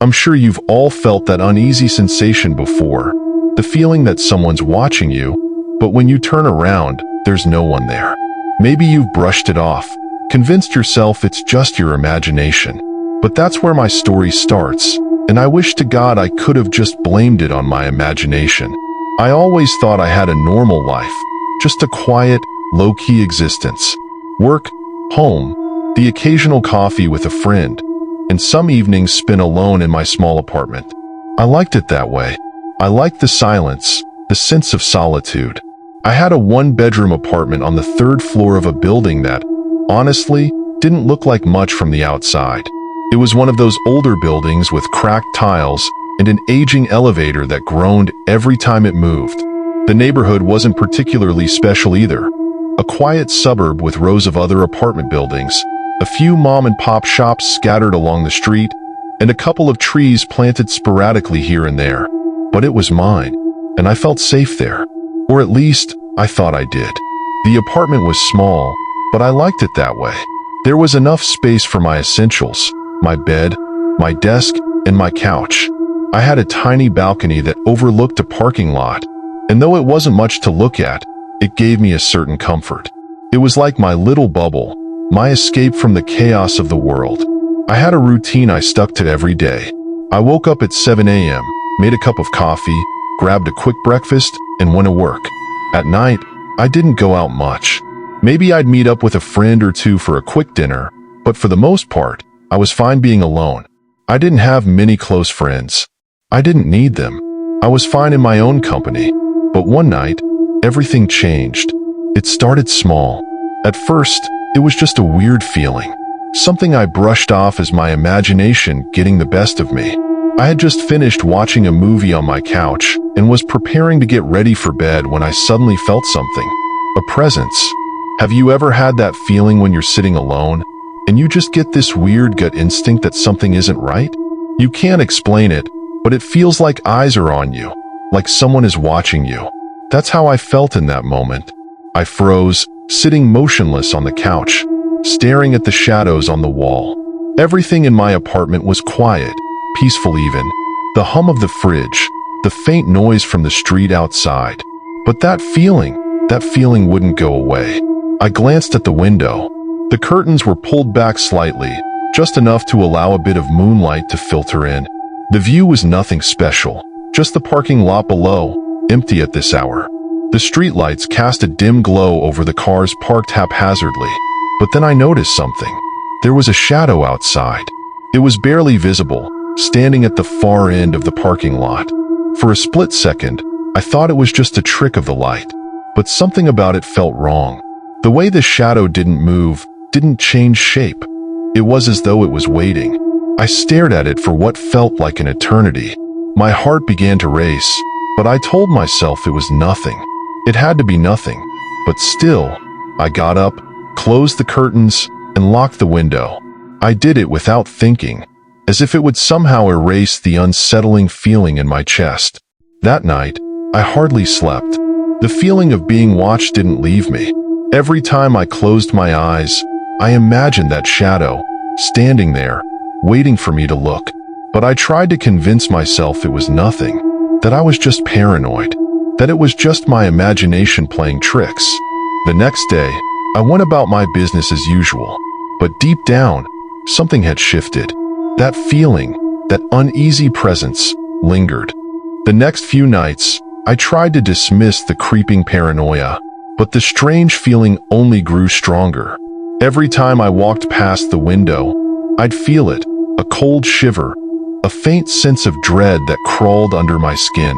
I'm sure you've all felt that uneasy sensation before, the feeling that someone's watching you, but when you turn around, there's no one there. Maybe you've brushed it off, convinced yourself it's just your imagination. But that's where my story starts, and I wish to God I could have just blamed it on my imagination. I always thought I had a normal life, just a quiet, low-key existence. Work, home, the occasional coffee with a friend, and some evenings spent alone in my small apartment. I liked it that way. I liked the silence, the sense of solitude. I had a one-bedroom apartment on the third floor of a building that, honestly, didn't look like much from the outside. It was one of those older buildings with cracked tiles and an aging elevator that groaned every time it moved. The neighborhood wasn't particularly special either. A quiet suburb with rows of other apartment buildings, a few mom-and-pop shops scattered along the street, and a couple of trees planted sporadically here and there. But it was mine, and I felt safe there. Or at least, I thought I did. The apartment was small, but I liked it that way. There was enough space for my essentials, my bed, my desk, and my couch. I had a tiny balcony that overlooked a parking lot, and though it wasn't much to look at, it gave me a certain comfort. It was like my little bubble, my escape from the chaos of the world. I had a routine I stuck to every day. I woke up at 7 a.m., made a cup of coffee, grabbed a quick breakfast, and went to work. At night, I didn't go out much. Maybe I'd meet up with a friend or two for a quick dinner, but for the most part, I was fine being alone. I didn't have many close friends. I didn't need them. I was fine in my own company. But one night, everything changed. It started small. At first, it was just a weird feeling. Something I brushed off as my imagination getting the best of me. I had just finished watching a movie on my couch and was preparing to get ready for bed when I suddenly felt something. A presence. Have you ever had that feeling when you're sitting alone, and you just get this weird gut instinct that something isn't right? You can't explain it, but it feels like eyes are on you, like someone is watching you. That's how I felt in that moment. I froze, sitting motionless on the couch, staring at the shadows on the wall. Everything in my apartment was quiet, peaceful even. The hum of the fridge, the faint noise from the street outside. But that feeling wouldn't go away. I glanced at the window. The curtains were pulled back slightly, just enough to allow a bit of moonlight to filter in. The view was nothing special, just the parking lot below, empty at this hour. The streetlights cast a dim glow over the cars parked haphazardly. But then I noticed something. There was a shadow outside. It was barely visible, standing at the far end of the parking lot. For a split second, I thought it was just a trick of the light. But something about it felt wrong. The way the shadow didn't move, didn't change shape. It was as though it was waiting. I stared at it for what felt like an eternity. My heart began to race, but I told myself it was nothing. It had to be nothing. But still, I got up, closed the curtains, and locked the window. I did it without thinking, as if it would somehow erase the unsettling feeling in my chest. That night, I hardly slept. The feeling of being watched didn't leave me. Every time I closed my eyes, I imagined that shadow, standing there, waiting for me to look. But I tried to convince myself it was nothing, that I was just paranoid, that it was just my imagination playing tricks. The next day, I went about my business as usual, but deep down, something had shifted. That feeling, that uneasy presence, lingered. The next few nights, I tried to dismiss the creeping paranoia, but the strange feeling only grew stronger. Every time I walked past the window, I'd feel it, a cold shiver, a faint sense of dread that crawled under my skin.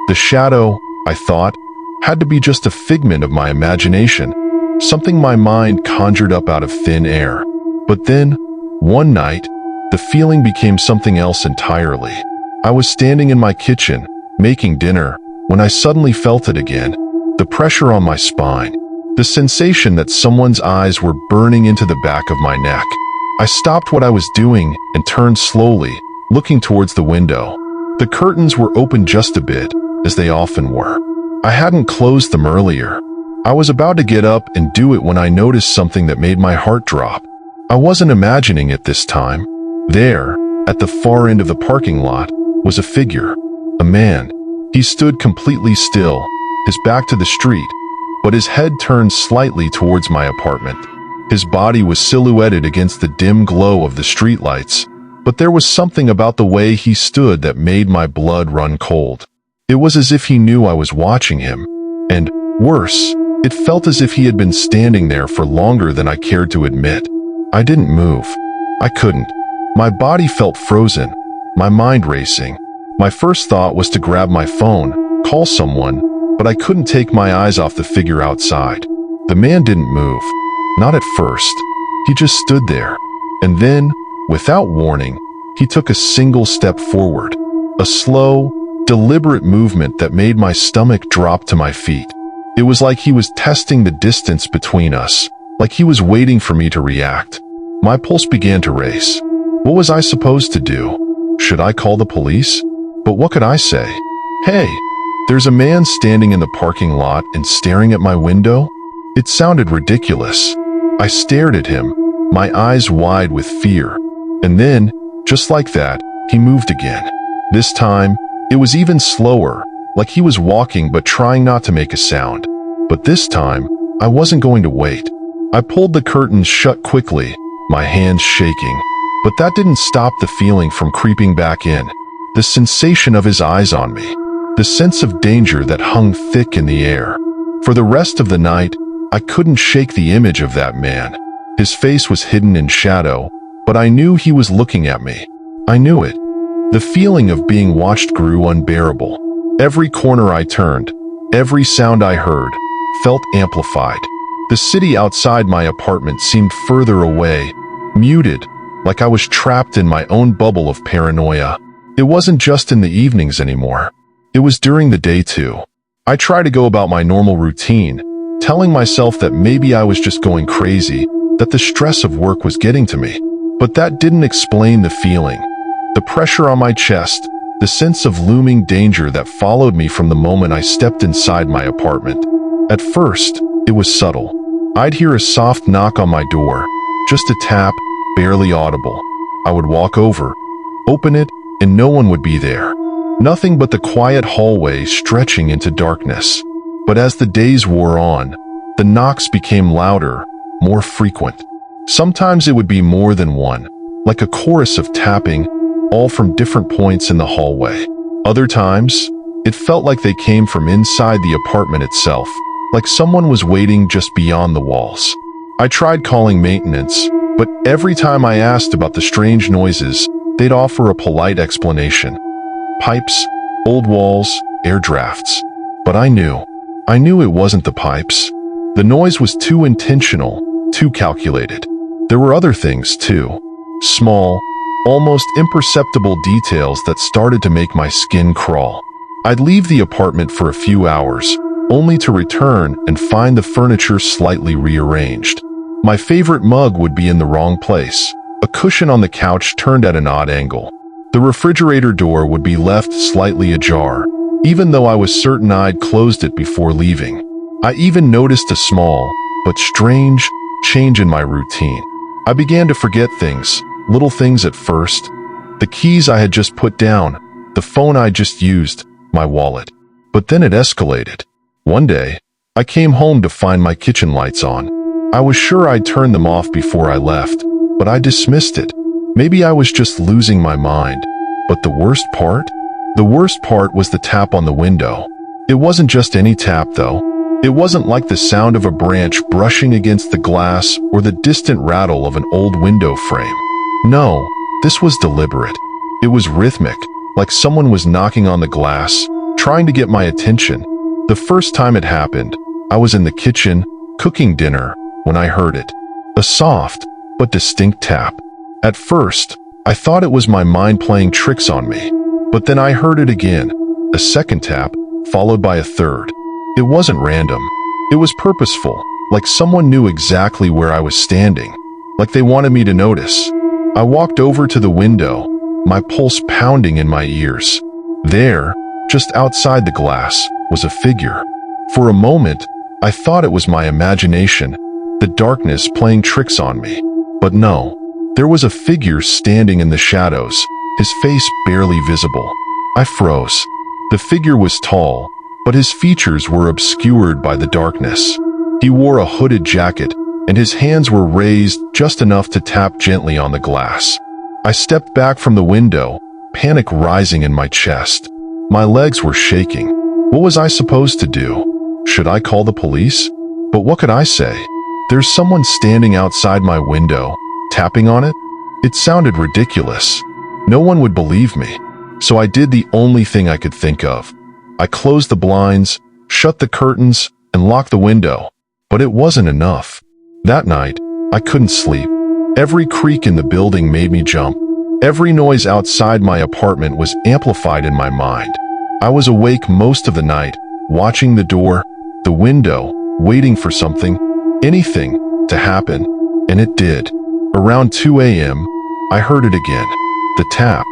The shadow, I thought, had to be just a figment of my imagination, something my mind conjured up out of thin air. But then, one night, the feeling became something else entirely. I was standing in my kitchen, making dinner, when I suddenly felt it again. The pressure on my spine. The sensation that someone's eyes were burning into the back of my neck. I stopped what I was doing and turned slowly, looking towards the window. The curtains were open just a bit, as they often were. I hadn't closed them earlier. I was about to get up and do it when I noticed something that made my heart drop. I wasn't imagining it this time. There, At the far end of the parking lot was a figure, a man. He stood completely still, his back to the street, but his head turned slightly towards my apartment. His body was silhouetted against the dim glow of the streetlights, but there was something about the way he stood that made my blood run cold. It was as if he knew I was watching him, and, worse, it felt as if he had been standing there for longer than I cared to admit. I didn't move. I couldn't. My body felt frozen, my mind racing. My first thought was to grab my phone, call someone, but I couldn't take my eyes off the figure outside. The man didn't move. Not at first. He just stood there. And then, without warning, he took a single step forward. A slow, deliberate movement that made my stomach drop to my feet. It was like he was testing the distance between us, like he was waiting for me to react. My pulse began to race. What was I supposed to do? Should I call the police? But what could I say? Hey, there's a man standing in the parking lot and staring at my window? It sounded ridiculous. I stared at him, my eyes wide with fear. And then, just like that, he moved again. This time, it was even slower, like he was walking but trying not to make a sound. But this time, I wasn't going to wait. I pulled the curtains shut quickly, my hands shaking. But that didn't stop the feeling from creeping back in. The sensation of his eyes on me. The sense of danger that hung thick in the air. For the rest of the night, I couldn't shake the image of that man. His face was hidden in shadow, but I knew he was looking at me. I knew it. The feeling of being watched grew unbearable. Every corner I turned, every sound I heard, felt amplified. The city outside my apartment seemed further away, muted, like I was trapped in my own bubble of paranoia. It wasn't just in the evenings anymore. It was during the day too. I tried to go about my normal routine, telling myself that maybe I was just going crazy, that the stress of work was getting to me. But that didn't explain the feeling. The pressure on my chest, the sense of looming danger that followed me from the moment I stepped inside my apartment. At first, it was subtle. I'd hear a soft knock on my door, just a tap, barely audible. I would walk over, open it, and no one would be there. Nothing but the quiet hallway stretching into darkness. But as the days wore on, the knocks became louder, more frequent. Sometimes it would be more than one, like a chorus of tapping, all from different points in the hallway. Other times, it felt like they came from inside the apartment itself, like someone was waiting just beyond the walls. I tried calling maintenance, but every time I asked about the strange noises, they'd offer a polite explanation. Pipes, old walls, air drafts. But I knew it wasn't the pipes. The noise was too intentional, too calculated. There were other things too. Small, almost imperceptible details that started to make my skin crawl. I'd leave the apartment for a few hours, only to return and find the furniture slightly rearranged. My favorite mug would be in the wrong place. A cushion on the couch turned at an odd angle. The refrigerator door would be left slightly ajar, even though I was certain I'd closed it before leaving. I even noticed a small, but strange, change in my routine. I began to forget things, little things at first. The keys I had just put down, the phone I just used, my wallet. But then it escalated. One day, I came home to find my kitchen lights on. I was sure I'd turned them off before I left, but I dismissed it. Maybe I was just losing my mind. But the worst part? The worst part was the tap on the window. It wasn't just any tap, though. It wasn't like the sound of a branch brushing against the glass or the distant rattle of an old window frame. No, this was deliberate. It was rhythmic, like someone was knocking on the glass, trying to get my attention. The first time it happened, I was in the kitchen, cooking dinner, when I heard it. A soft, but distinct tap. At first, I thought it was my mind playing tricks on me. But then I heard it again, a second tap, followed by a third. It wasn't random. It was purposeful, like someone knew exactly where I was standing, like they wanted me to notice. I walked over to the window, my pulse pounding in my ears. There, just outside the glass, was a figure. For a moment, I thought it was my imagination, the darkness playing tricks on me. But no, there was a figure standing in the shadows, his face barely visible. I froze. The figure was tall, but his features were obscured by the darkness. He wore a hooded jacket, and his hands were raised just enough to tap gently on the glass. I stepped back from the window, panic rising in my chest. My legs were shaking. What was I supposed to do? Should I call the police? But what could I say? There's someone standing outside my window, tapping on it? It sounded ridiculous. No one would believe me. So I did the only thing I could think of. I closed the blinds, shut the curtains, and locked the window. But it wasn't enough. That night, I couldn't sleep. Every creak in the building made me jump. Every noise outside my apartment was amplified in my mind. I was awake most of the night, watching the door, the window, waiting for something, anything, to happen. And it did. Around 2 a.m., I heard it again. The tap.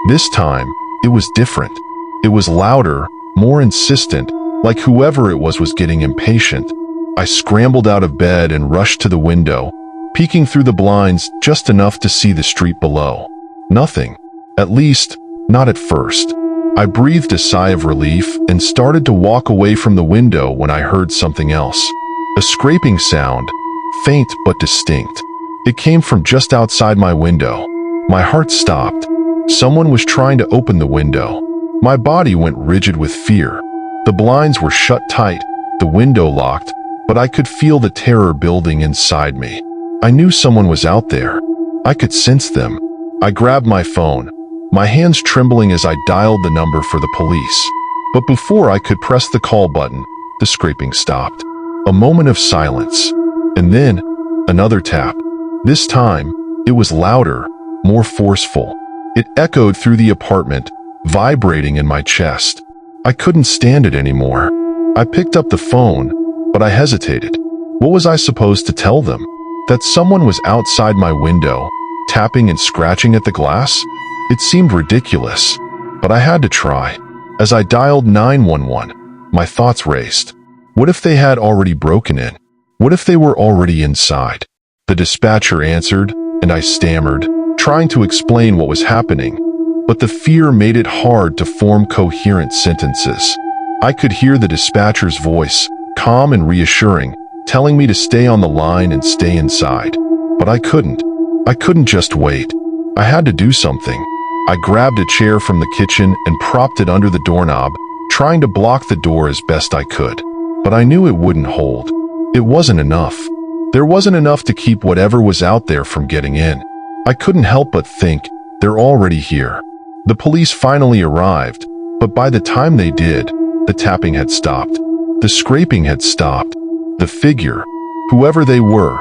This time, it was different. It was louder, more insistent, like whoever it was getting impatient. I scrambled out of bed and rushed to the window, peeking through the blinds just enough to see the street below. Nothing. At least, not at first. I breathed a sigh of relief and started to walk away from the window when I heard something else. A scraping sound, faint but distinct. It came from just outside my window. My heart stopped. Someone was trying to open the window. My body went rigid with fear. The blinds were shut tight, the window locked, but I could feel the terror building inside me. I knew someone was out there. I could sense them. I grabbed my phone, my hands trembling as I dialed the number for the police. But before I could press the call button, the scraping stopped. A moment of silence. And then, another tap. This time, it was louder, more forceful. It echoed through the apartment, vibrating in my chest. I couldn't stand it anymore. I picked up the phone, but I hesitated. What was I supposed to tell them? That someone was outside my window, tapping and scratching at the glass? It seemed ridiculous, but I had to try. As I dialed 911, my thoughts raced. What if they had already broken in? What if they were already inside? The dispatcher answered, and I stammered, trying to explain what was happening. But the fear made it hard to form coherent sentences. I could hear the dispatcher's voice, calm and reassuring, telling me to stay on the line and stay inside. But I couldn't. I couldn't just wait. I had to do something. I grabbed a chair from the kitchen and propped it under the doorknob, trying to block the door as best I could. But I knew it wouldn't hold. It wasn't enough. There wasn't enough to keep whatever was out there from getting in. I couldn't help but think, they're already here. The police finally arrived, but by the time they did, the tapping had stopped. The scraping had stopped. The figure, whoever they were,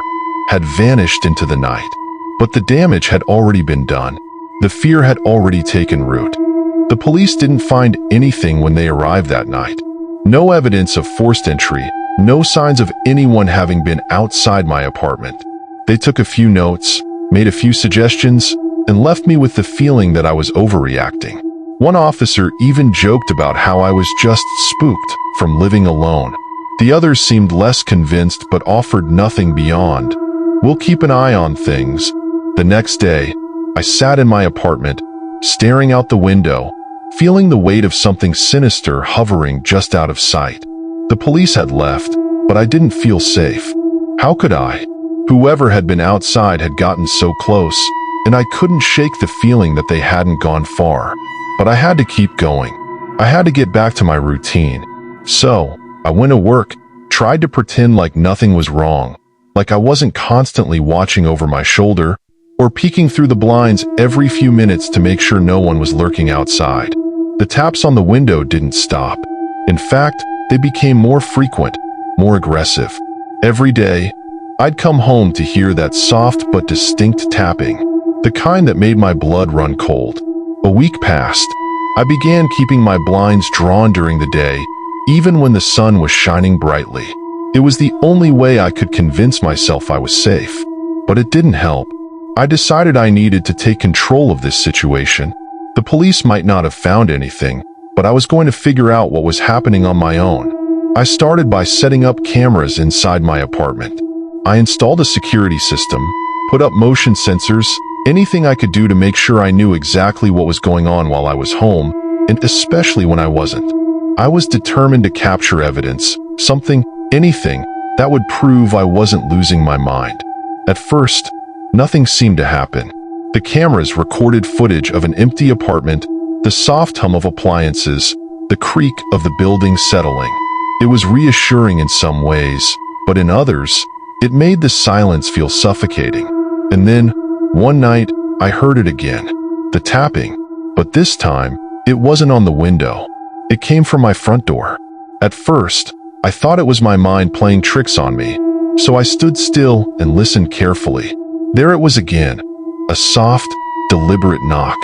had vanished into the night. But the damage had already been done. The fear had already taken root. The police didn't find anything when they arrived that night. No evidence of forced entry, no signs of anyone having been outside my apartment. They took a few notes, made a few suggestions, and left me with the feeling that I was overreacting. One officer even joked about how I was just spooked from living alone. The others seemed less convinced but offered nothing beyond. We'll keep an eye on things. The next day, I sat in my apartment, staring out the window, feeling the weight of something sinister hovering just out of sight. The police had left, but I didn't feel safe. How could I? Whoever had been outside had gotten so close, and I couldn't shake the feeling that they hadn't gone far. But I had to keep going. I had to get back to my routine. So, I went to work, tried to pretend like nothing was wrong, like I wasn't constantly watching over my shoulder, or peeking through the blinds every few minutes to make sure no one was lurking outside. The taps on the window didn't stop. In fact, they became more frequent, more aggressive. Every day, I'd come home to hear that soft but distinct tapping, the kind that made my blood run cold. A week passed. I began keeping my blinds drawn during the day, even when the sun was shining brightly. It was the only way I could convince myself I was safe. But it didn't help. I decided I needed to take control of this situation. The police might not have found anything, but I was going to figure out what was happening on my own. I started by setting up cameras inside my apartment. I installed a security system, put up motion sensors, Anything I could do to make sure I knew exactly what was going on while I was home, and especially when I wasn't. I was determined to capture evidence, something, anything, that would prove I wasn't losing my mind. At first, nothing seemed to happen. The cameras recorded footage of an empty apartment, the soft hum of appliances, the creak of the building settling. It was reassuring in some ways, but in others, it made the silence feel suffocating. And then, one night, I heard it again. The tapping. But this time, it wasn't on the window. It came from my front door. At first, I thought it was my mind playing tricks on me, so I stood still and listened carefully. There it was again, a soft, deliberate knock.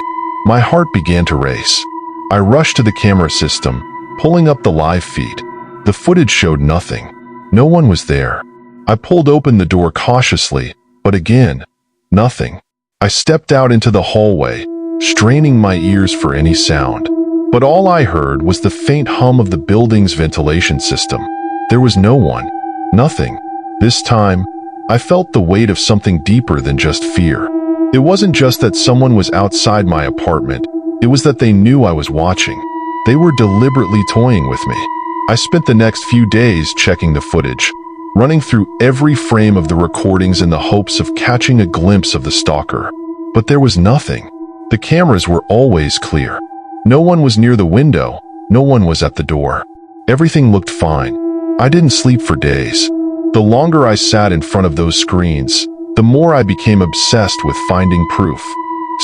My heart began to race. I rushed to the camera system, pulling up the live feed. The footage showed nothing. No one was there. I pulled open the door cautiously, but again, nothing. I stepped out into the hallway, straining my ears for any sound. But all I heard was the faint hum of the building's ventilation system. There was no one. Nothing. This time, I felt the weight of something deeper than just fear. It wasn't just that someone was outside my apartment. It was that they knew I was watching. They were deliberately toying with me. I spent the next few days checking the footage, running through every frame of the recordings in the hopes of catching a glimpse of the stalker. But there was nothing. The cameras were always clear. No one was near the window. No one was at the door. Everything looked fine. I didn't sleep for days. The longer I sat in front of those screens, the more I became obsessed with finding proof.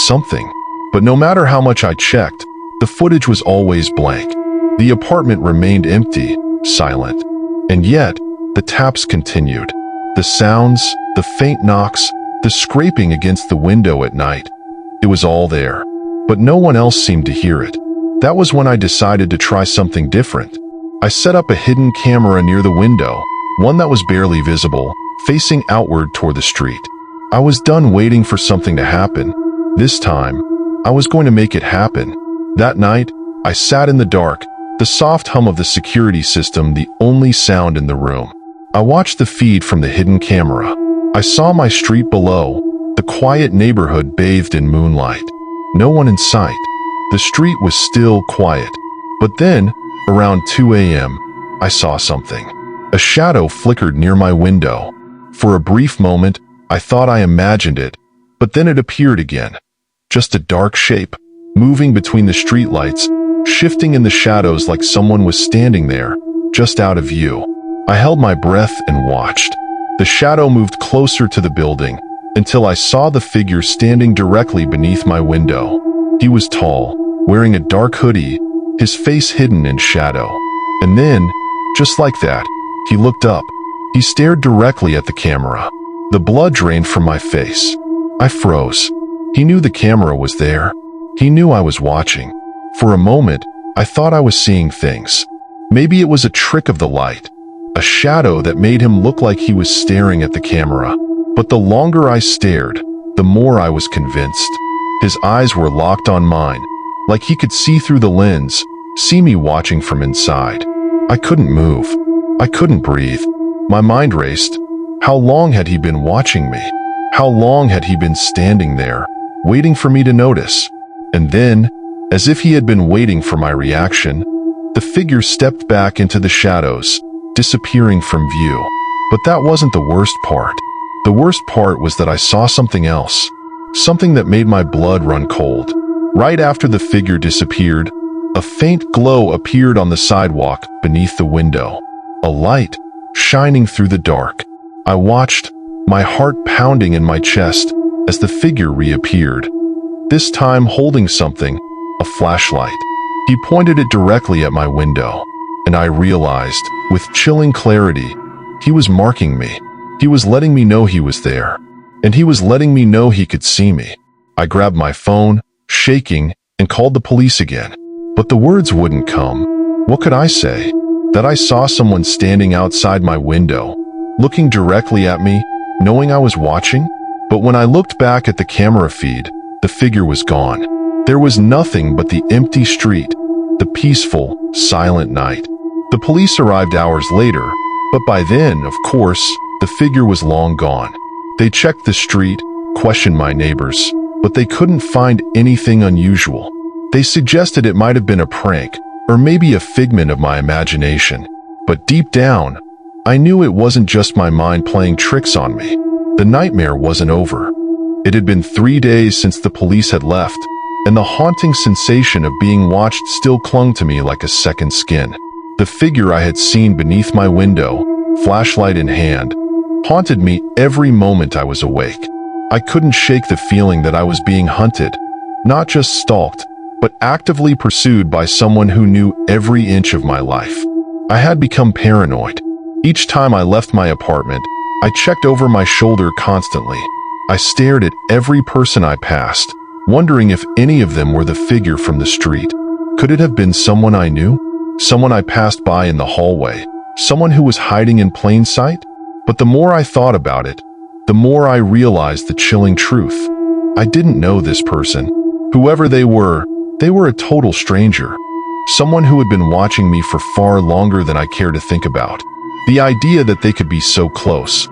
Something. But no matter how much I checked, the footage was always blank. The apartment remained empty, silent. And yet, the taps continued. The sounds, the faint knocks, the scraping against the window at night. It was all there. But no one else seemed to hear it. That was when I decided to try something different. I set up a hidden camera near the window, one that was barely visible, facing outward toward the street. I was done waiting for something to happen. This time, I was going to make it happen. That night, I sat in the dark, the soft hum of the security system the only sound in the room. I watched the feed from the hidden camera. I saw my street below, the quiet neighborhood bathed in moonlight. No one in sight. The street was still quiet. But then, around 2 a.m., I saw something. A shadow flickered near my window. For a brief moment, I thought I imagined it, but then it appeared again. Just a dark shape, moving between the streetlights, shifting in the shadows like someone was standing there, just out of view. I held my breath and watched. The shadow moved closer to the building, until I saw the figure standing directly beneath my window. He was tall, wearing a dark hoodie, his face hidden in shadow. And then, just like that, he looked up. He stared directly at the camera. The blood drained from my face. I froze. He knew the camera was there. He knew I was watching. For a moment, I thought I was seeing things. Maybe it was a trick of the light, a shadow that made him look like he was staring at the camera. But the longer I stared, the more I was convinced. His eyes were locked on mine, like he could see through the lens, see me watching from inside. I couldn't move. I couldn't breathe. My mind raced. How long had he been watching me? How long had he been standing there, waiting for me to notice? And then, as if he had been waiting for my reaction, the figure stepped back into the shadows, disappearing from view. But that wasn't the worst part. The worst part was that I saw something else, something that made my blood run cold. Right after the figure disappeared, a faint glow appeared on the sidewalk beneath the window. A light, shining through the dark. I watched, my heart pounding in my chest, as the figure reappeared. This time holding something, a flashlight. He pointed it directly at my window, and I realized, with chilling clarity, he was marking me. He was letting me know he was there, and he was letting me know he could see me. I grabbed my phone, shaking, and called the police again. But the words wouldn't come. What could I say? That I saw someone standing outside my window, looking directly at me, knowing I was watching? But when I looked back at the camera feed, the figure was gone. There was nothing but the empty street, the peaceful, silent night. The police arrived hours later, but by then, of course, the figure was long gone. They checked the street, questioned my neighbors, but they couldn't find anything unusual. They suggested it might have been a prank, or maybe a figment of my imagination. But deep down, I knew it wasn't just my mind playing tricks on me. The nightmare wasn't over. It had been 3 days since the police had left, and the haunting sensation of being watched still clung to me like a second skin. The figure I had seen beneath my window, flashlight in hand, haunted me every moment I was awake. I couldn't shake the feeling that I was being hunted, not just stalked, but actively pursued by someone who knew every inch of my life. I had become paranoid. Each time I left my apartment, I checked over my shoulder constantly. I stared at every person I passed, wondering if any of them were the figure from the street. Could it have been someone I knew? Someone I passed by in the hallway? Someone who was hiding in plain sight? But the more I thought about it, the more I realized the chilling truth. I didn't know this person. Whoever they were a total stranger. Someone who had been watching me for far longer than I care to think about. The idea that they could be so close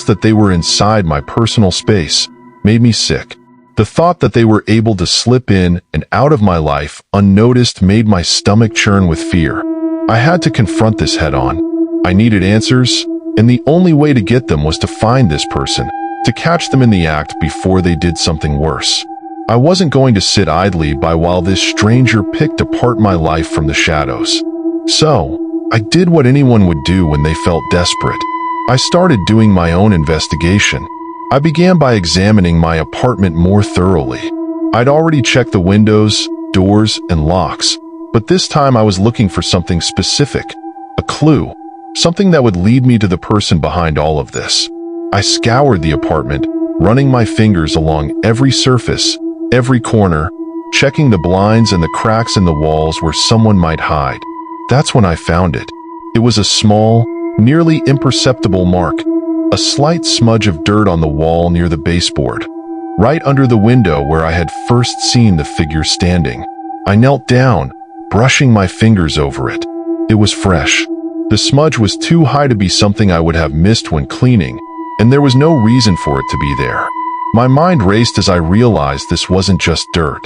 that they were inside my personal space, made me sick. The thought that they were able to slip in and out of my life unnoticed made my stomach churn with fear. I had to confront this head on. I needed answers, and the only way to get them was to find this person, to catch them in the act before they did something worse. I wasn't going to sit idly by while this stranger picked apart my life from the shadows. So, I did what anyone would do when they felt desperate. I started doing my own investigation. I began by examining my apartment more thoroughly. I'd already checked the windows, doors, and locks, but this time I was looking for something specific, a clue, something that would lead me to the person behind all of this. I scoured the apartment, running my fingers along every surface, every corner, checking the blinds and the cracks in the walls where someone might hide. That's when I found it. It was a small, nearly imperceptible mark, a slight smudge of dirt on the wall near the baseboard, right under the window where I had first seen the figure standing. I knelt down, brushing my fingers over it. It was fresh. The smudge was too high to be something I would have missed when cleaning, and there was no reason for it to be there. My mind raced as I realized this wasn't just dirt.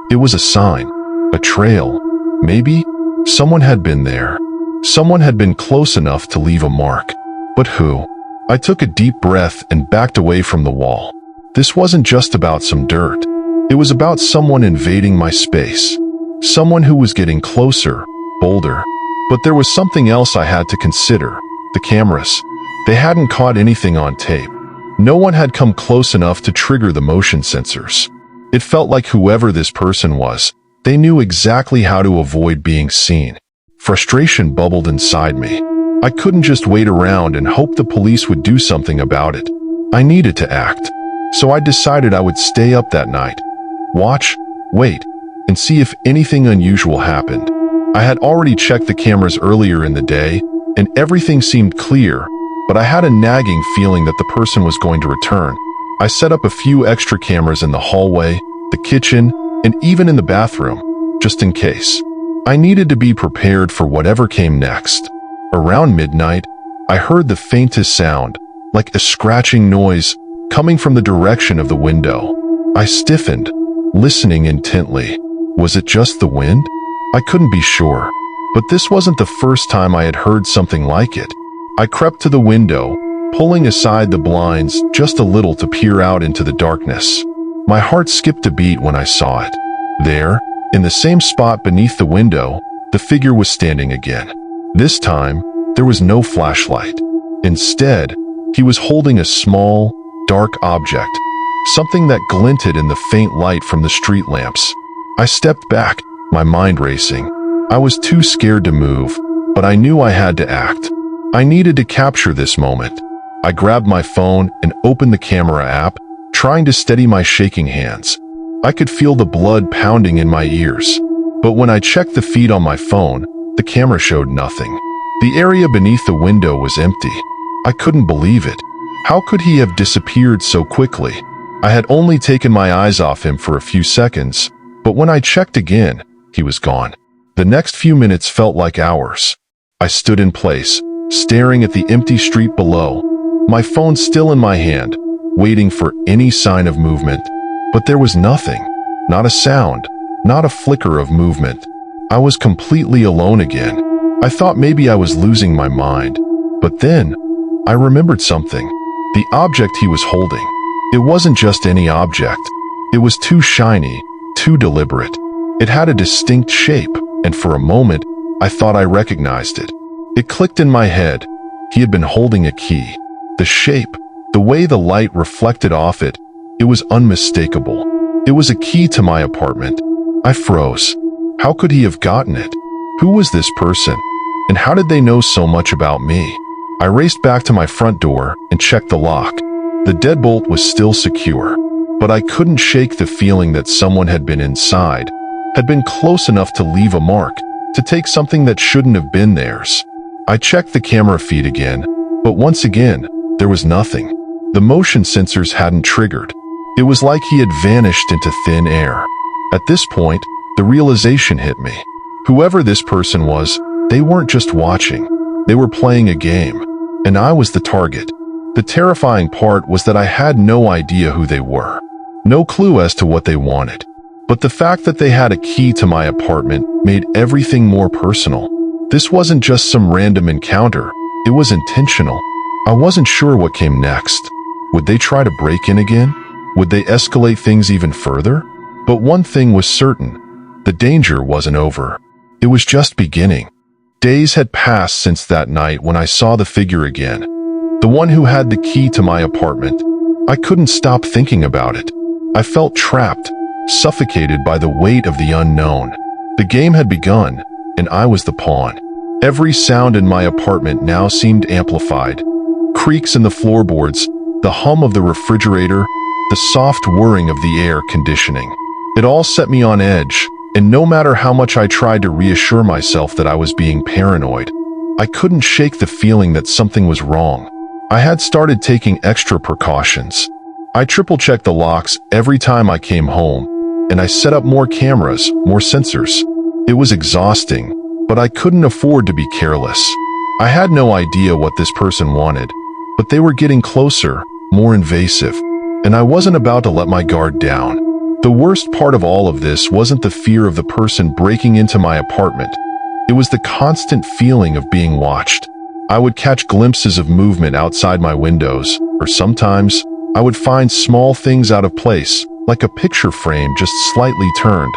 It was a sign, a trail. Maybe someone had been there. Someone had been close enough to leave a mark. But who? I took a deep breath and backed away from the wall. This wasn't just about some dirt. It was about someone invading my space. Someone who was getting closer, bolder. But there was something else I had to consider. The cameras. They hadn't caught anything on tape. No one had come close enough to trigger the motion sensors. It felt like whoever this person was, they knew exactly how to avoid being seen. Frustration bubbled inside me. I couldn't just wait around and hope the police would do something about it. I needed to act. So I decided I would stay up that night. Watch, wait, and see if anything unusual happened. I had already checked the cameras earlier in the day, and everything seemed clear, but I had a nagging feeling that the person was going to return. I set up a few extra cameras in the hallway, the kitchen, and even in the bathroom, just in case. I needed to be prepared for whatever came next. Around midnight, I heard the faintest sound, like a scratching noise, coming from the direction of the window. I stiffened, listening intently. Was it just the wind? I couldn't be sure, but this wasn't the first time I had heard something like it. I crept to the window, pulling aside the blinds just a little to peer out into the darkness. My heart skipped a beat when I saw it. There, in the same spot beneath the window, the figure was standing again. This time, there was no flashlight. Instead, he was holding a small, dark object, something that glinted in the faint light from the street lamps. I stepped back, my mind racing. I was too scared to move, but I knew I had to act. I needed to capture this moment. I grabbed my phone and opened the camera app, trying to steady my shaking hands. I could feel the blood pounding in my ears. But when I checked the feed on my phone, the camera showed nothing. The area beneath the window was empty. I couldn't believe it. How could he have disappeared so quickly? I had only taken my eyes off him for a few seconds, but when I checked again, he was gone. The next few minutes felt like hours. I stood in place, staring at the empty street below, my phone still in my hand, waiting for any sign of movement. But there was nothing. Not a sound. Not a flicker of movement. I was completely alone again. I thought maybe I was losing my mind. But then, I remembered something. The object he was holding. It wasn't just any object. It was too shiny, too deliberate. It had a distinct shape, and for a moment, I thought I recognized it. It clicked in my head. He had been holding a key. The shape, the way the light reflected off it, it was unmistakable. It was a key to my apartment. I froze. How could he have gotten it? Who was this person? And how did they know so much about me? I raced back to my front door and checked the lock. The deadbolt was still secure, but I couldn't shake the feeling that someone had been inside, had been close enough to leave a mark, to take something that shouldn't have been theirs. I checked the camera feed again, but once again, there was nothing. The motion sensors hadn't triggered. It was like he had vanished into thin air. At this point, the realization hit me. Whoever this person was, they weren't just watching. They were playing a game, and I was the target. The terrifying part was that I had no idea who they were. No clue as to what they wanted. But the fact that they had a key to my apartment made everything more personal. This wasn't just some random encounter. It was intentional. I wasn't sure what came next. Would they try to break in again? Would they escalate things even further? But one thing was certain. The danger wasn't over. It was just beginning. Days had passed since that night when I saw the figure again. The one who had the key to my apartment. I couldn't stop thinking about it. I felt trapped, suffocated by the weight of the unknown. The game had begun, and I was the pawn. Every sound in my apartment now seemed amplified. Creaks in the floorboards, the hum of the refrigerator, the soft whirring of the air conditioning. It all set me on edge, and no matter how much I tried to reassure myself that I was being paranoid, I couldn't shake the feeling that something was wrong. I had started taking extra precautions. I triple-checked the locks every time I came home, and I set up more cameras, more sensors. It was exhausting, but I couldn't afford to be careless. I had no idea what this person wanted, but they were getting closer, more invasive, and I wasn't about to let my guard down. The worst part of all of this wasn't the fear of the person breaking into my apartment. It was the constant feeling of being watched. I would catch glimpses of movement outside my windows, or sometimes I would find small things out of place, like a picture frame just slightly turned,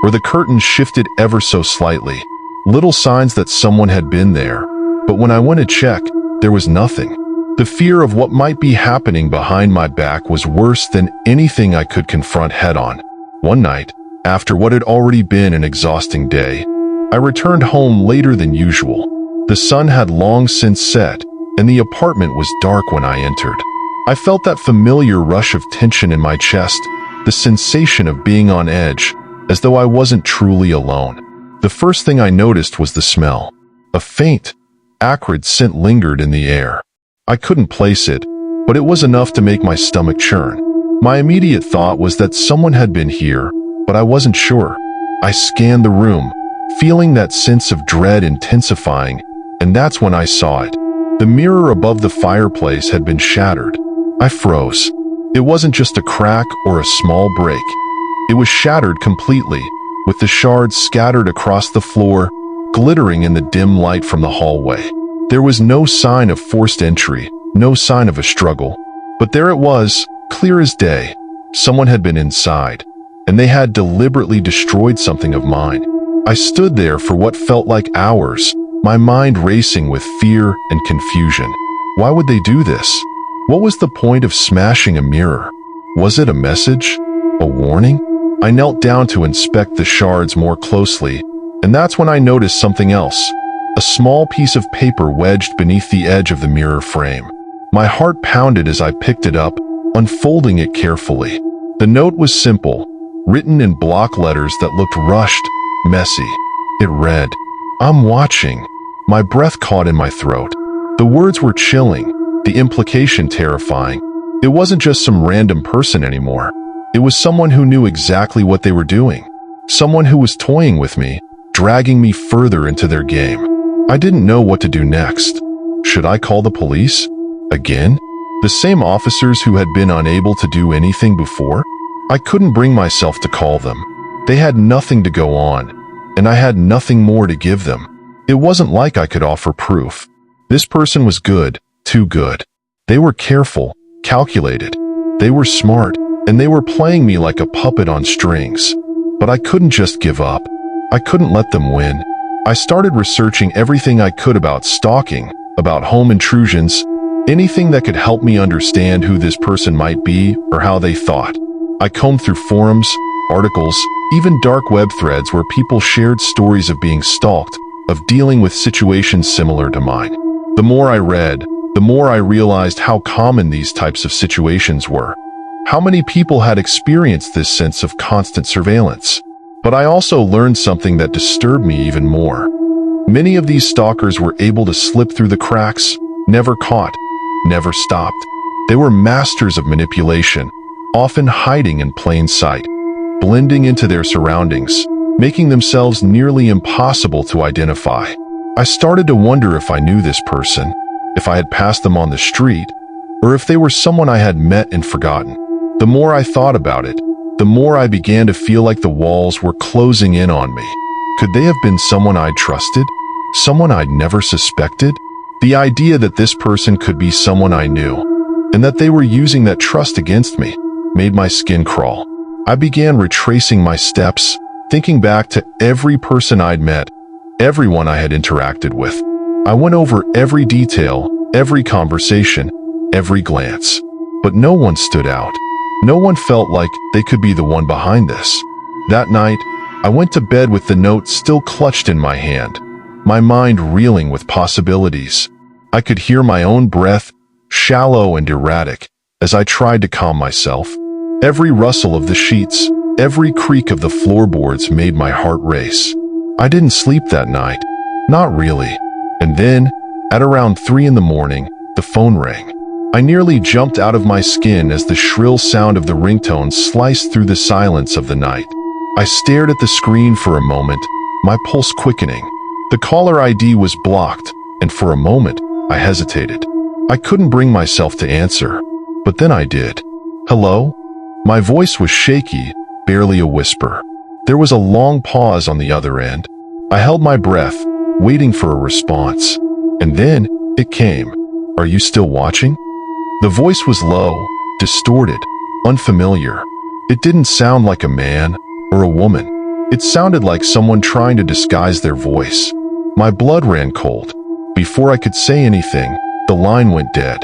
or the curtains shifted ever so slightly. Little signs that someone had been there, but when I went to check, there was nothing. The fear of what might be happening behind my back was worse than anything I could confront head-on. One night, after what had already been an exhausting day, I returned home later than usual. The sun had long since set, and the apartment was dark when I entered. I felt that familiar rush of tension in my chest, the sensation of being on edge, as though I wasn't truly alone. The first thing I noticed was the smell. A faint, acrid scent lingered in the air. I couldn't place it, but it was enough to make my stomach churn. My immediate thought was that someone had been here, but I wasn't sure. I scanned the room, feeling that sense of dread intensifying, and that's when I saw it. The mirror above the fireplace had been shattered. I froze. It wasn't just a crack or a small break. It was shattered completely, with the shards scattered across the floor, glittering in the dim light from the hallway. There was no sign of forced entry, no sign of a struggle. But there it was, clear as day. Someone had been inside, and they had deliberately destroyed something of mine. I stood there for what felt like hours, my mind racing with fear and confusion. Why would they do this? What was the point of smashing a mirror? Was it a message? A warning? I knelt down to inspect the shards more closely, and that's when I noticed something else. A small piece of paper wedged beneath the edge of the mirror frame. My heart pounded as I picked it up, unfolding it carefully. The note was simple, written in block letters that looked rushed, messy. It read, "I'm watching." My breath caught in my throat. The words were chilling, the implication terrifying. It wasn't just some random person anymore. It was someone who knew exactly what they were doing. Someone who was toying with me, dragging me further into their game. I didn't know what to do next. Should I call the police? Again? The same officers who had been unable to do anything before? I couldn't bring myself to call them. They had nothing to go on, and I had nothing more to give them. It wasn't like I could offer proof. This person was good, too good. They were careful, calculated. They were smart, and they were playing me like a puppet on strings. But I couldn't just give up. I couldn't let them win. I started researching everything I could about stalking, about home intrusions, anything that could help me understand who this person might be or how they thought. I combed through forums, articles, even dark web threads where people shared stories of being stalked, of dealing with situations similar to mine. The more I read, the more I realized how common these types of situations were. How many people had experienced this sense of constant surveillance. But I also learned something that disturbed me even more. Many of these stalkers were able to slip through the cracks, never caught, never stopped. They were masters of manipulation, often hiding in plain sight, blending into their surroundings, making themselves nearly impossible to identify. I started to wonder if I knew this person, if I had passed them on the street, or if they were someone I had met and forgotten. The more I thought about it, the more I began to feel like the walls were closing in on me. Could they have been someone I'd trusted? Someone I'd never suspected? The idea that this person could be someone I knew, and that they were using that trust against me, made my skin crawl. I began retracing my steps, thinking back to every person I'd met, everyone I had interacted with. I went over every detail, every conversation, every glance. But no one stood out. No one felt like they could be the one behind this. That night, I went to bed with the note still clutched in my hand, my mind reeling with possibilities. I could hear my own breath, shallow and erratic, as I tried to calm myself. Every rustle of the sheets, every creak of the floorboards made my heart race. I didn't sleep that night. Not really. And then, at around 3 in the morning, the phone rang. I nearly jumped out of my skin as the shrill sound of the ringtone sliced through the silence of the night. I stared at the screen for a moment, my pulse quickening. The caller ID was blocked, and for a moment, I hesitated. I couldn't bring myself to answer, but then I did. Hello? My voice was shaky, barely a whisper. There was a long pause on the other end. I held my breath, waiting for a response. And then, it came. Are you still watching? The voice was low, distorted, unfamiliar. It didn't sound like a man or a woman. It sounded like someone trying to disguise their voice. My blood ran cold. Before I could say anything, the line went dead.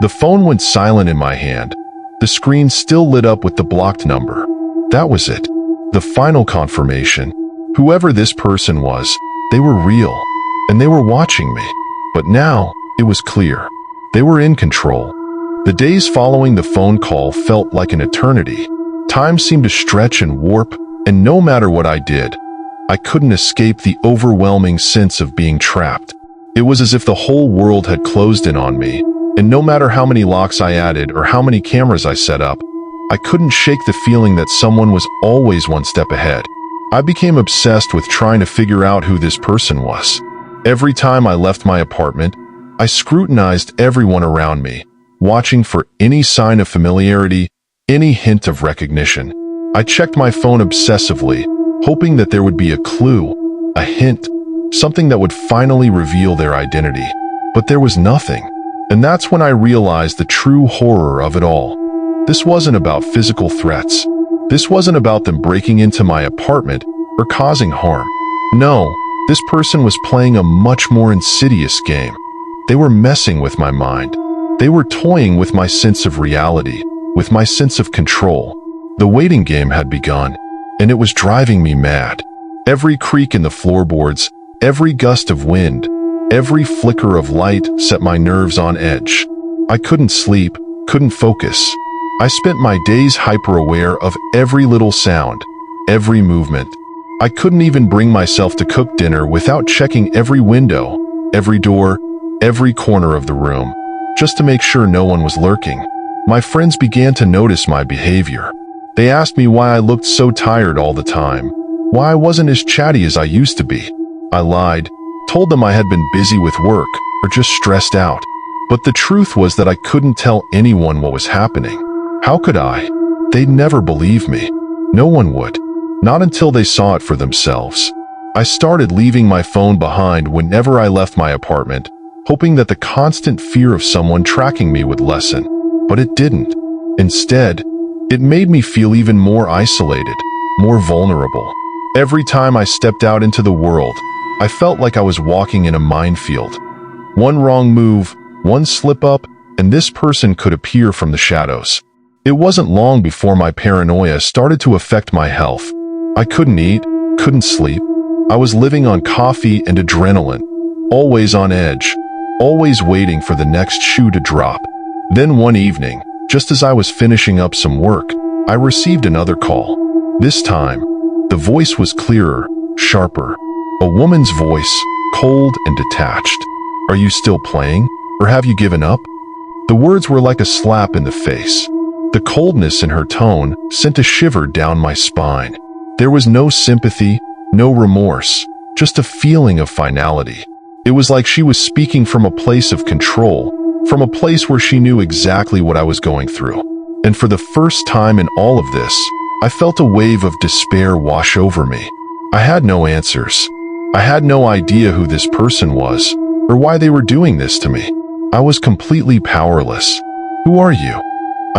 The phone went silent in my hand. The screen still lit up with the blocked number. That was it. The final confirmation. Whoever this person was, they were real, and they were watching me. But now, it was clear. They were in control. The days following the phone call felt like an eternity. Time seemed to stretch and warp, and no matter what I did, I couldn't escape the overwhelming sense of being trapped. It was as if the whole world had closed in on me, and no matter how many locks I added or how many cameras I set up, I couldn't shake the feeling that someone was always one step ahead. I became obsessed with trying to figure out who this person was. Every time I left my apartment, I scrutinized everyone around me, watching for any sign of familiarity, any hint of recognition. I checked my phone obsessively, hoping that there would be a clue, a hint, something that would finally reveal their identity. But there was nothing. And that's when I realized the true horror of it all. This wasn't about physical threats. This wasn't about them breaking into my apartment or causing harm. No, this person was playing a much more insidious game. They were messing with my mind. They were toying with my sense of reality, with my sense of control. The waiting game had begun, and it was driving me mad. Every creak in the floorboards, every gust of wind, every flicker of light set my nerves on edge. I couldn't sleep, couldn't focus. I spent my days hyper-aware of every little sound, every movement. I couldn't even bring myself to cook dinner without checking every window, every door, every corner of the room, just to make sure no one was lurking. My friends began to notice my behavior. They asked me why I looked so tired all the time, why I wasn't as chatty as I used to be. I lied, told them I had been busy with work or just stressed out. But the truth was that I couldn't tell anyone what was happening. How could I? they'd never believe me. No one would. Not until they saw it for themselves. I started leaving my phone behind whenever I left my apartment, hoping that the constant fear of someone tracking me would lessen. But it didn't. Instead, it made me feel even more isolated, more vulnerable. Every time I stepped out into the world, I felt like I was walking in a minefield. One wrong move, one slip up, and this person could appear from the shadows. It wasn't long before my paranoia started to affect my health. I couldn't eat, couldn't sleep. I was living on coffee and adrenaline, always on edge, always waiting for the next shoe to drop. Then one evening, just as I was finishing up some work, I received another call. This time, the voice was clearer, sharper. A woman's voice, cold and detached. "Are you still playing, or have you given up?" The words were like a slap in the face. The coldness in her tone sent a shiver down my spine. There was no sympathy, no remorse, just a feeling of finality. It was like she was speaking from a place of control, from a place where she knew exactly what I was going through. And for the first time in all of this, I felt a wave of despair wash over me. I had no answers. I had no idea who this person was, or why they were doing this to me. I was completely powerless. "Who are you?"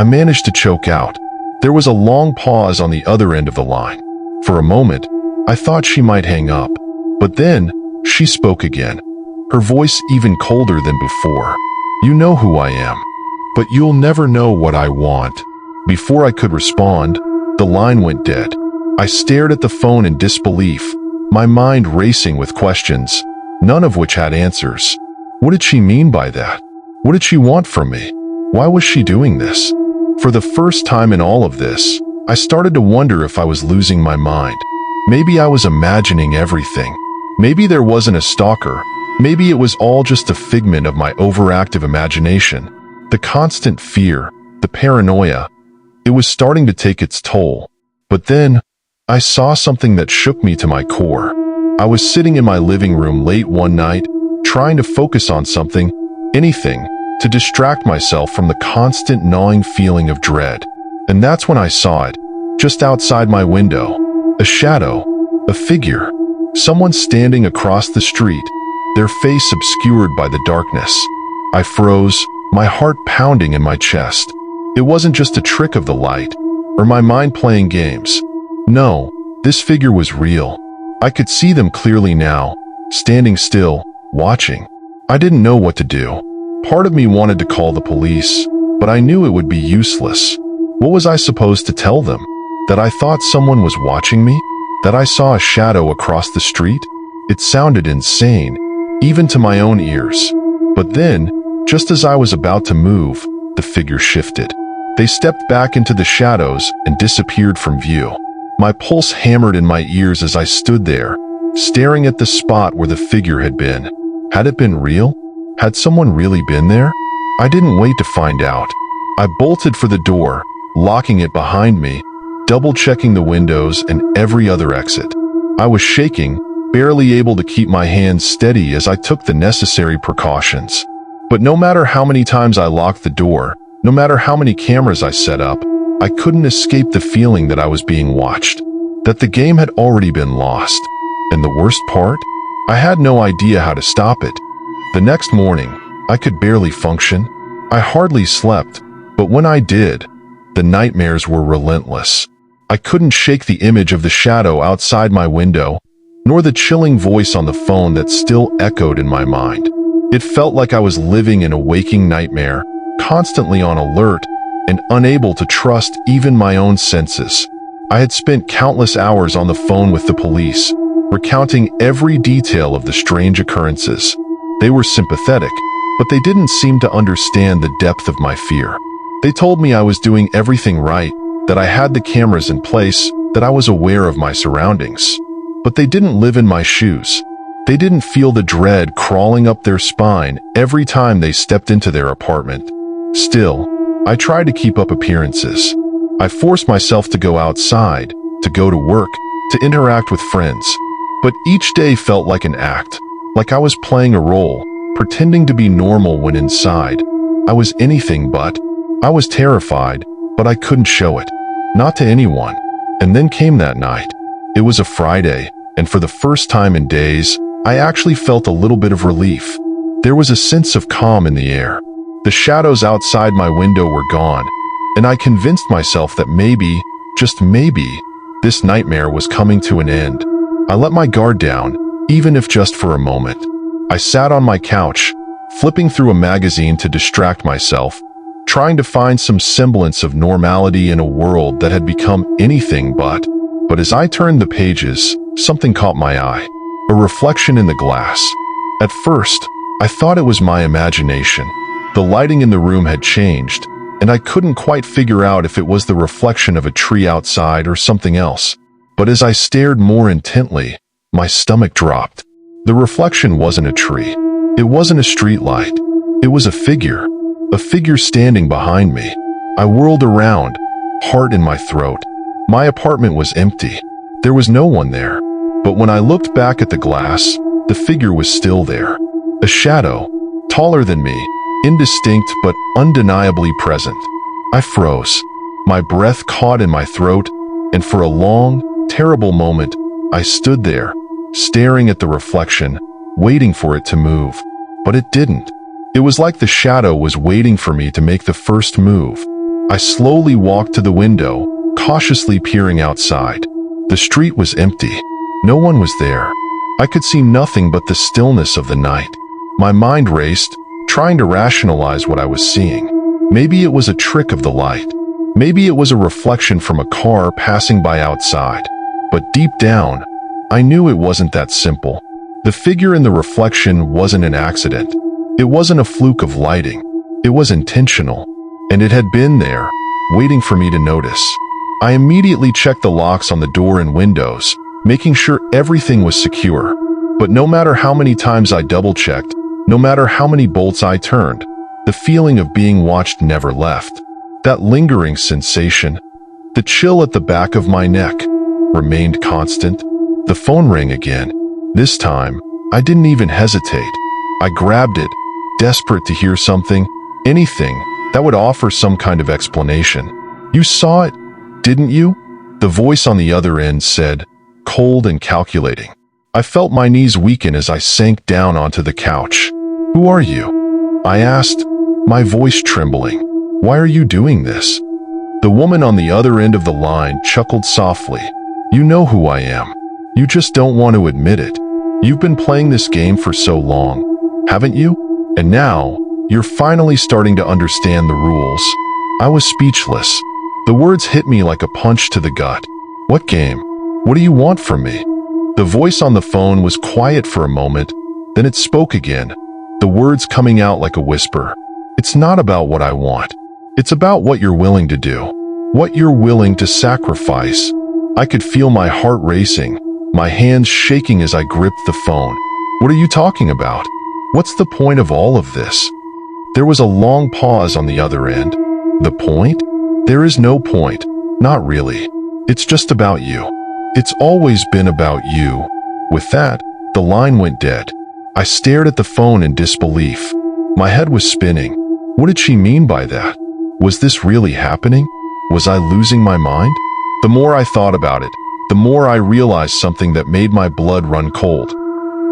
I managed to choke out. There was a long pause on the other end of the line. For a moment, I thought she might hang up. But then, she spoke again, her voice even colder than before. "You know who I am, but you'll never know what I want." Before I could respond, the line went dead. I stared at the phone in disbelief, my mind racing with questions, none of which had answers. What did she mean by that? What did she want from me? Why was she doing this? For the first time in all of this, I started to wonder if I was losing my mind. Maybe I was imagining everything. Maybe there wasn't a stalker. Maybe it was all just a figment of my overactive imagination. The constant fear, the paranoia, it was starting to take its toll. But then, I saw something that shook me to my core. I was sitting in my living room late one night, trying to focus on something, anything, to distract myself from the constant gnawing feeling of dread. And that's when I saw it, just outside my window. A shadow, a figure, someone standing across the street, their face obscured by the darkness. I froze, my heart pounding in my chest. It wasn't just a trick of the light, or my mind playing games. No, this figure was real. I could see them clearly now, standing still, watching. I didn't know what to do. Part of me wanted to call the police, but I knew it would be useless. What was I supposed to tell them? That I thought someone was watching me? That I saw a shadow across the street? It sounded insane, even to my own ears. But then, just as I was about to move, the figure shifted. They stepped back into the shadows and disappeared from view. My pulse hammered in my ears as I stood there, staring at the spot where the figure had been. Had it been real? Had someone really been there? I didn't wait to find out. I bolted for the door, locking it behind me, double-checking the windows and every other exit. I was shaking, barely able to keep my hands steady as I took the necessary precautions. But no matter how many times I locked the door, no matter how many cameras I set up, I couldn't escape the feeling that I was being watched, that the game had already been lost. And the worst part? I had no idea how to stop it. The next morning, I could barely function. I hardly slept, but when I did, the nightmares were relentless. I couldn't shake the image of the shadow outside my window, nor the chilling voice on the phone that still echoed in my mind. It felt like I was living in a waking nightmare, constantly on alert and unable to trust even my own senses. I had spent countless hours on the phone with the police, recounting every detail of the strange occurrences. They were sympathetic, but they didn't seem to understand the depth of my fear. They told me I was doing everything right, that I had the cameras in place, that I was aware of my surroundings. But they didn't live in my shoes. They didn't feel the dread crawling up their spine every time they stepped into their apartment. Still, I tried to keep up appearances. I forced myself to go outside, to go to work, to interact with friends. But each day felt like an act, like I was playing a role, pretending to be normal when inside I was anything but. I was terrified, but I couldn't show it. not to anyone. And then came that night. It was a Friday, and for the first time in days, I actually felt a little bit of relief. There was a sense of calm in the air. The shadows outside my window were gone, and I convinced myself that maybe, just maybe, this nightmare was coming to an end. I let my guard down, even if just for a moment. I sat on my couch, flipping through a magazine to distract myself, trying to find some semblance of normality in a world that had become anything but. But as I turned the pages, something caught my eye. A reflection in the glass. At first, I thought it was my imagination. The lighting in the room had changed, and I couldn't quite figure out if it was the reflection of a tree outside or something else. But as I stared more intently, my stomach dropped. The reflection wasn't a tree. It wasn't a street light. It was a figure standing behind me. I whirled around, heart in my throat. My apartment was empty. There was no one there. But when I looked back at the glass, the figure was still there. A shadow, taller than me, indistinct but undeniably present. I froze. My breath caught in my throat, and for a long, terrible moment, I stood there, staring at the reflection, waiting for it to move. But it didn't. It was like the shadow was waiting for me to make the first move. I slowly walked to the window, cautiously peering outside. The street was empty. No one was there. I could see nothing but the stillness of the night. My mind raced, trying to rationalize what I was seeing. Maybe it was a trick of the light. Maybe it was a reflection from a car passing by outside. But deep down, I knew it wasn't that simple. The figure in the reflection wasn't an accident. It wasn't a fluke of lighting. It was intentional. And it had been there, waiting for me to notice. I immediately checked the locks on the door and windows, making sure everything was secure. But no matter how many times I double-checked, no matter how many bolts I turned, the feeling of being watched never left. That lingering sensation, the chill at the back of my neck, remained constant. The phone rang again. This time, I didn't even hesitate. I grabbed it, desperate to hear something, anything, that would offer some kind of explanation. "You saw it, didn't you?" The voice on the other end said, cold and calculating. I felt my knees weaken as I sank down onto the couch. "Who are you?" I asked, my voice trembling. "Why are you doing this?" The woman on the other end of the line chuckled softly. "You know who I am. You just don't want to admit it. You've been playing this game for so long, haven't you? And now, you're finally starting to understand the rules." I was speechless. The words hit me like a punch to the gut. "What game? What do you want from me?" The voice on the phone was quiet for a moment, then it spoke again, the words coming out like a whisper. "It's not about what I want. It's about what you're willing to do. What you're willing to sacrifice." I could feel my heart racing, my hands shaking as I gripped the phone. "What are you talking about? What's the point of all of this?" There was a long pause on the other end. "The point? There is no point. Not really. It's just about you. It's always been about you." With that, the line went dead. I stared at the phone in disbelief. My head was spinning. What did she mean by that? Was this really happening? Was I losing my mind? The more I thought about it, the more I realized something that made my blood run cold.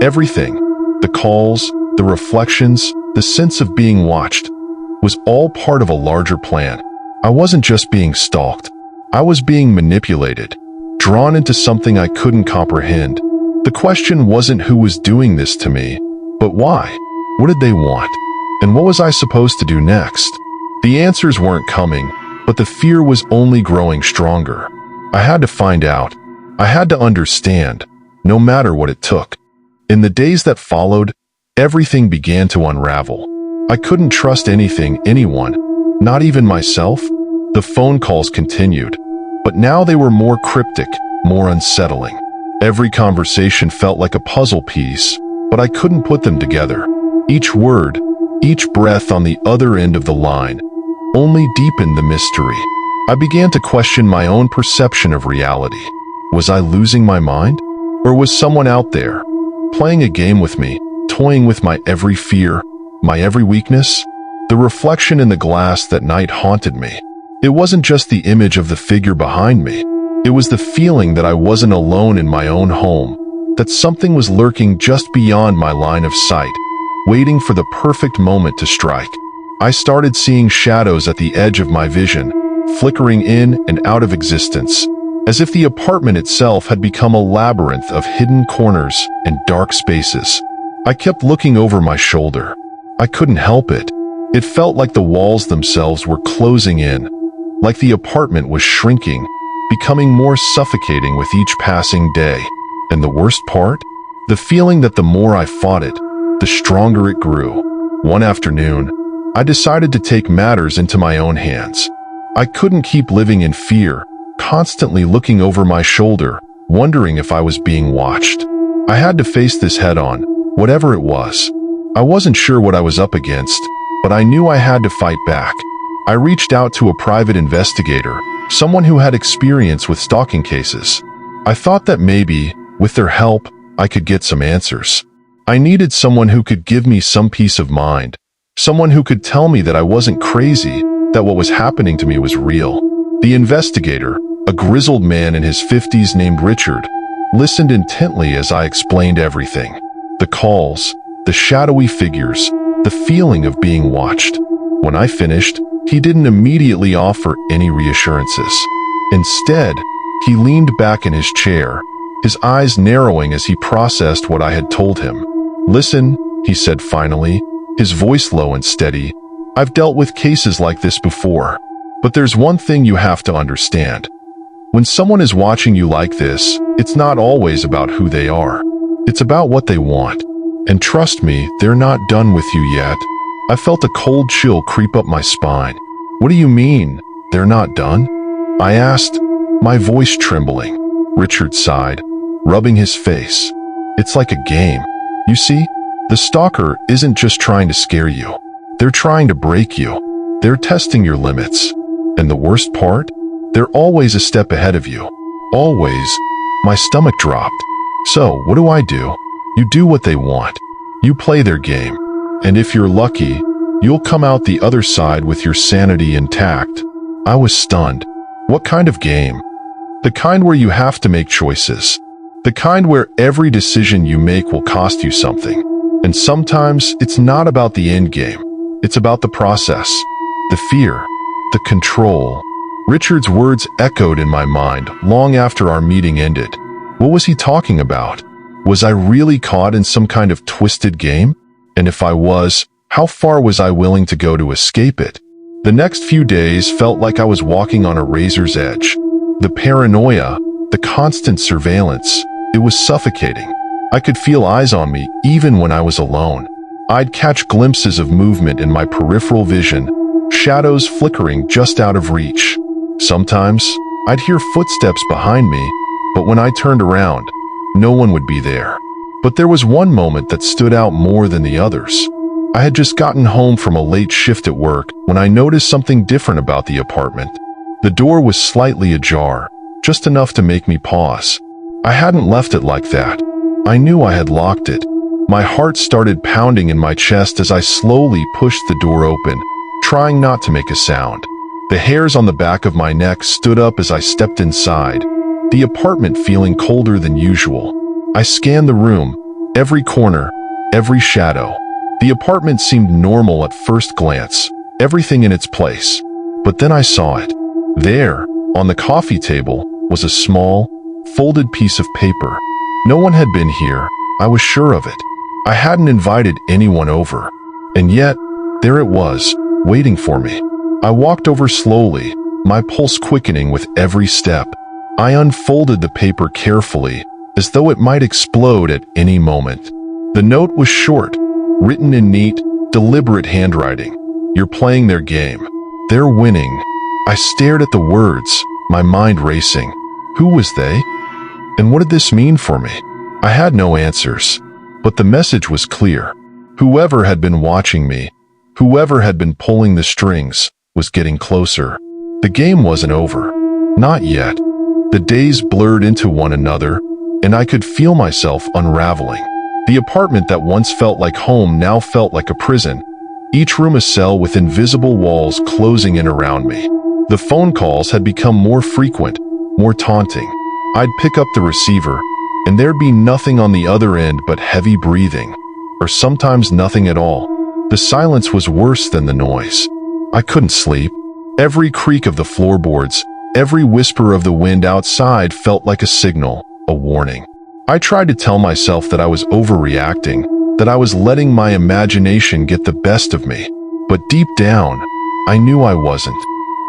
Everything, the calls, the reflections, the sense of being watched, was all part of a larger plan. I wasn't just being stalked. I was being manipulated, drawn into something I couldn't comprehend. The question wasn't who was doing this to me, but why? What did they want? And what was I supposed to do next? The answers weren't coming, but the fear was only growing stronger. I had to find out. I had to understand, no matter what it took. In the days that followed, everything began to unravel. I couldn't trust anything, anyone, not even myself. The phone calls continued, but now they were more cryptic, more unsettling. Every conversation felt like a puzzle piece, but I couldn't put them together. Each word, each breath on the other end of the line, only deepened the mystery. I began to question my own perception of reality. Was I losing my mind? Or was someone out there, playing a game with me, toying with my every fear, my every weakness? The reflection in the glass that night haunted me. It wasn't just the image of the figure behind me. It was the feeling that I wasn't alone in my own home, that something was lurking just beyond my line of sight, waiting for the perfect moment to strike. I started seeing shadows at the edge of my vision, flickering in and out of existence, as if the apartment itself had become a labyrinth of hidden corners and dark spaces. I kept looking over my shoulder. I couldn't help it. It felt like the walls themselves were closing in, like the apartment was shrinking, becoming more suffocating with each passing day. And the worst part? The feeling that the more I fought it, the stronger it grew. One afternoon, I decided to take matters into my own hands. I couldn't keep living in fear, constantly looking over my shoulder, wondering if I was being watched. I had to face this head on, whatever it was. I wasn't sure what I was up against, but I knew I had to fight back. I reached out to a private investigator, someone who had experience with stalking cases. I thought that maybe, with their help, I could get some answers. I needed someone who could give me some peace of mind, someone who could tell me that I wasn't crazy, that what was happening to me was real. The investigator, a grizzled man in his 50s named Richard, listened intently as I explained everything. The calls, the shadowy figures, the feeling of being watched. When I finished, he didn't immediately offer any reassurances. Instead, he leaned back in his chair, his eyes narrowing as he processed what I had told him. "Listen," he said finally, his voice low and steady. "I've dealt with cases like this before, but there's one thing you have to understand. When someone is watching you like this, it's not always about who they are. It's about what they want. And trust me, they're not done with you yet." I felt a cold chill creep up my spine. "What do you mean, they're not done?" I asked, my voice trembling. Richard sighed, rubbing his face. "It's like a game. You see, the stalker isn't just trying to scare you. They're trying to break you. They're testing your limits. And the worst part? They're always a step ahead of you. Always." My stomach dropped. "So, what do I do?" "You do what they want. You play their game. And if you're lucky, you'll come out the other side with your sanity intact." I was stunned. What kind of game? The kind where you have to make choices. The kind where every decision you make will cost you something. And sometimes it's not about the end game. It's about the process, the fear, the control. Richard's words echoed in my mind long after our meeting ended. What was he talking about? Was I really caught in some kind of twisted game? And if I was, how far was I willing to go to escape it? The next few days felt like I was walking on a razor's edge. The paranoia, the constant surveillance, it was suffocating. I could feel eyes on me even when I was alone. I'd catch glimpses of movement in my peripheral vision, shadows flickering just out of reach. Sometimes, I'd hear footsteps behind me, but when I turned around, no one would be there. But there was one moment that stood out more than the others. I had just gotten home from a late shift at work when I noticed something different about the apartment. The door was slightly ajar, just enough to make me pause. I hadn't left it like that. I knew I had locked it. My heart started pounding in my chest as I slowly pushed the door open, trying not to make a sound. The hairs on the back of my neck stood up as I stepped inside, the apartment feeling colder than usual. I scanned the room, every corner, every shadow. The apartment seemed normal at first glance, everything in its place. But then I saw it. There, on the coffee table, was a small, folded piece of paper. No one had been here, I was sure of it. I hadn't invited anyone over. And yet, there it was, waiting for me. I walked over slowly, my pulse quickening with every step. I unfolded the paper carefully, as though it might explode at any moment. The note was short, written in neat, deliberate handwriting. "You're playing their game. They're winning." I stared at the words, my mind racing. Who was they? And what did this mean for me? I had no answers, but the message was clear. Whoever had been watching me, whoever had been pulling the strings, was getting closer. The game wasn't over. Not yet. The days blurred into one another, and I could feel myself unraveling. The apartment that once felt like home now felt like a prison, each room a cell with invisible walls closing in around me. The phone calls had become more frequent, more taunting. I'd pick up the receiver, and there'd be nothing on the other end but heavy breathing, or sometimes nothing at all. The silence was worse than the noise. I couldn't sleep. Every creak of the floorboards, every whisper of the wind outside felt like a signal, a warning. I tried to tell myself that I was overreacting, that I was letting my imagination get the best of me. But deep down, I knew I wasn't.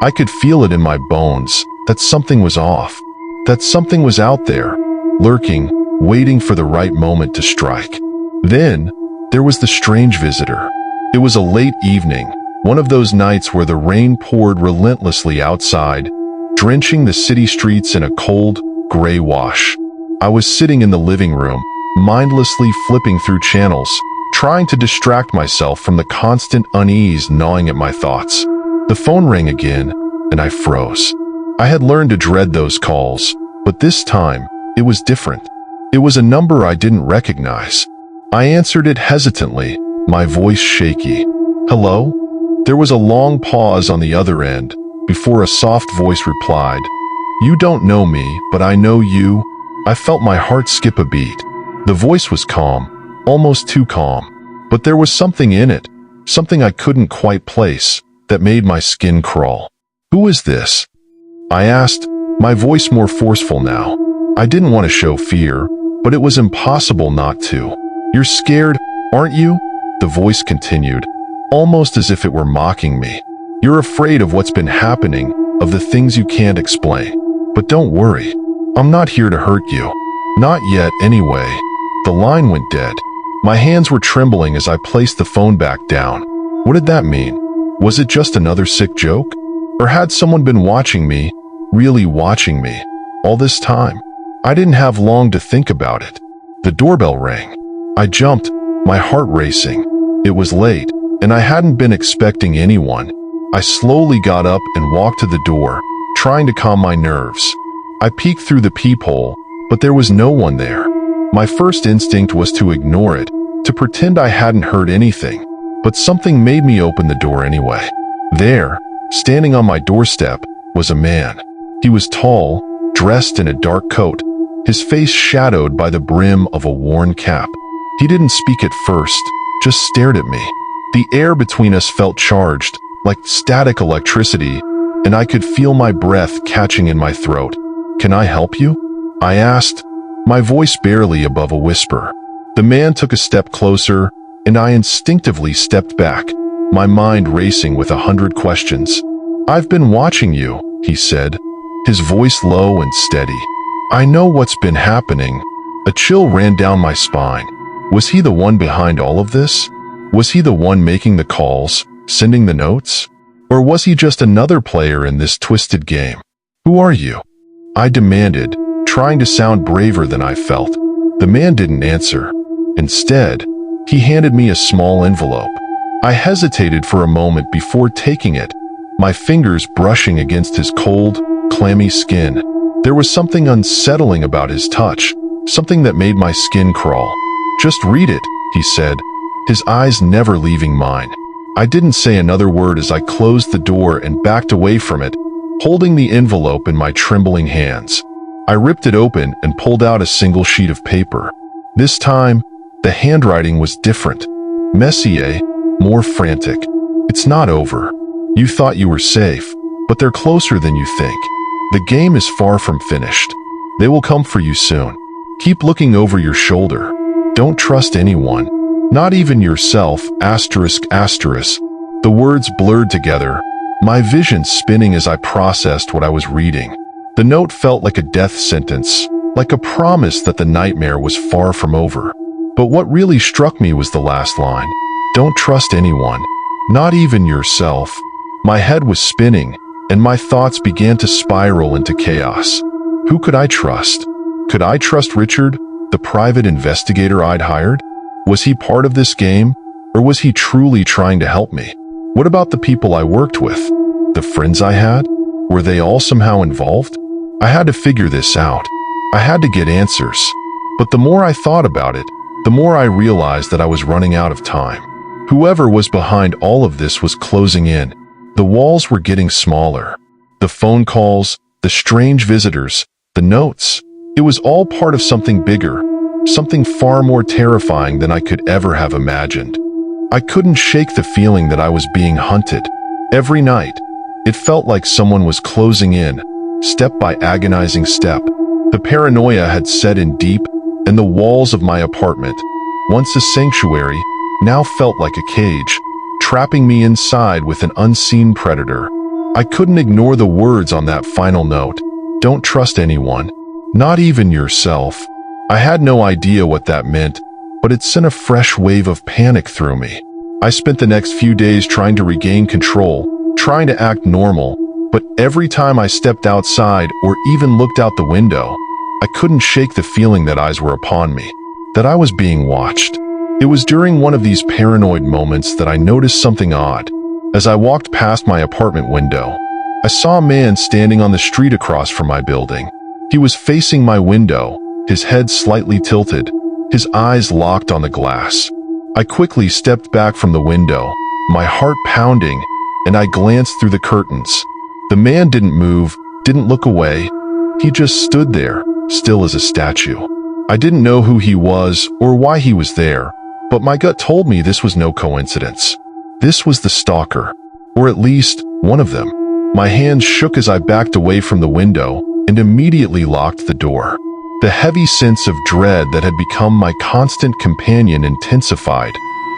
I could feel it in my bones, that something was off, that something was out there, lurking, waiting for the right moment to strike. Then, there was the strange visitor. It was a late evening, one of those nights where the rain poured relentlessly outside, drenching the city streets in a cold, gray wash. I was sitting in the living room, mindlessly flipping through channels, trying to distract myself from the constant unease gnawing at my thoughts. The phone rang again, and I froze. I had learned to dread those calls, but this time, it was different. It was a number I didn't recognize. I answered it hesitantly, my voice shaky. "Hello?" There was a long pause on the other end, before a soft voice replied, "You don't know me, but I know you." I felt my heart skip a beat. The voice was calm, almost too calm, but there was something in it, something I couldn't quite place, that made my skin crawl. "Who is this?" I asked, my voice more forceful now. I didn't want to show fear, but it was impossible not to. "You're scared, aren't you?" The voice continued, almost as if it were mocking me. "You're afraid of what's been happening, of the things you can't explain. But don't worry, I'm not here to hurt you. Not yet, anyway." The line went dead. My hands were trembling as I placed the phone back down. What did that mean? Was it just another sick joke? Or had someone been watching me, really watching me, all this time? I didn't have long to think about it. The doorbell rang. I jumped, my heart racing. It was late, and I hadn't been expecting anyone. I slowly got up and walked to the door, trying to calm my nerves. I peeked through the peephole, but there was no one there. My first instinct was to ignore it, to pretend I hadn't heard anything, but something made me open the door anyway. There, standing on my doorstep, was a man. He was tall, dressed in a dark coat, his face shadowed by the brim of a worn cap. He didn't speak at first, just stared at me. The air between us felt charged, like static electricity, and I could feel my breath catching in my throat. "Can I help you?" I asked, my voice barely above a whisper. The man took a step closer, and I instinctively stepped back, my mind racing with 100 questions. "I've been watching you," he said, his voice low and steady. "I know what's been happening." A chill ran down my spine. Was he the one behind all of this? Was he the one making the calls, sending the notes? Or was he just another player in this twisted game? "Who are you?" I demanded, trying to sound braver than I felt. The man didn't answer. Instead, he handed me a small envelope. I hesitated for a moment before taking it, my fingers brushing against his cold, clammy skin. There was something unsettling about his touch, something that made my skin crawl. "Just read it," he said, his eyes never leaving mine. I didn't say another word as I closed the door and backed away from it, holding the envelope in my trembling hands. I ripped it open and pulled out a single sheet of paper. This time, the handwriting was different. Messier, more frantic. "It's not over. You thought you were safe, but they're closer than you think. The game is far from finished. They will come for you soon. Keep looking over your shoulder. Don't trust anyone, not even yourself, asterisk, asterisk." The words blurred together, my vision spinning as I processed what I was reading. The note felt like a death sentence, like a promise that the nightmare was far from over. But what really struck me was the last line. "Don't trust anyone, not even yourself." My head was spinning, and my thoughts began to spiral into chaos. Who could I trust? Could I trust Richard, the private investigator I'd hired? Was he part of this game, or was he truly trying to help me? What about the people I worked with? The friends I had? Were they all somehow involved? I had to figure this out. I had to get answers. But the more I thought about it, the more I realized that I was running out of time. Whoever was behind all of this was closing in. The walls were getting smaller. The phone calls, the strange visitors, the notes. It was all part of something bigger, something far more terrifying than I could ever have imagined. I couldn't shake the feeling that I was being hunted. Every night, it felt like someone was closing in, step by agonizing step. The paranoia had set in deep, and the walls of my apartment, once a sanctuary, now felt like a cage, trapping me inside with an unseen predator. I couldn't ignore the words on that final note. Don't trust anyone, not even yourself. I had no idea what that meant, but it sent a fresh wave of panic through me. I spent the next few days trying to regain control, trying to act normal, but every time I stepped outside or even looked out the window, I couldn't shake the feeling that eyes were upon me, that I was being watched. It was during one of these paranoid moments that I noticed something odd. As I walked past my apartment window, I saw a man standing on the street across from my building. He was facing my window, his head slightly tilted, his eyes locked on the glass. I quickly stepped back from the window, my heart pounding, and I glanced through the curtains. The man didn't move, didn't look away. He just stood there, still as a statue. I didn't know who he was or why he was there, but my gut told me this was no coincidence. This was the stalker, or at least one of them. My hands shook as I backed away from the window and immediately locked the door. The heavy sense of dread that had become my constant companion intensified,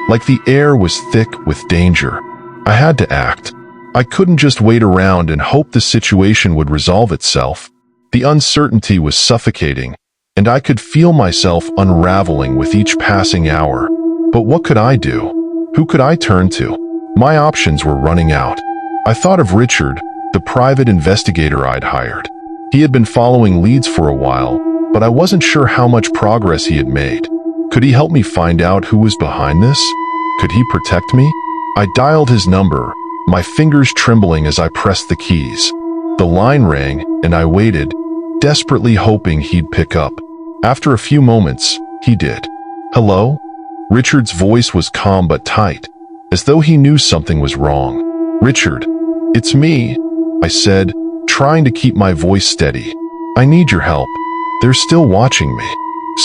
like the air was thick with danger. I had to act. I couldn't just wait around and hope the situation would resolve itself. The uncertainty was suffocating, and I could feel myself unraveling with each passing hour. But what could I do? Who could I turn to? My options were running out. I thought of Richard, the private investigator I'd hired. He had been following leads for a while, but I wasn't sure how much progress he had made. Could he help me find out who was behind this? Could he protect me? I dialed his number, my fingers trembling as I pressed the keys. The line rang, and I waited, desperately hoping he'd pick up. After a few moments, he did. Hello? Richard's voice was calm but tight, as though he knew something was wrong. Richard, it's me, I said, trying to keep my voice steady. I need your help. They're still watching me.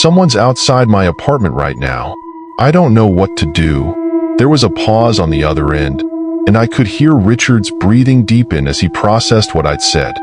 Someone's outside my apartment right now. I don't know what to do. There was a pause on the other end, and I could hear Richard's breathing deepen as he processed what I'd said.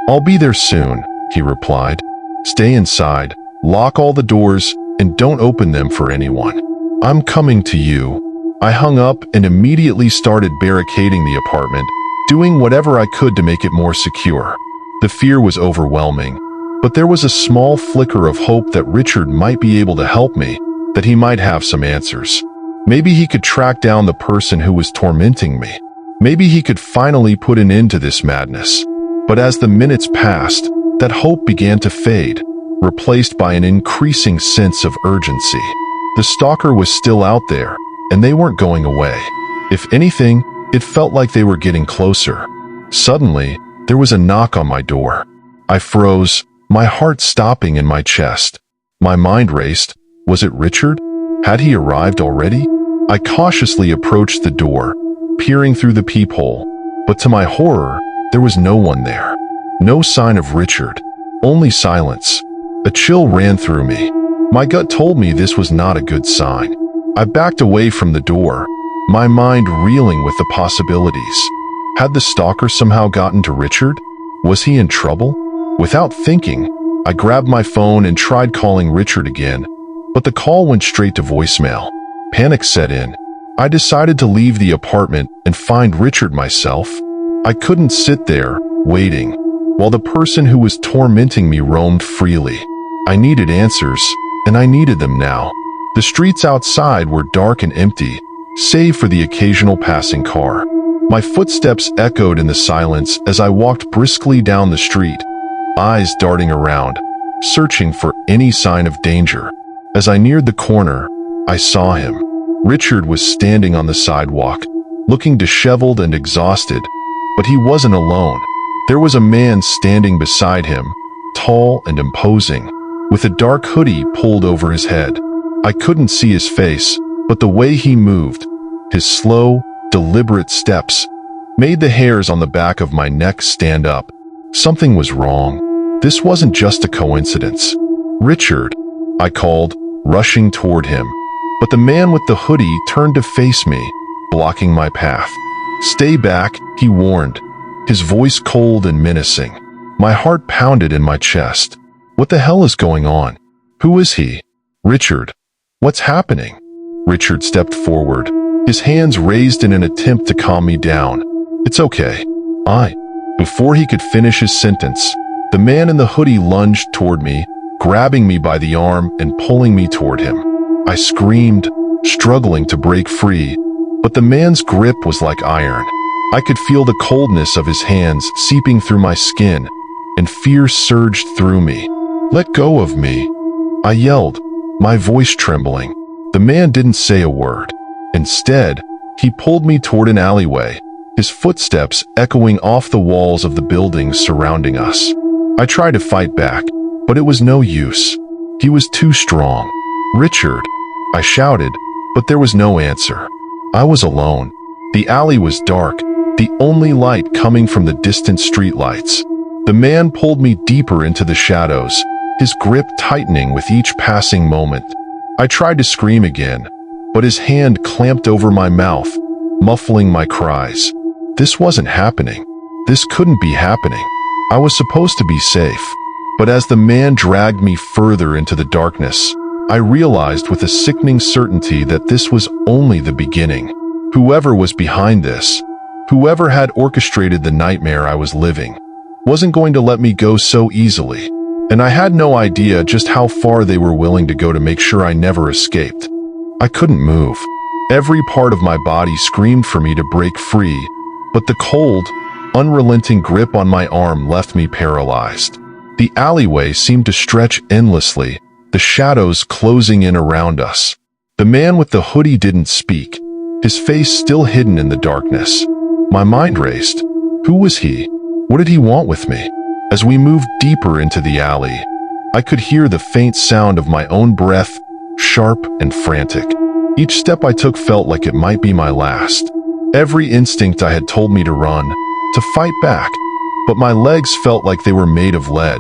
I'll be there soon, he replied. Stay inside, lock all the doors, and don't open them for anyone. I'm coming to you. I hung up and immediately started barricading the apartment, doing whatever I could to make it more secure. The fear was overwhelming, but there was a small flicker of hope that Richard might be able to help me, that he might have some answers. Maybe he could track down the person who was tormenting me. Maybe he could finally put an end to this madness. But as the minutes passed, that hope began to fade, replaced by an increasing sense of urgency. The stalker was still out there, and they weren't going away. If anything, it felt like they were getting closer. Suddenly, there was a knock on my door. I froze, my heart stopping in my chest. My mind raced. Was it Richard? Had he arrived already? I cautiously approached the door, peering through the peephole, but to my horror, there was no one there. No sign of Richard, only silence. A chill ran through me. My gut told me this was not a good sign. I backed away from the door, my mind reeling with the possibilities. Had the stalker somehow gotten to Richard? Was he in trouble? Without thinking, I grabbed my phone and tried calling Richard again, but the call went straight to voicemail. Panic set in. I decided to leave the apartment and find Richard myself. I couldn't sit there, waiting, while the person who was tormenting me roamed freely. I needed answers, and I needed them now. The streets outside were dark and empty, save for the occasional passing car. My footsteps echoed in the silence as I walked briskly down the street, eyes darting around, searching for any sign of danger. As I neared the corner, I saw him. Richard was standing on the sidewalk, looking disheveled and exhausted, but he wasn't alone. There was a man standing beside him, tall and imposing, with a dark hoodie pulled over his head. I couldn't see his face, but the way he moved, his slow, deliberate steps, made the hairs on the back of my neck stand up. Something was wrong. This wasn't just a coincidence. "Richard," I called, rushing toward him. But the man with the hoodie turned to face me, blocking my path. "Stay back," he warned, his voice cold and menacing. My heart pounded in my chest. What the hell is going on? Who is he? "Richard, what's happening?" Richard stepped forward, his hands raised in an attempt to calm me down. "It's okay." Before he could finish his sentence, the man in the hoodie lunged toward me, grabbing me by the arm and pulling me toward him. I screamed, struggling to break free, but the man's grip was like iron. I could feel the coldness of his hands seeping through my skin, and fear surged through me. "Let go of me," I yelled, my voice trembling. The man didn't say a word. Instead, he pulled me toward an alleyway, his footsteps echoing off the walls of the buildings surrounding us. I tried to fight back, but it was no use. He was too strong. "Richard," I shouted, but there was no answer. I was alone. The alley was dark, the only light coming from the distant streetlights. The man pulled me deeper into the shadows, his grip tightening with each passing moment. I tried to scream again, but his hand clamped over my mouth, muffling my cries. This wasn't happening. This couldn't be happening. I was supposed to be safe. But as the man dragged me further into the darkness, I realized with a sickening certainty that this was only the beginning. Whoever was behind this, whoever had orchestrated the nightmare I was living, wasn't going to let me go so easily. And I had no idea just how far they were willing to go to make sure I never escaped. I couldn't move. Every part of my body screamed for me to break free, but the cold, unrelenting grip on my arm left me paralyzed. The alleyway seemed to stretch endlessly, the shadows closing in around us. The man with the hoodie didn't speak, his face still hidden in the darkness. My mind raced. Who was he? What did he want with me? As we moved deeper into the alley, I could hear the faint sound of my own breath, sharp and frantic. Each step I took felt like it might be my last. Every instinct I had told me to run, to fight back, but my legs felt like they were made of lead,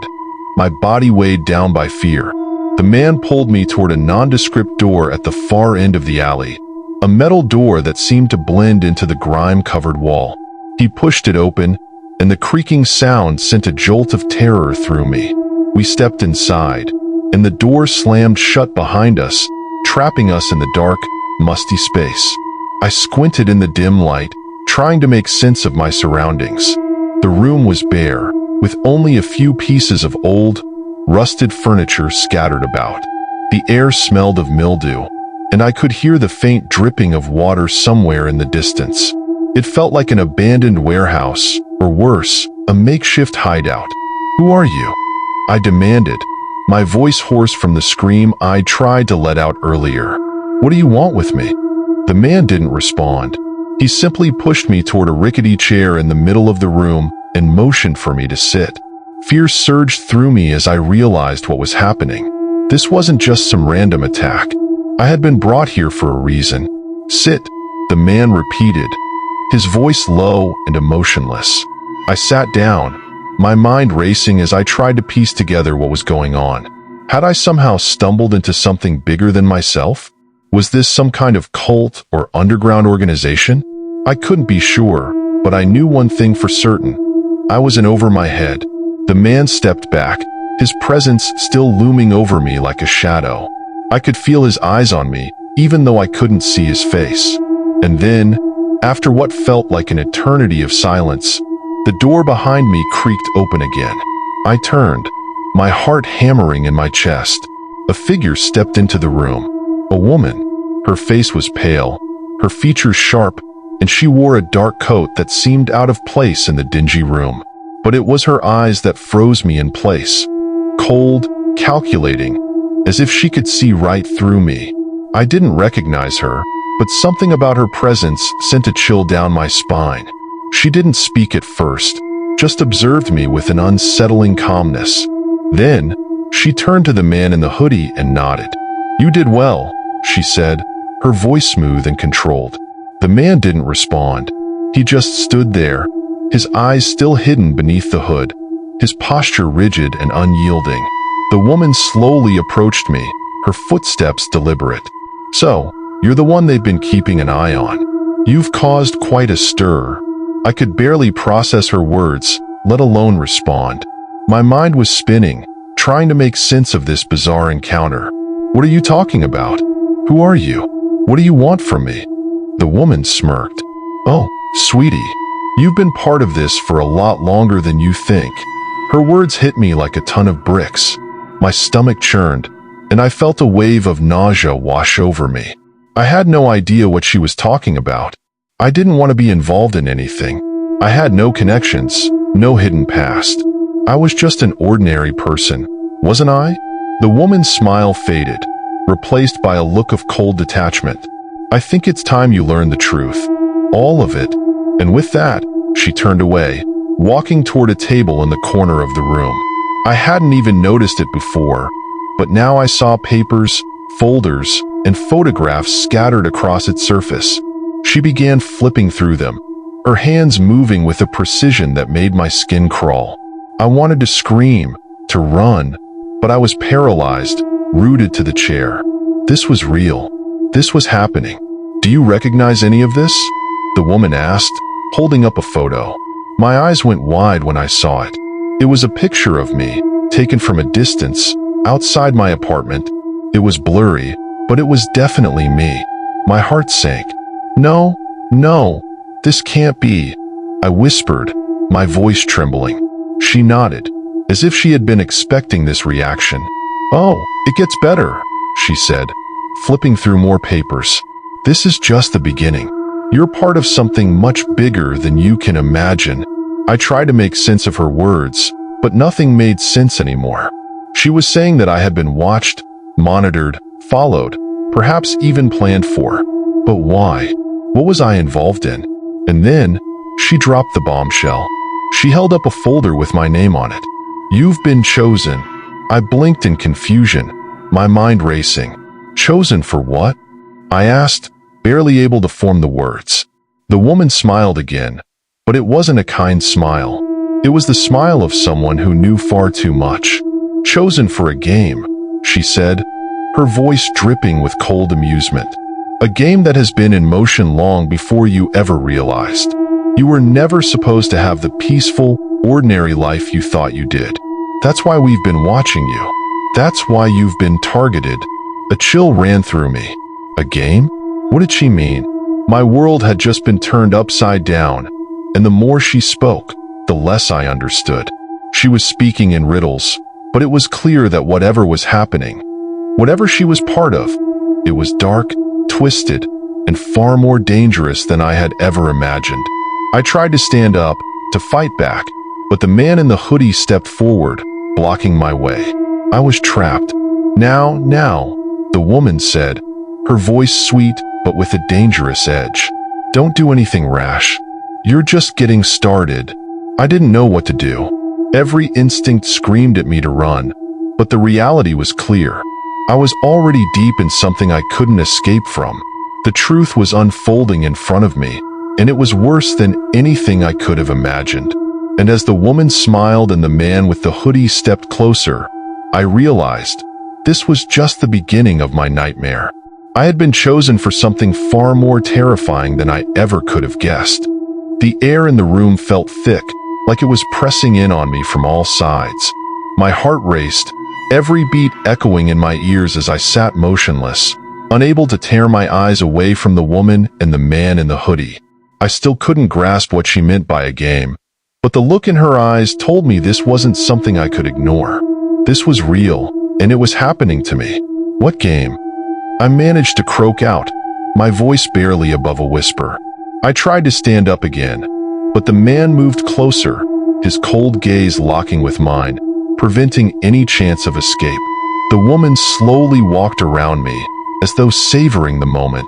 my body weighed down by fear. The man pulled me toward a nondescript door at the far end of the alley, a metal door that seemed to blend into the grime-covered wall. He pushed it open, and the creaking sound sent a jolt of terror through me. We stepped inside, and the door slammed shut behind us, trapping us in the dark, musty space. I squinted in the dim light, trying to make sense of my surroundings. The room was bare, with only a few pieces of old, rusted furniture scattered about. The air smelled of mildew, and I could hear the faint dripping of water somewhere in the distance. It felt like an abandoned warehouse, or worse, a makeshift hideout. "Who are you?" I demanded, my voice hoarse from the scream I tried to let out earlier. "What do you want with me?" The man didn't respond. He simply pushed me toward a rickety chair in the middle of the room and motioned for me to sit. Fear surged through me as I realized what was happening. This wasn't just some random attack. I had been brought here for a reason. "Sit," the man repeated, his voice low and emotionless. I sat down, my mind racing as I tried to piece together what was going on. Had I somehow stumbled into something bigger than myself? Was this some kind of cult or underground organization? I couldn't be sure, but I knew one thing for certain. I was in over my head. The man stepped back, his presence still looming over me like a shadow. I could feel his eyes on me, even though I couldn't see his face. And then, after what felt like an eternity of silence, the door behind me creaked open again. I turned, my heart hammering in my chest. A figure stepped into the room. A woman. Her face was pale, her features sharp, and she wore a dark coat that seemed out of place in the dingy room. But it was her eyes that froze me in place. Cold, calculating, as if she could see right through me. I didn't recognize her, but something about her presence sent a chill down my spine. She didn't speak at first, just observed me with an unsettling calmness. Then, she turned to the man in the hoodie and nodded. "You did well," she said, her voice smooth and controlled. The man didn't respond. He just stood there, his eyes still hidden beneath the hood, his posture rigid and unyielding. The woman slowly approached me, her footsteps deliberate. "So, you're the one they've been keeping an eye on. You've caused quite a stir." I could barely process her words, let alone respond. My mind was spinning, trying to make sense of this bizarre encounter. "What are you talking about? Who are you? What do you want from me?" The woman smirked. "Oh, sweetie, you've been part of this for a lot longer than you think." Her words hit me like a ton of bricks. My stomach churned, and I felt a wave of nausea wash over me. I had no idea what she was talking about. I didn't want to be involved in anything. I had no connections, no hidden past. I was just an ordinary person, wasn't I? The woman's smile faded, replaced by a look of cold detachment. "I think it's time you learn the truth. All of it." And with that, she turned away, walking toward a table in the corner of the room. I hadn't even noticed it before, but now I saw papers, folders, and photographs scattered across its surface. She began flipping through them, her hands moving with a precision that made my skin crawl. I wanted to scream, to run, but I was paralyzed, rooted to the chair. This was real. This was happening. "Do you recognize any of this?" the woman asked, holding up a photo. My eyes went wide when I saw it. It was a picture of me, taken from a distance, outside my apartment. It was blurry, but it was definitely me. My heart sank. "No, no, this can't be," I whispered, my voice trembling. She nodded, as if she had been expecting this reaction. "Oh, it gets better," she said, flipping through more papers. "This is just the beginning. You're part of something much bigger than you can imagine." I tried to make sense of her words, but nothing made sense anymore. She was saying that I had been watched, monitored, followed, perhaps even planned for. But why? What was I involved in? And then, she dropped the bombshell. She held up a folder with my name on it. "You've been chosen." I blinked in confusion, my mind racing. "Chosen for what?" I asked, barely able to form the words. The woman smiled again, but it wasn't a kind smile. It was the smile of someone who knew far too much. "Chosen for a game," she said, her voice dripping with cold amusement. "A game that has been in motion long before you ever realized. You were never supposed to have the peaceful, ordinary life you thought you did. That's why we've been watching you. That's why you've been targeted." A chill ran through me. A game? What did she mean? My world had just been turned upside down, and the more she spoke, the less I understood. She was speaking in riddles, but it was clear that whatever was happening, whatever she was part of, it was dark, twisted, and far more dangerous than I had ever imagined. I tried to stand up, to fight back, but the man in the hoodie stepped forward, blocking my way. I was trapped. Now, the woman said, her voice sweet but with a dangerous edge. "Don't do anything rash. You're just getting started." I didn't know what to do. Every instinct screamed at me to run, but the reality was clear. I was already deep in something I couldn't escape from. The truth was unfolding in front of me, and it was worse than anything I could have imagined. And as the woman smiled and the man with the hoodie stepped closer, I realized this was just the beginning of my nightmare. I had been chosen for something far more terrifying than I ever could have guessed. The air in the room felt thick, like it was pressing in on me from all sides. My heart raced, every beat echoing in my ears as I sat motionless, unable to tear my eyes away from the woman and the man in the hoodie. I still couldn't grasp what she meant by a game, but the look in her eyes told me this wasn't something I could ignore. This was real, and it was happening to me. What game? I managed to croak out, my voice barely above a whisper. I tried to stand up again, but the man moved closer, his cold gaze locking with mine, preventing any chance of escape. The woman slowly walked around me, as though savoring the moment.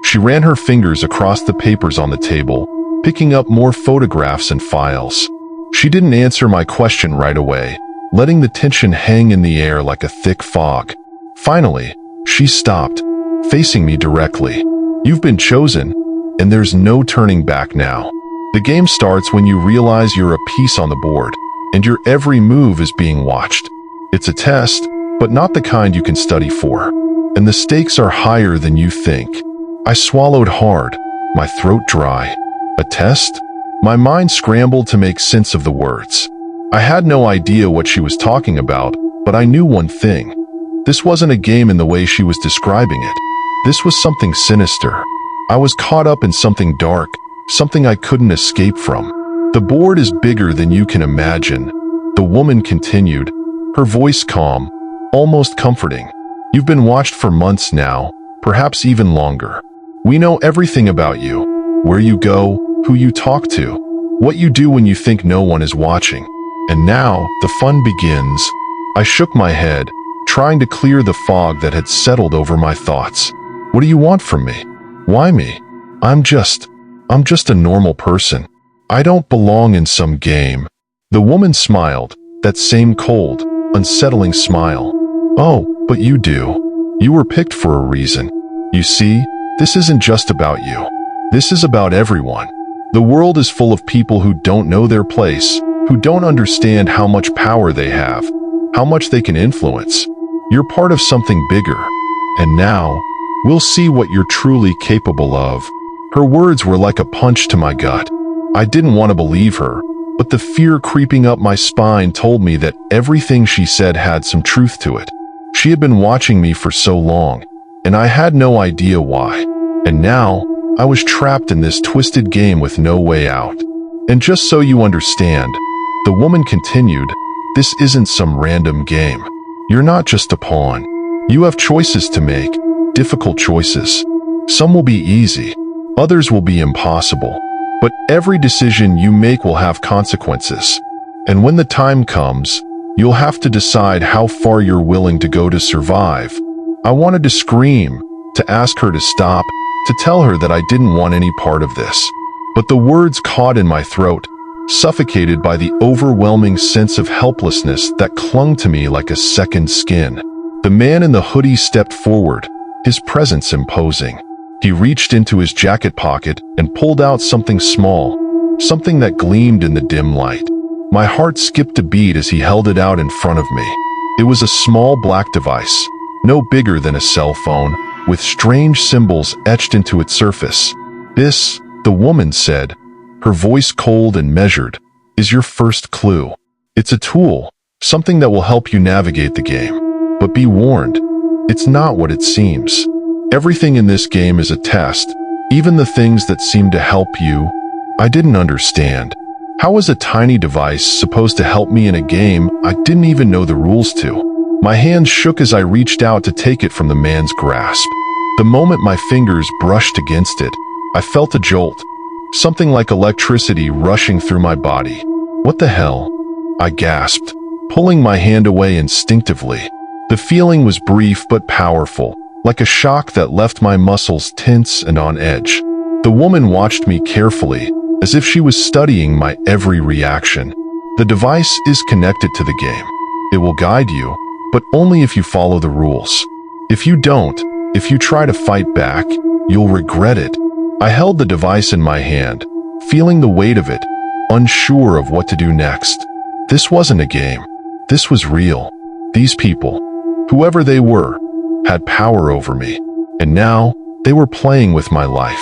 She ran her fingers across the papers on the table, picking up more photographs and files. She didn't answer my question right away, letting the tension hang in the air like a thick fog. Finally, she stopped, facing me directly. "You've been chosen, and there's no turning back now." The game starts when you realize you're a piece on the board, and your every move is being watched. It's a test, but not the kind you can study for. And the stakes are higher than you think. I swallowed hard, my throat dry. A test? My mind scrambled to make sense of the words. I had no idea what she was talking about, but I knew one thing. This wasn't a game in the way she was describing it. This was something sinister. I was caught up in something dark, something I couldn't escape from. The board is bigger than you can imagine, the woman continued, her voice calm, almost comforting. You've been watched for months now, perhaps even longer. We know everything about you, where you go, who you talk to, what you do when you think no one is watching. And now, the fun begins. I shook my head, trying to clear the fog that had settled over my thoughts. What do you want from me? Why me? I'm just a normal person. I don't belong in some game. The woman smiled, that same cold, unsettling smile. Oh, but you do. You were picked for a reason. You see, this isn't just about you. This is about everyone. The world is full of people who don't know their place, who don't understand how much power they have, how much they can influence. You're part of something bigger. And now, we'll see what you're truly capable of. Her words were like a punch to my gut. I didn't want to believe her, but the fear creeping up my spine told me that everything she said had some truth to it. She had been watching me for so long, and I had no idea why. And now, I was trapped in this twisted game with no way out. And just so you understand, the woman continued, this isn't some random game. You're not just a pawn. You have choices to make, difficult choices. Some will be easy, others will be impossible. But every decision you make will have consequences. And when the time comes, you'll have to decide how far you're willing to go to survive. I wanted to scream, to ask her to stop, to tell her that I didn't want any part of this. But the words caught in my throat, suffocated by the overwhelming sense of helplessness that clung to me like a second skin. The man in the hoodie stepped forward, his presence imposing. He reached into his jacket pocket and pulled out something small, something that gleamed in the dim light. My heart skipped a beat as he held it out in front of me. It was a small black device, no bigger than a cell phone, with strange symbols etched into its surface. This, the woman said, her voice cold and measured, is your first clue. It's a tool, something that will help you navigate the game. But be warned, it's not what it seems. Everything in this game is a test, even the things that seem to help you. I didn't understand. How was a tiny device supposed to help me in a game I didn't even know the rules to? My hands shook as I reached out to take it from the man's grasp. The moment my fingers brushed against it, I felt a jolt, something like electricity rushing through my body. What the hell? I gasped, pulling my hand away instinctively. The feeling was brief but powerful, like a shock that left my muscles tense and on edge. The woman watched me carefully, as if she was studying my every reaction. The device is connected to the game. It will guide you, but only if you follow the rules. If you don't, if you try to fight back, you'll regret it. I held the device in my hand, feeling the weight of it, unsure of what to do next. This wasn't a game. This was real. These people, whoever they were, had power over me. And now, they were playing with my life.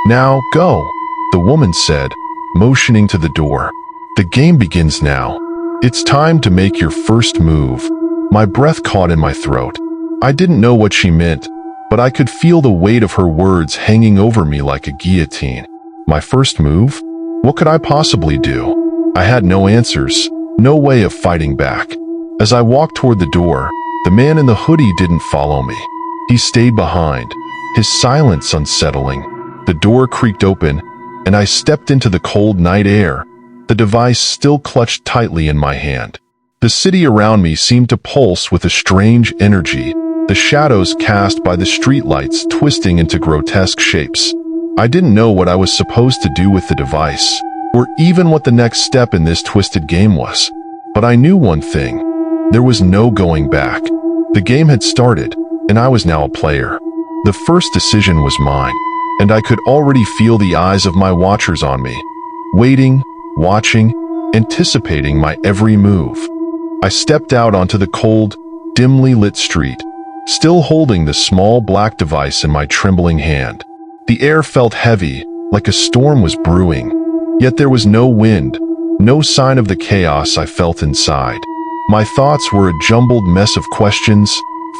Now, go, the woman said, motioning to the door. The game begins now. It's time to make your first move. My breath caught in my throat. I didn't know what she meant, but I could feel the weight of her words hanging over me like a guillotine. My first move? What could I possibly do? I had no answers, no way of fighting back. As I walked toward the door, the man in the hoodie didn't follow me. He stayed behind, his silence unsettling. The door creaked open, and I stepped into the cold night air, the device still clutched tightly in my hand. The city around me seemed to pulse with a strange energy, the shadows cast by the streetlights twisting into grotesque shapes. I didn't know what I was supposed to do with the device, or even what the next step in this twisted game was. But I knew one thing. There was no going back. The game had started, and I was now a player. The first decision was mine, and I could already feel the eyes of my watchers on me. waiting, watching, anticipating my every move. I stepped out onto the cold, dimly lit street, still holding the small black device in my trembling hand. The air felt heavy, like a storm was brewing, yet there was no wind, no sign of the chaos I felt inside. My thoughts were a jumbled mess of questions,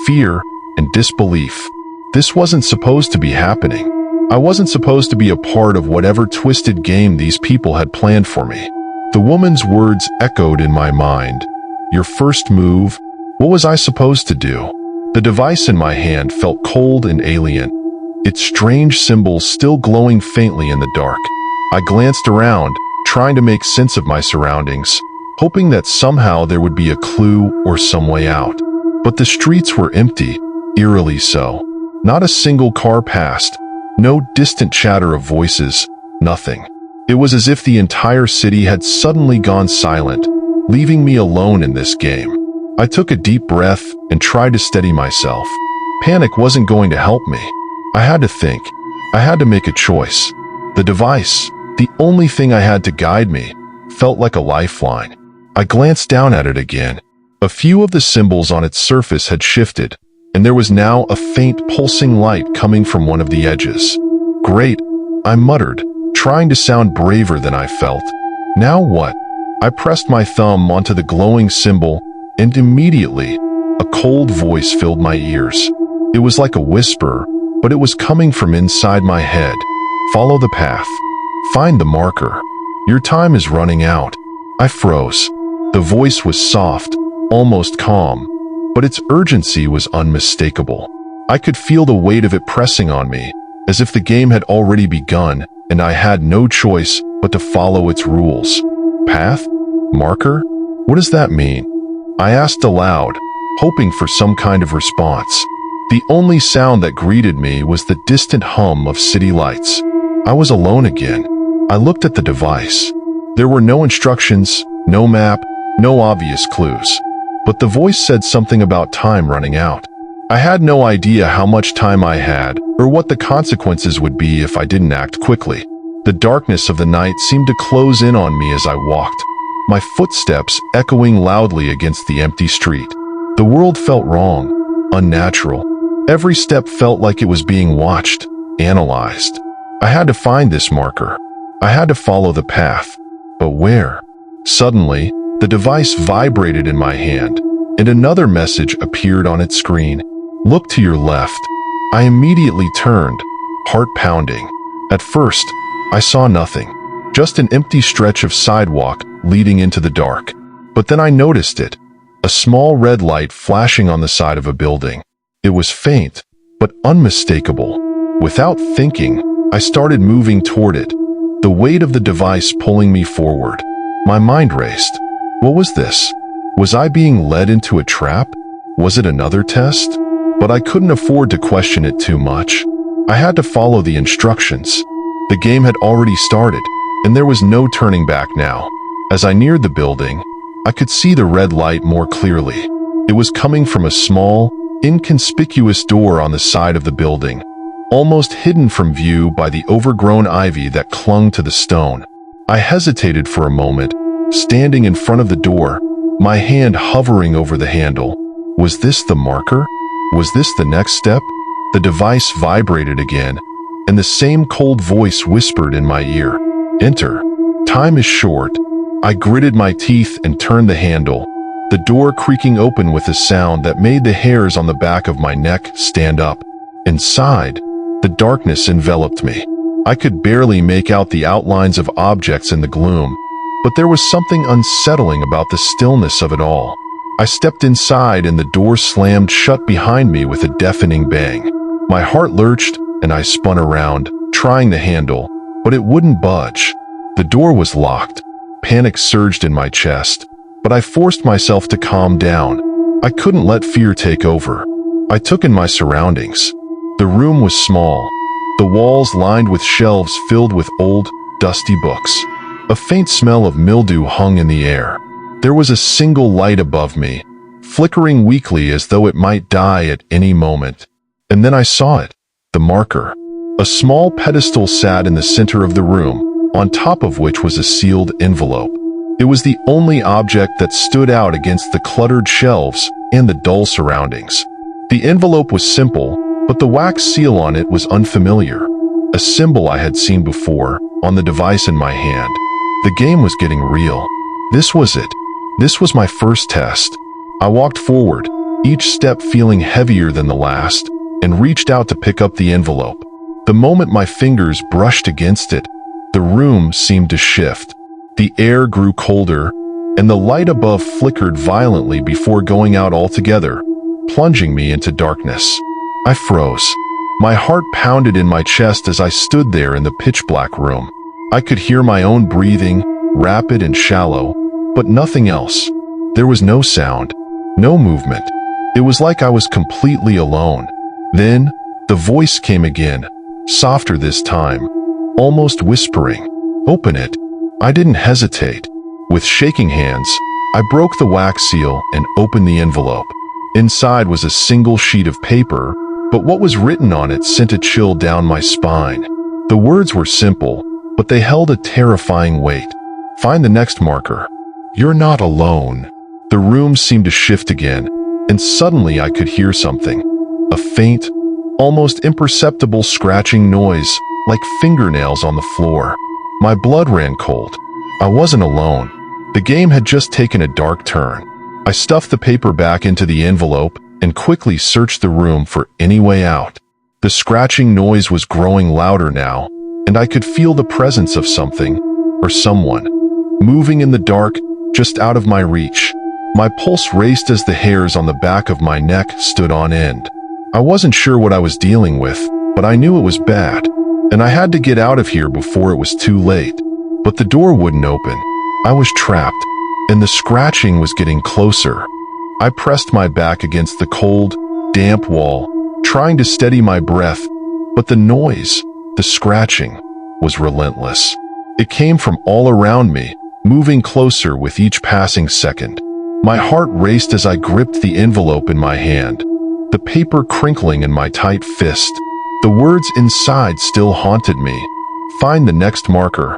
fear, and disbelief. This wasn't supposed to be happening. I wasn't supposed to be a part of whatever twisted game these people had planned for me. The woman's words echoed in my mind. Your first move? What was I supposed to do? The device in my hand felt cold and alien, its strange symbols still glowing faintly in the dark. I glanced around, trying to make sense of my surroundings, hoping that somehow there would be a clue or some way out. But the streets were empty, eerily so. Not a single car passed, no distant chatter of voices, nothing. It was as if the entire city had suddenly gone silent, leaving me alone in this game. I took a deep breath and tried to steady myself. Panic wasn't going to help me. I had to think. I had to make a choice. The device, the only thing I had to guide me, felt like a lifeline. I glanced down at it again. A few of the symbols on its surface had shifted, and there was now a faint pulsing light coming from one of the edges. Great, I muttered, trying to sound braver than I felt. Now what? I pressed my thumb onto the glowing symbol, and immediately, a cold voice filled my ears. It was like a whisper, but it was coming from inside my head. Follow the path. Find the marker. Your time is running out. I froze. The voice was soft, almost calm, but its urgency was unmistakable. I could feel the weight of it pressing on me, as if the game had already begun, and I had no choice but to follow its rules. Path? Marker? What does that mean? I asked aloud, hoping for some kind of response. The only sound that greeted me was the distant hum of city lights. I was alone again. I looked at the device. There were no instructions, no map, no obvious clues. But the voice said something about time running out. I had no idea how much time I had, or what the consequences would be if I didn't act quickly. The darkness of the night seemed to close in on me as I walked, my footsteps echoing loudly against the empty street. The world felt wrong, unnatural. Every step felt like it was being watched, analyzed. I had to find this marker. I had to follow the path. But where? Suddenly, the device vibrated in my hand, and another message appeared on its screen. Look to your left. I immediately turned, heart pounding. At first, I saw nothing, just an empty stretch of sidewalk leading into the dark. But then I noticed it, a small red light flashing on the side of a building. It was faint, but unmistakable. Without thinking, I started moving toward it, the weight of the device pulling me forward. My mind raced. What was this? Was I being led into a trap? Was it another test? But I couldn't afford to question it too much. I had to follow the instructions. The game had already started, and there was no turning back now. As I neared the building, I could see the red light more clearly. It was coming from a small, inconspicuous door on the side of the building, almost hidden from view by the overgrown ivy that clung to the stone. I hesitated for a moment, standing in front of the door, my hand hovering over the handle. Was this the marker? Was this the next step? The device vibrated again, and the same cold voice whispered in my ear. Enter. Time is short. I gritted my teeth and turned the handle, the door creaking open with a sound that made the hairs on the back of my neck stand up. Inside, the darkness enveloped me. I could barely make out the outlines of objects in the gloom, but there was something unsettling about the stillness of it all. I stepped inside and the door slammed shut behind me with a deafening bang. My heart lurched and I spun around, trying the handle, but it wouldn't budge. The door was locked. Panic surged in my chest, but I forced myself to calm down. I couldn't let fear take over. I took in my surroundings. The room was small, the walls lined with shelves filled with old, dusty books. A faint smell of mildew hung in the air. There was a single light above me, flickering weakly as though it might die at any moment. And then I saw it, the marker. A small pedestal sat in the center of the room, on top of which was a sealed envelope. It was the only object that stood out against the cluttered shelves and the dull surroundings. The envelope was simple, but the wax seal on it was unfamiliar, a symbol I had seen before on the device in my hand. The game was getting real. This was it. This was my first test. I walked forward, each step feeling heavier than the last, and reached out to pick up the envelope. The moment my fingers brushed against it, the room seemed to shift. The air grew colder, and the light above flickered violently before going out altogether, plunging me into darkness. I froze. My heart pounded in my chest as I stood there in the pitch-black room. I could hear my own breathing, rapid and shallow, but nothing else. There was no sound, no movement. It was like I was completely alone. Then, the voice came again, softer this time, almost whispering, "Open it." I didn't hesitate. With shaking hands, I broke the wax seal and opened the envelope. Inside was a single sheet of paper, but what was written on it sent a chill down my spine. The words were simple, but they held a terrifying weight. "Find the next marker. You're not alone." The room seemed to shift again, and suddenly I could hear something. A faint, almost imperceptible scratching noise, like fingernails on the floor. My blood ran cold. I wasn't alone. The game had just taken a dark turn. I stuffed the paper back into the envelope and quickly searched the room for any way out. The scratching noise was growing louder now, and I could feel the presence of something, or someone, moving in the dark, just out of my reach. My pulse raced as the hairs on the back of my neck stood on end. I wasn't sure what I was dealing with, but I knew it was bad, and I had to get out of here before it was too late. But the door wouldn't open. I was trapped, and the scratching was getting closer. I pressed my back against the cold, damp wall, trying to steady my breath, but the noise, the scratching, was relentless. It came from all around me, moving closer with each passing second. My heart raced as I gripped the envelope in my hand, the paper crinkling in my tight fist. The words inside still haunted me. "Find the next marker.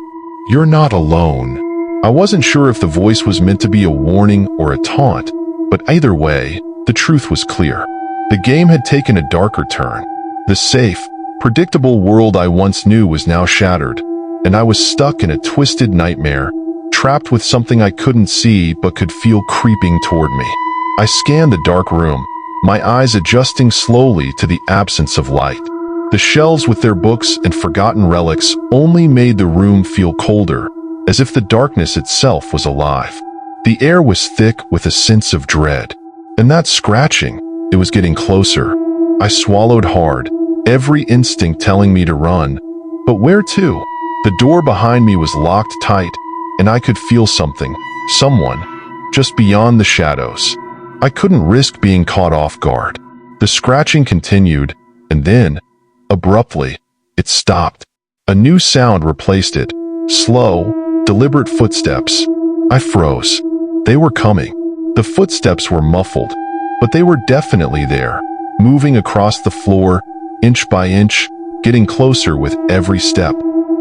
You're not alone." I wasn't sure if the voice was meant to be a warning or a taunt, but either way, the truth was clear. The game had taken a darker turn. The safe, predictable world I once knew was now shattered, and I was stuck in a twisted nightmare, trapped with something I couldn't see but could feel creeping toward me. I scanned the dark room, my eyes adjusting slowly to the absence of light. The shelves with their books and forgotten relics only made the room feel colder, as if the darkness itself was alive. The air was thick with a sense of dread. And that scratching, it was getting closer. I swallowed hard, every instinct telling me to run. But where to? The door behind me was locked tight, and I could feel something, someone, just beyond the shadows. I couldn't risk being caught off guard. The scratching continued, and then, abruptly, it stopped. A new sound replaced it, slow, deliberate footsteps. I froze. They were coming. The footsteps were muffled, but they were definitely there, moving across the floor, inch by inch, getting closer with every step.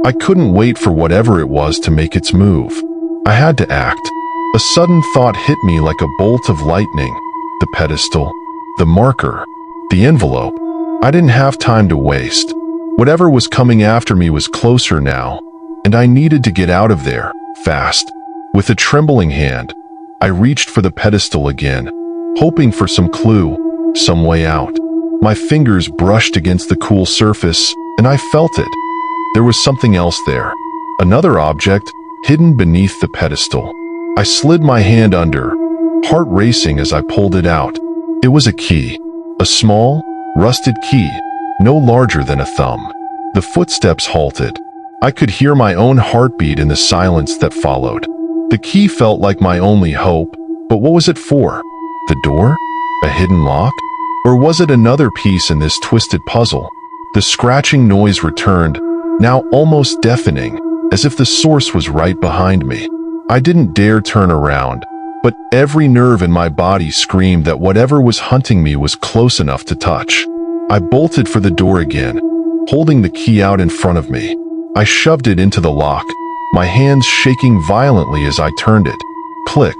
I couldn't wait for whatever it was to make its move. I had to act. A sudden thought hit me like a bolt of lightning. The pedestal, the marker, the envelope. I didn't have time to waste. Whatever was coming after me was closer now, and I needed to get out of there, fast. With a trembling hand, I reached for the pedestal again, hoping for some clue, some way out. My fingers brushed against the cool surface, and I felt it. There was something else there. Another object, hidden beneath the pedestal. I slid my hand under, heart racing as I pulled it out. It was a key. A small, rusted key, no larger than a thumb. The footsteps halted. I could hear my own heartbeat in the silence that followed. The key felt like my only hope, but what was it for? The door? A hidden lock? Or was it another piece in this twisted puzzle? The scratching noise returned, now almost deafening, as if the source was right behind me. I didn't dare turn around, but every nerve in my body screamed that whatever was hunting me was close enough to touch. I bolted for the door again, holding the key out in front of me. I shoved it into the lock, my hands shaking violently as I turned it. Click.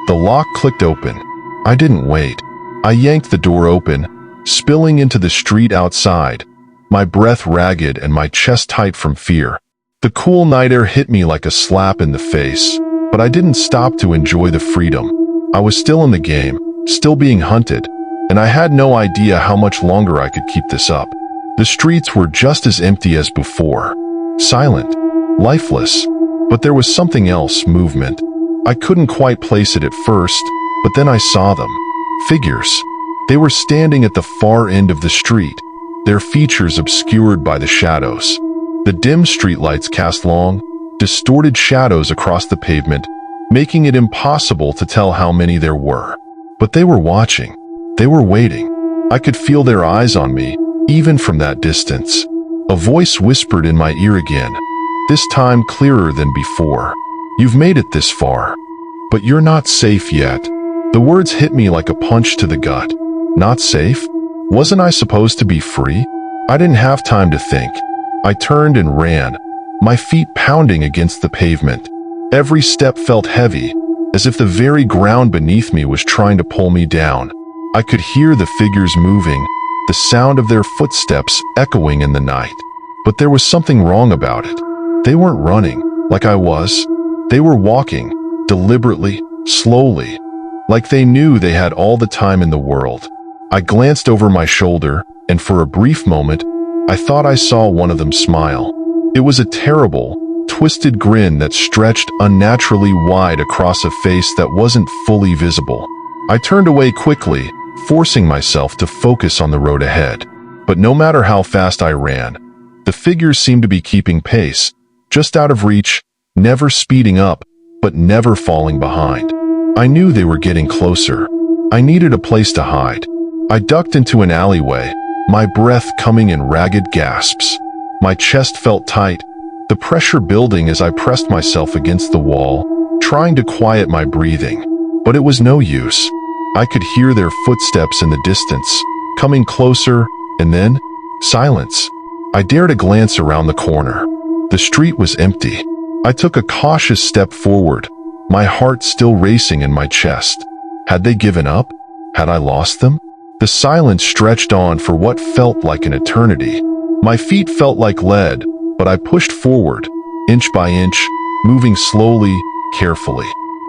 The lock clicked open. I didn't wait. I yanked the door open, spilling into the street outside, my breath ragged and my chest tight from fear. The cool night air hit me like a slap in the face, but I didn't stop to enjoy the freedom. I was still in the game, still being hunted, and I had no idea how much longer I could keep this up. The streets were just as empty as before, silent, lifeless, but there was something else, movement. I couldn't quite place it at first, but then I saw them. Figures. They were standing at the far end of the street, their features obscured by the shadows. The dim streetlights cast long, distorted shadows across the pavement, making it impossible to tell how many there were. But they were watching. They were waiting. I could feel their eyes on me, even from that distance. A voice whispered in my ear again, this time clearer than before. You've made it this far, but you're not safe yet. The words hit me like a punch to the gut. Not safe? Wasn't I supposed to be free? I didn't have time to think. I turned and ran, my feet pounding against the pavement. Every step felt heavy, as if the very ground beneath me was trying to pull me down. I could hear the figures moving, the sound of their footsteps echoing in the night. But there was something wrong about it. They weren't running, like I was. They were walking, deliberately, slowly, like they knew they had all the time in the world. I glanced over my shoulder, and for a brief moment, I thought I saw one of them smile. It was a terrible, twisted grin that stretched unnaturally wide across a face that wasn't fully visible. I turned away quickly, forcing myself to focus on the road ahead. But no matter how fast I ran, the figures seemed to be keeping pace, just out of reach, never speeding up, but never falling behind. I knew they were getting closer. I needed a place to hide. I ducked into an alleyway, my breath coming in ragged gasps. My chest felt tight, the pressure building as I pressed myself against the wall, trying to quiet my breathing. But it was no use. I could hear their footsteps in the distance, coming closer, and then, silence. I dared a glance around the corner. The street was empty. I took a cautious step forward, my heart still racing in my chest. Had they given up? Had I lost them? The silence stretched on for what felt like an eternity. My feet felt like lead, but I pushed forward, inch by inch, moving slowly, carefully.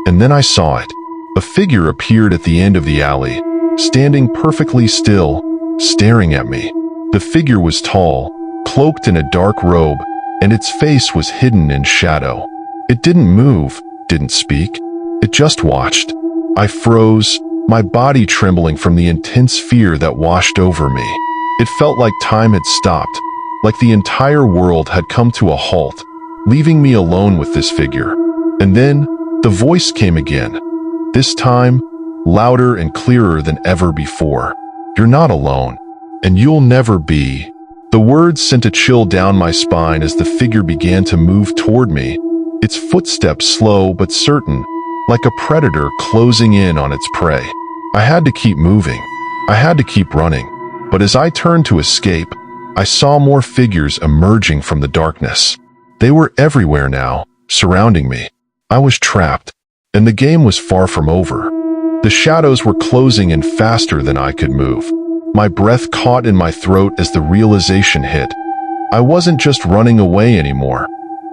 And then I saw it. A figure appeared at the end of the alley, standing perfectly still, staring at me. The figure was tall, cloaked in a dark robe, and its face was hidden in shadow. It didn't move, didn't speak. It just watched. I froze, my body trembling from the intense fear that washed over me. It felt like time had stopped, like the entire world had come to a halt, leaving me alone with this figure. And then, the voice came again. This time, louder and clearer than ever before. You're not alone, and you'll never be. The words sent a chill down my spine as the figure began to move toward me, its footsteps slow but certain, like a predator closing in on its prey. I had to keep moving. I had to keep running. But as I turned to escape, I saw more figures emerging from the darkness. They were everywhere now, surrounding me. I was trapped, and the game was far from over. The shadows were closing in faster than I could move. My breath caught in my throat as the realization hit. I wasn't just running away anymore.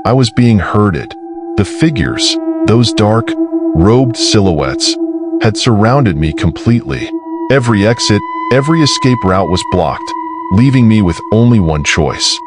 I was being herded. The figures, those dark, robed silhouettes, had surrounded me completely. Every exit, every escape route was blocked, leaving me with only one choice: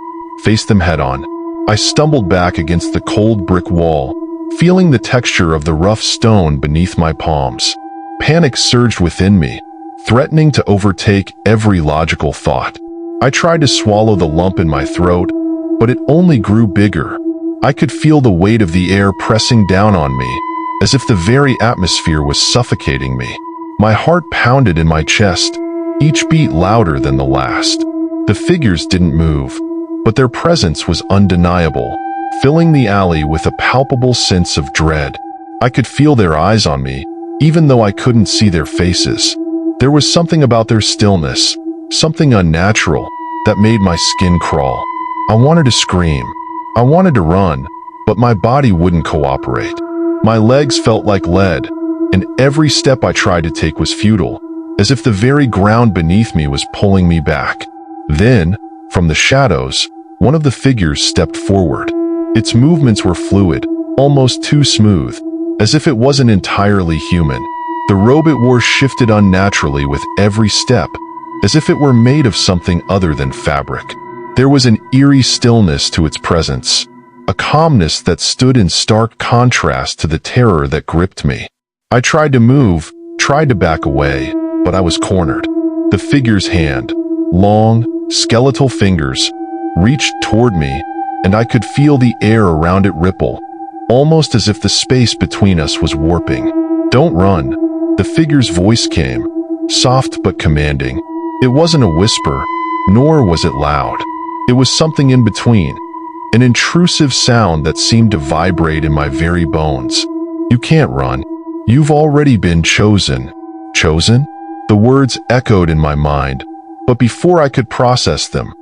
face them head on. I stumbled back against the cold brick wall, feeling the texture of the rough stone beneath my palms. Panic surged within me, threatening to overtake every logical thought. I tried to swallow the lump in my throat, but it only grew bigger. I could feel the weight of the air pressing down on me, as if the very atmosphere was suffocating me. My heart pounded in my chest, each beat louder than the last. The figures didn't move, but their presence was undeniable, filling the alley with a palpable sense of dread. I could feel their eyes on me, even though I couldn't see their faces. There was something about their stillness, something unnatural, that made my skin crawl. I wanted to scream. I wanted to run, but my body wouldn't cooperate. My legs felt like lead, and every step I tried to take was futile, as if the very ground beneath me was pulling me back. Then, from the shadows, one of the figures stepped forward. Its movements were fluid, almost too smooth, as if it wasn't entirely human. The robe it wore shifted unnaturally with every step, as if it were made of something other than fabric. There was an eerie stillness to its presence, a calmness that stood in stark contrast to the terror that gripped me. I tried to move, tried to back away, but I was cornered. The figure's hand, long, skeletal fingers, reached toward me, and I could feel the air around it ripple, almost as if the space between us was warping. "Don't run," the figure's voice came, soft but commanding. It wasn't a whisper, nor was it loud. It was something in between, an intrusive sound that seemed to vibrate in my very bones. "You can't run. You've already been chosen." Chosen? The words echoed in my mind, but before I could process them,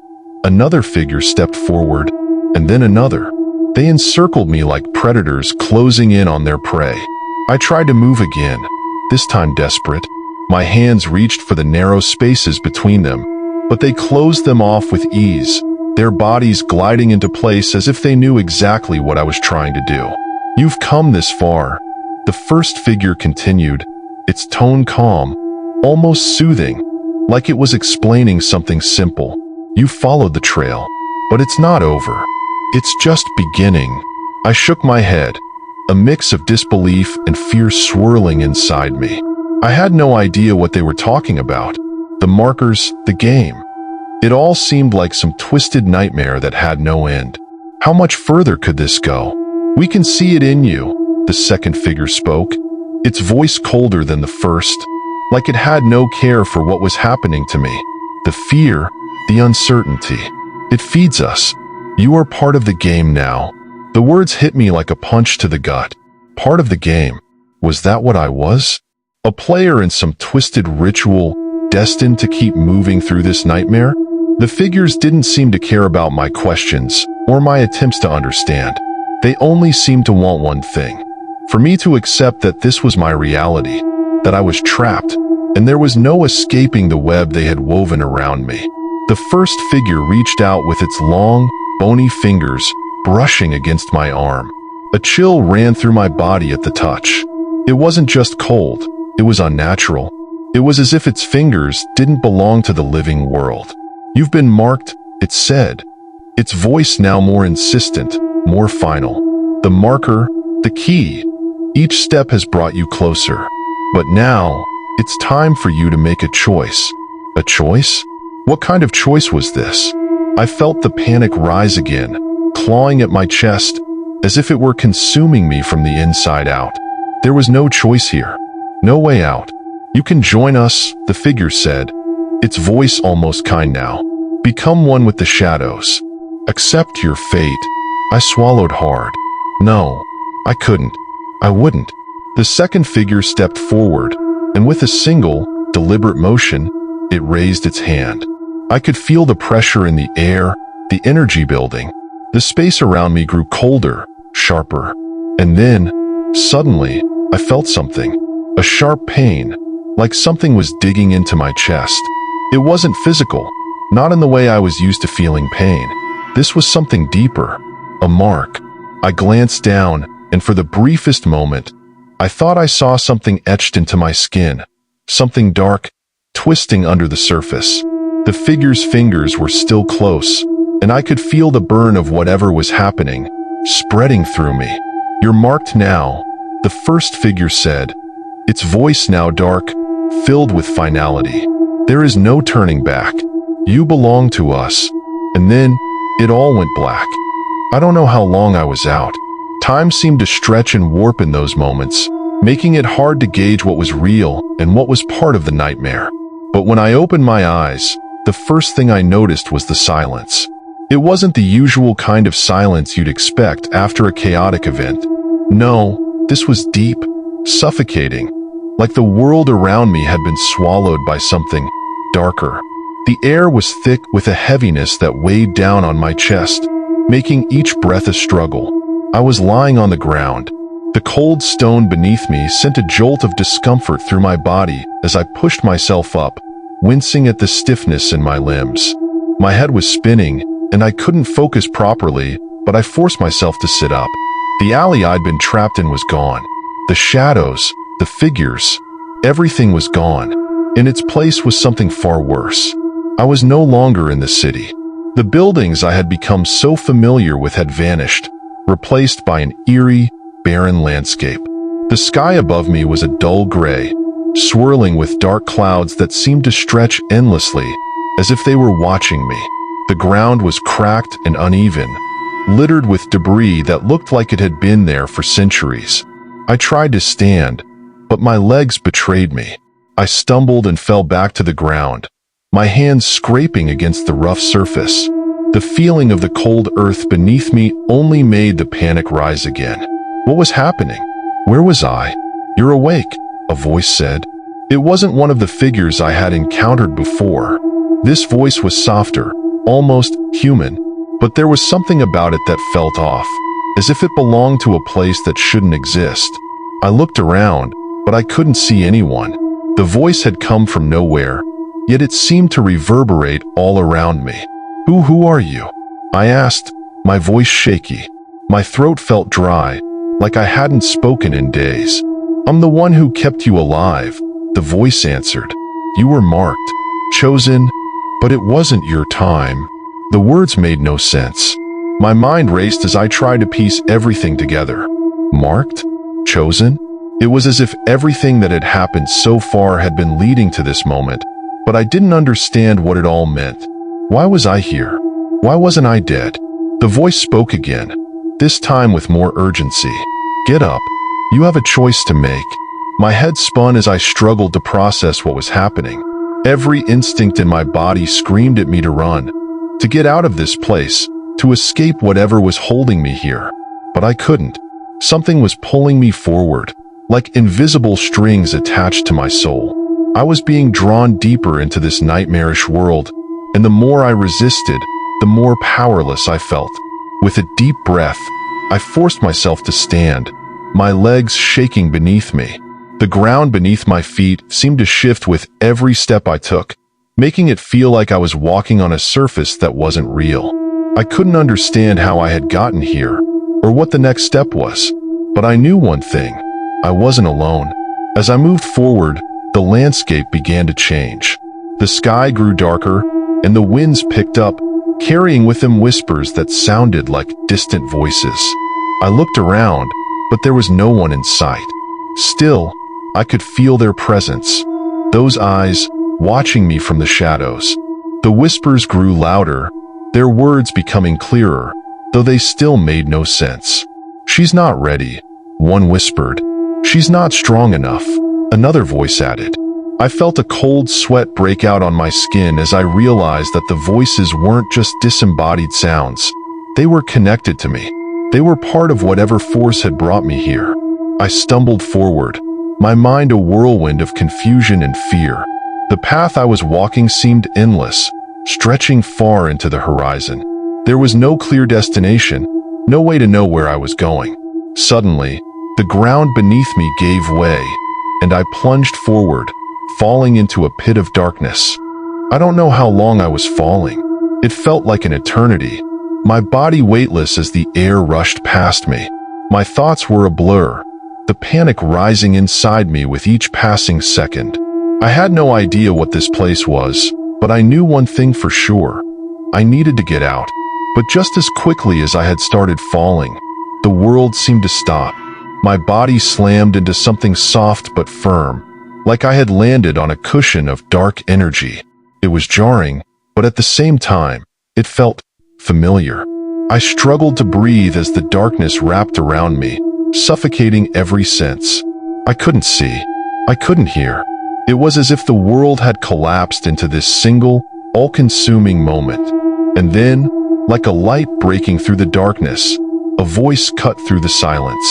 another figure stepped forward, and then another. They encircled me like predators closing in on their prey. I tried to move again, this time desperate. My hands reached for the narrow spaces between them, but they closed them off with ease, their bodies gliding into place as if they knew exactly what I was trying to do. "You've come this far," the first figure continued, its tone calm, almost soothing, like it was explaining something simple. "You followed the trail, but it's not over. It's just beginning." I shook my head, a mix of disbelief and fear swirling inside me. I had no idea what they were talking about. The markers, the game. It all seemed like some twisted nightmare that had no end. "How much further could this go?" "We can see it in you," the second figure spoke, its voice colder than the first, like it had no care for what was happening to me. "The fear, the uncertainty. It feeds us. You are part of the game now." The words hit me like a punch to the gut. Part of the game. Was that what I was? A player in some twisted ritual, destined to keep moving through this nightmare? The figures didn't seem to care about my questions or my attempts to understand. They only seemed to want one thing: for me to accept that this was my reality, that I was trapped, and there was no escaping the web they had woven around me. The first figure reached out with its long, bony fingers, brushing against my arm. A chill ran through my body at the touch. It wasn't just cold, it was unnatural. It was as if its fingers didn't belong to the living world. "You've been marked," it said, its voice now more insistent, more final. "The marker, the key. Each step has brought you closer. But now, it's time for you to make a choice." A choice? What kind of choice was this? I felt the panic rise again, clawing at my chest, as if it were consuming me from the inside out. There was no choice here, no way out. "You can join us," the figure said, its voice almost kind now. "Become one with the shadows. Accept your fate." I swallowed hard. No, I couldn't. I wouldn't. The second figure stepped forward, and with a single, deliberate motion, it raised its hand. I could feel the pressure in the air, the energy building. The space around me grew colder, sharper. And then, suddenly, I felt something. A sharp pain, like something was digging into my chest. It wasn't physical, not in the way I was used to feeling pain. This was something deeper, a mark. I glanced down, and for the briefest moment, I thought I saw something etched into my skin, something dark, twisting under the surface. The figure's fingers were still close, and I could feel the burn of whatever was happening, spreading through me. "You're marked now," the first figure said, its voice now dark, filled with finality. "There is no turning back. You belong to us." And then, it all went black. I don't know how long I was out. Time seemed to stretch and warp in those moments, making it hard to gauge what was real and what was part of the nightmare. But when I opened my eyes, the first thing I noticed was the silence. It wasn't the usual kind of silence you'd expect after a chaotic event. No, this was deep, suffocating, like the world around me had been swallowed by something darker. The air was thick with a heaviness that weighed down on my chest, making each breath a struggle. I was lying on the ground. The cold stone beneath me sent a jolt of discomfort through my body as I pushed myself up, wincing at the stiffness in my limbs. My head was spinning, and I couldn't focus properly, but I forced myself to sit up. The alley I'd been trapped in was gone. The shadows, the figures, everything was gone. In its place was something far worse. I was no longer in the city. The buildings I had become so familiar with had vanished, replaced by an eerie, barren landscape. The sky above me was a dull gray, swirling with dark clouds that seemed to stretch endlessly, as if they were watching me. The ground was cracked and uneven, littered with debris that looked like it had been there for centuries. I tried to stand, but my legs betrayed me. I stumbled and fell back to the ground, my hands scraping against the rough surface. The feeling of the cold earth beneath me only made the panic rise again. What was happening? Where was I? "You're awake," a voice said. It wasn't one of the figures I had encountered before. This voice was softer, almost human, but there was something about it that felt off, as if it belonged to a place that shouldn't exist. I looked around, but I couldn't see anyone. The voice had come from nowhere, yet it seemed to reverberate all around me. Who are you?" I asked, my voice shaky. My throat felt dry, like I hadn't spoken in days. "I'm the one who kept you alive," the voice answered. "You were marked, chosen, but it wasn't your time." The words made no sense. My mind raced as I tried to piece everything together. Marked? Chosen? It was as if everything that had happened so far had been leading to this moment, but I didn't understand what it all meant. Why was I here? Why wasn't I dead? The voice spoke again, this time with more urgency. "Get up. You have a choice to make." My head spun as I struggled to process what was happening. Every instinct in my body screamed at me to run, to get out of this place, to escape whatever was holding me here. But I couldn't. Something was pulling me forward, like invisible strings attached to my soul. I was being drawn deeper into this nightmarish world, and the more I resisted, the more powerless I felt. With a deep breath, I forced myself to stand, my legs shaking beneath me. The ground beneath my feet seemed to shift with every step I took, making it feel like I was walking on a surface that wasn't real. I couldn't understand how I had gotten here, or what the next step was, but I knew one thing: I wasn't alone. As I moved forward, the landscape began to change. The sky grew darker, and the winds picked up, carrying with them whispers that sounded like distant voices. I looked around, but there was no one in sight. Still, I could feel their presence, those eyes watching me from the shadows. The whispers grew louder, their words becoming clearer, though they still made no sense. "She's not ready," one whispered. "She's not strong enough," another voice added. I felt a cold sweat break out on my skin as I realized that the voices weren't just disembodied sounds. They were connected to me. They were part of whatever force had brought me here. I stumbled forward, my mind a whirlwind of confusion and fear. The path I was walking seemed endless, stretching far into the horizon. There was no clear destination, no way to know where I was going. Suddenly, the ground beneath me gave way, and I plunged forward, falling into a pit of darkness. I don't know how long I was falling. It felt like an eternity, my body weightless as the air rushed past me. My thoughts were a blur, the panic rising inside me with each passing second. I had no idea what this place was, but I knew one thing for sure: I needed to get out. But just as quickly as I had started falling, the world seemed to stop. My body slammed into something soft but firm, like I had landed on a cushion of dark energy. It was jarring, but at the same time, it felt familiar. I struggled to breathe as the darkness wrapped around me, suffocating every sense. I couldn't see. I couldn't hear. It was as if the world had collapsed into this single, all-consuming moment. And then, like a light breaking through the darkness, a voice cut through the silence.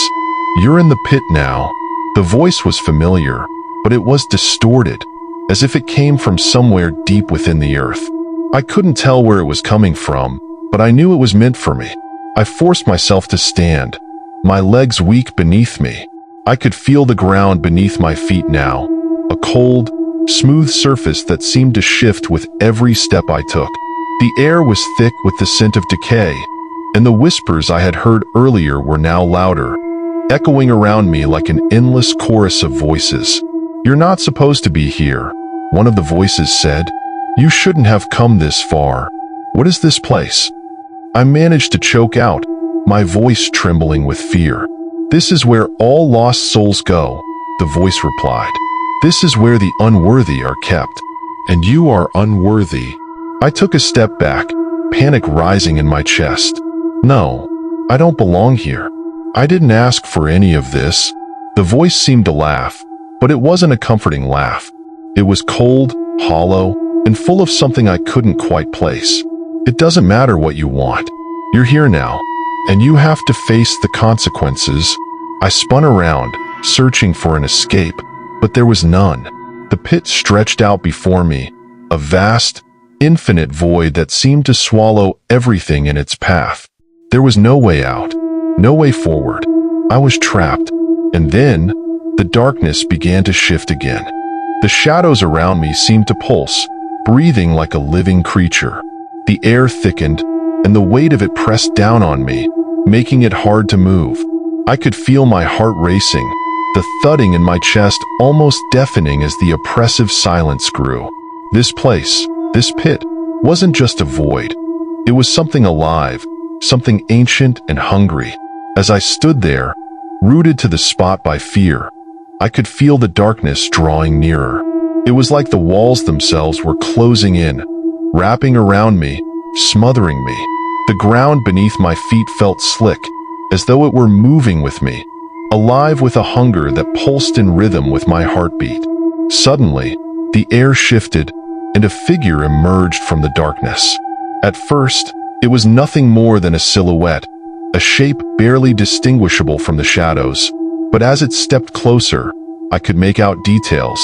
"You're in the pit now." The voice was familiar, but it was distorted, as if it came from somewhere deep within the earth. I couldn't tell where it was coming from, but I knew it was meant for me. I forced myself to stand, my legs weak beneath me. I could feel the ground beneath my feet now, a cold, smooth surface that seemed to shift with every step I took. The air was thick with the scent of decay, and the whispers I had heard earlier were now louder, echoing around me like an endless chorus of voices. "You're not supposed to be here," one of the voices said. "You shouldn't have come this far. What is this place?" I managed to choke out, my voice trembling with fear. "This is where all lost souls go," the voice replied. "This is where the unworthy are kept, and you are unworthy." I took a step back, panic rising in my chest. "No, I don't belong here. I didn't ask for any of this." The voice seemed to laugh, but it wasn't a comforting laugh. It was cold, hollow, and full of something I couldn't quite place. "It doesn't matter what you want. You're here now, and you have to face the consequences." I spun around, searching for an escape, but there was none. The pit stretched out before me, a vast, infinite void that seemed to swallow everything in its path. There was no way out, no way forward. I was trapped, and then the darkness began to shift again. The shadows around me seemed to pulse, breathing like a living creature. The air thickened, and the weight of it pressed down on me, making it hard to move. I could feel my heart racing, the thudding in my chest almost deafening as the oppressive silence grew. This place, this pit, wasn't just a void. It was something alive, something ancient and hungry. As I stood there, rooted to the spot by fear, I could feel the darkness drawing nearer. It was like the walls themselves were closing in, wrapping around me, smothering me. The ground beneath my feet felt slick, as though it were moving with me, alive with a hunger that pulsed in rhythm with my heartbeat. Suddenly, the air shifted, and a figure emerged from the darkness. At first, it was nothing more than a silhouette, a shape barely distinguishable from the shadows. But as it stepped closer, I could make out details: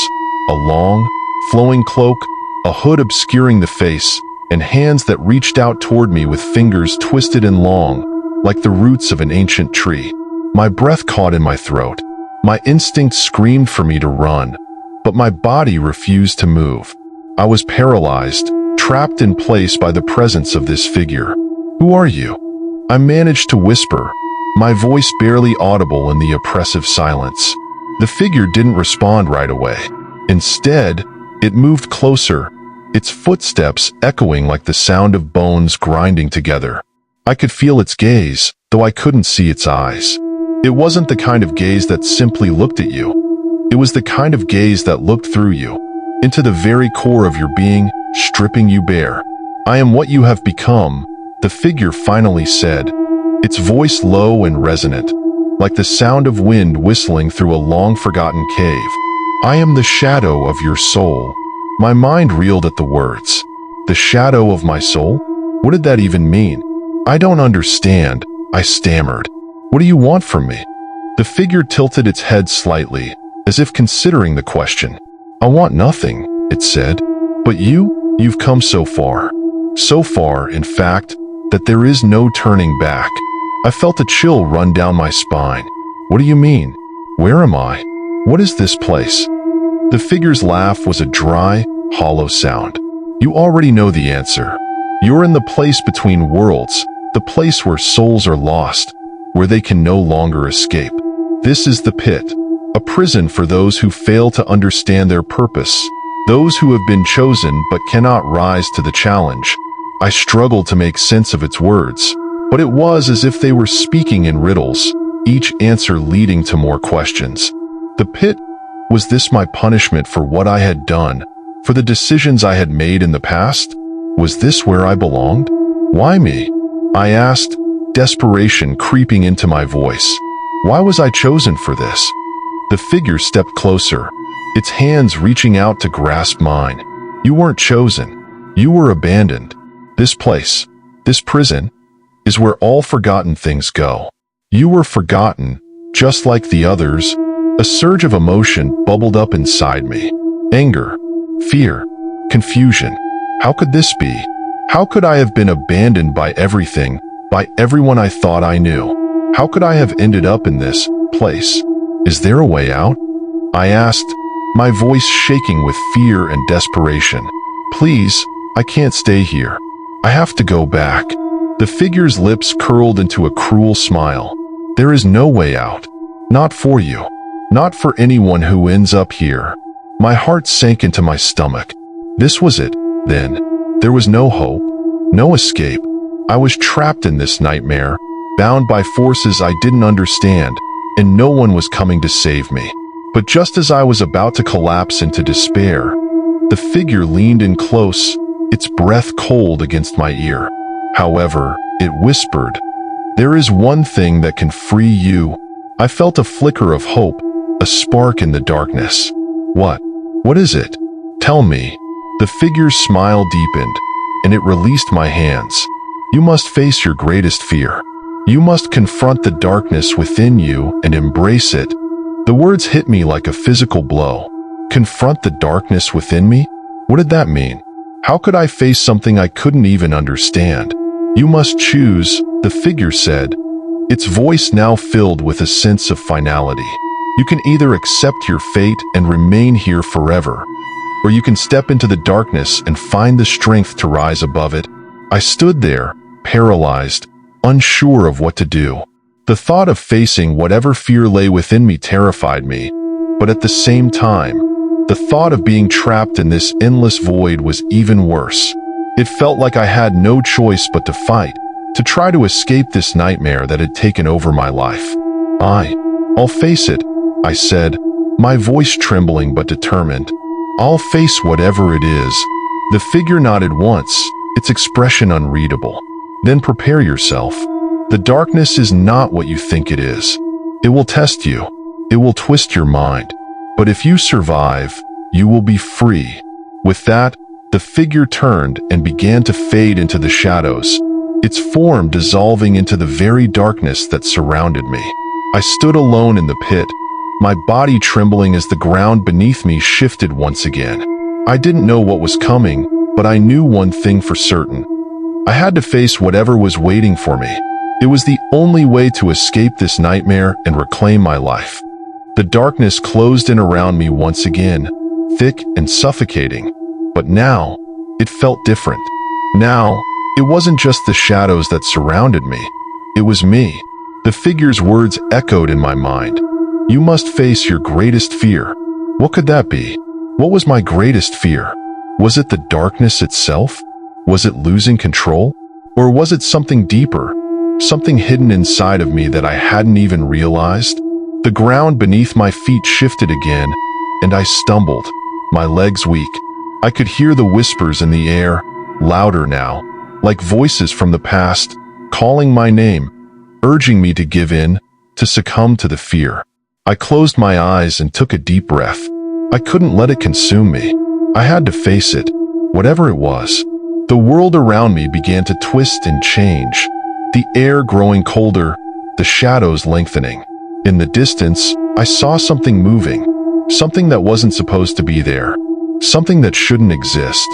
a long, flowing cloak, a hood obscuring the face, and hands that reached out toward me with fingers twisted and long, like the roots of an ancient tree. My breath caught in my throat. My instinct screamed for me to run, but my body refused to move. I was paralyzed, trapped in place by the presence of this figure. "Who are you?" I managed to whisper, my voice barely audible in the oppressive silence. The figure didn't respond right away. Instead, it moved closer, its footsteps echoing like the sound of bones grinding together. I could feel its gaze, though I couldn't see its eyes. It wasn't the kind of gaze that simply looked at you. It was the kind of gaze that looked through you, into the very core of your being, stripping you bare. "I am what you have become," the figure finally said, its voice low and resonant, like the sound of wind whistling through a long-forgotten cave. "I am the shadow of your soul." My mind reeled at the words. The shadow of my soul? What did that even mean? "I don't understand," I stammered. "What do you want from me?" The figure tilted its head slightly, as if considering the question. "I want nothing," it said. "But you've come so far. So far, in fact, that there is no turning back." I felt a chill run down my spine. "What do you mean? Where am I? What is this place?" The figure's laugh was a dry, hollow sound. "You already know the answer. You're in the place between worlds, the place where souls are lost, where they can no longer escape. This is the pit, a prison for those who fail to understand their purpose, those who have been chosen but cannot rise to the challenge." I struggled to make sense of its words, but it was as if they were speaking in riddles, each answer leading to more questions. The pit, was this my punishment for what I had done, for the decisions I had made in the past? Was this where I belonged? Why me? I asked, desperation creeping into my voice. Why was I chosen for this? The figure stepped closer, its hands reaching out to grasp mine. "You weren't chosen. You were abandoned. This place, this prison, is where all forgotten things go. You were forgotten, just like the others." A surge of emotion bubbled up inside me. Anger, fear, confusion. How could this be? How could I have been abandoned by everything, by everyone I thought I knew? How could I have ended up in this place? Is there a way out? I asked, my voice shaking with fear and desperation. Please, I can't stay here. I have to go back. The figure's lips curled into a cruel smile. There is no way out. Not for you. Not for anyone who ends up here. My heart sank into my stomach. This was it, then. There was no hope, no escape. I was trapped in this nightmare, bound by forces I didn't understand, and no one was coming to save me. But just as I was about to collapse into despair, the figure leaned in close, its breath cold against my ear. However, it whispered, "There is one thing that can free you." I felt a flicker of hope, a spark in the darkness. What? What is it? Tell me. The figure's smile deepened, and it released my hands. You must face your greatest fear. You must confront the darkness within you and embrace it. The words hit me like a physical blow. Confront the darkness within me? What did that mean? How could I face something I couldn't even understand? You must choose, the figure said, its voice now filled with a sense of finality. You can either accept your fate and remain here forever, or you can step into the darkness and find the strength to rise above it. I stood there, paralyzed, unsure of what to do. The thought of facing whatever fear lay within me terrified me, but at the same time, the thought of being trapped in this endless void was even worse. It felt like I had no choice but to fight, to try to escape this nightmare that had taken over my life. I'll face it, I said, my voice trembling but determined. I'll face whatever it is. The figure nodded once, its expression unreadable. Then prepare yourself. The darkness is not what you think it is. It will test you. It will twist your mind. But if you survive, you will be free. With that, the figure turned and began to fade into the shadows, its form dissolving into the very darkness that surrounded me. I stood alone in the pit, my body trembling as the ground beneath me shifted once again. I didn't know what was coming, but I knew one thing for certain. I had to face whatever was waiting for me. It was the only way to escape this nightmare and reclaim my life. The darkness closed in around me once again, thick and suffocating. But now, it felt different. Now, it wasn't just the shadows that surrounded me. It was me. The figure's words echoed in my mind. You must face your greatest fear. What could that be? What was my greatest fear? Was it the darkness itself? Was it losing control? Or was it something deeper? Something hidden inside of me that I hadn't even realized? The ground beneath my feet shifted again, and I stumbled, my legs weak. I could hear the whispers in the air, louder now, like voices from the past, calling my name, urging me to give in, to succumb to the fear. I closed my eyes and took a deep breath. I couldn't let it consume me. I had to face it, whatever it was. The world around me began to twist and change, the air growing colder, the shadows lengthening. In the distance, I saw something moving, something that wasn't supposed to be there, something that shouldn't exist.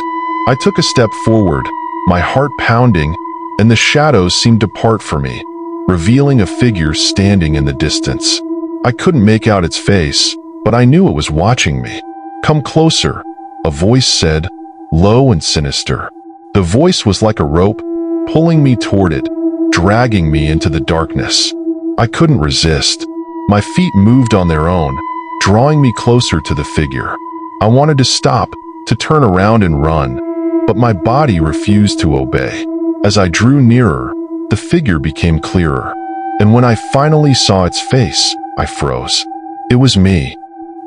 I took a step forward, my heart pounding, and the shadows seemed to part for me, revealing a figure standing in the distance. I couldn't make out its face, but I knew it was watching me. Come closer, a voice said, low and sinister. The voice was like a rope, pulling me toward it, dragging me into the darkness. I couldn't resist. My feet moved on their own, drawing me closer to the figure. I wanted to stop, to turn around and run, but my body refused to obey. As I drew nearer, the figure became clearer, and when I finally saw its face, I froze. It was me.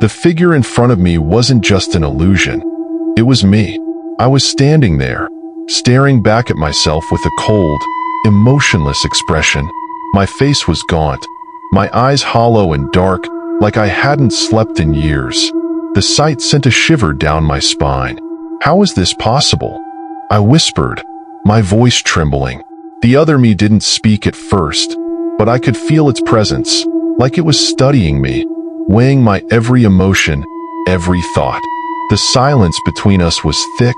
The figure in front of me wasn't just an illusion. It was me. I was standing there, staring back at myself with a cold, emotionless expression. My face was gaunt, my eyes hollow and dark, like I hadn't slept in years. The sight sent a shiver down my spine. How is this possible? I whispered, my voice trembling. The other me didn't speak at first, but I could feel its presence, like it was studying me, weighing my every emotion, every thought. The silence between us was thick,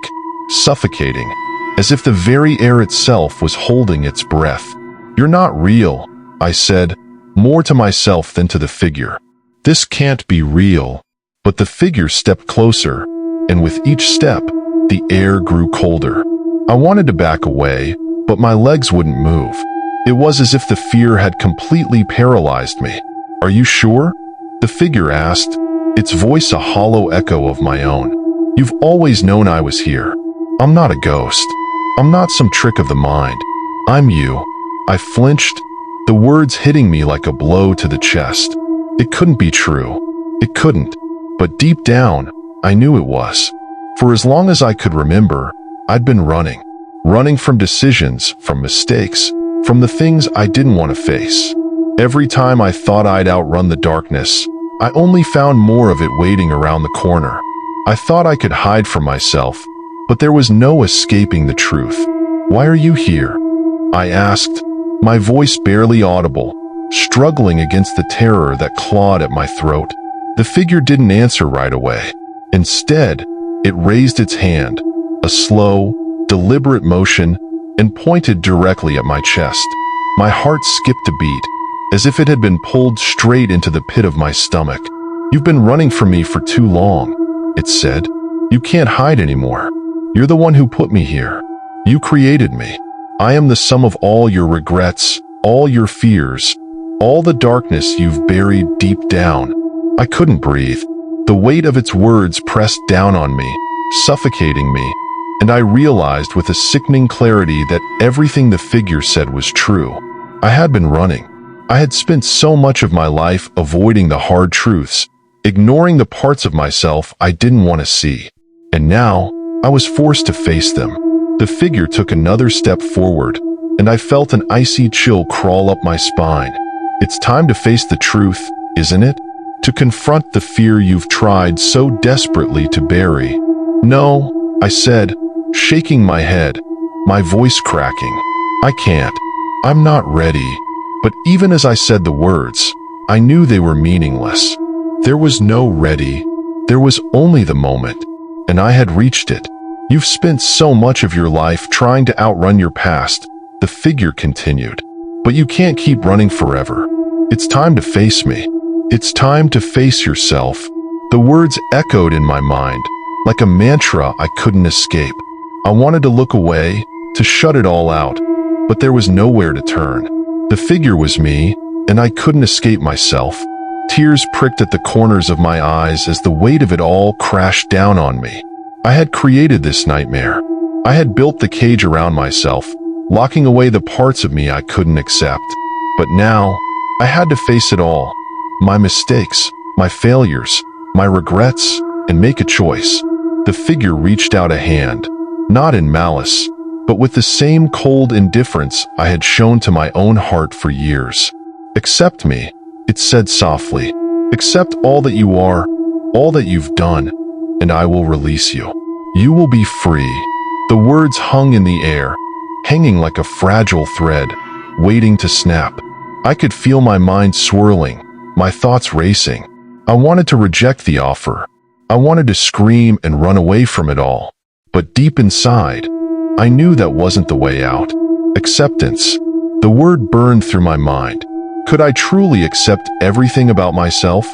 suffocating, as if the very air itself was holding its breath. You're not real, I said, more to myself than to the figure. This can't be real. But the figure stepped closer, and with each step, the air grew colder. I wanted to back away, but my legs wouldn't move. It was as if the fear had completely paralyzed me. "Are you sure?" the figure asked, its voice a hollow echo of my own. "You've always known I was here. I'm not a ghost. I'm not some trick of the mind. I'm you." I flinched, the words hitting me like a blow to the chest. It couldn't be true. It couldn't. But deep down, I knew it was. For as long as I could remember, I'd been running. Running from decisions, from mistakes, from the things I didn't want to face. Every time I thought I'd outrun the darkness, I only found more of it waiting around the corner. I thought I could hide from myself, but there was no escaping the truth. "Why are you here?" I asked, my voice barely audible, struggling against the terror that clawed at my throat. The figure didn't answer right away. Instead, it raised its hand, a slow, deliberate motion, and pointed directly at my chest. My heart skipped a beat, as if it had been pulled straight into the pit of my stomach. "You've been running from me for too long," it said. "You can't hide anymore. You're the one who put me here. You created me. I am the sum of all your regrets, all your fears, all the darkness you've buried deep down." I couldn't breathe. The weight of its words pressed down on me, suffocating me, and I realized with a sickening clarity that everything the figure said was true. I had been running. I had spent so much of my life avoiding the hard truths, ignoring the parts of myself I didn't want to see. And now, I was forced to face them. The figure took another step forward, and I felt an icy chill crawl up my spine. "It's time to face the truth, isn't it? To confront the fear you've tried so desperately to bury." "No," I said, shaking my head, my voice cracking. "I can't. I'm not ready." But even as I said the words, I knew they were meaningless. There was no ready. There was only the moment, and I had reached it. "You've spent so much of your life trying to outrun your past," the figure continued. "But you can't keep running forever. It's time to face me. It's time to face yourself." The words echoed in my mind, like a mantra I couldn't escape. I wanted to look away, to shut it all out, but there was nowhere to turn. The figure was me, and I couldn't escape myself. Tears pricked at the corners of my eyes as the weight of it all crashed down on me. I had created this nightmare. I had built the cage around myself, locking away the parts of me I couldn't accept. But now, I had to face it all. My mistakes, my failures, my regrets, and make a choice. The figure reached out a hand, not in malice, but with the same cold indifference I had shown to my own heart for years. "Accept me," it said softly. "Accept all that you are, all that you've done, and I will release you. You will be free." The words hung in the air, hanging like a fragile thread, waiting to snap. I could feel my mind swirling, my thoughts racing. I wanted to reject the offer. I wanted to scream and run away from it all. But deep inside, I knew that wasn't the way out. Acceptance. The word burned through my mind. Could I truly accept everything about myself?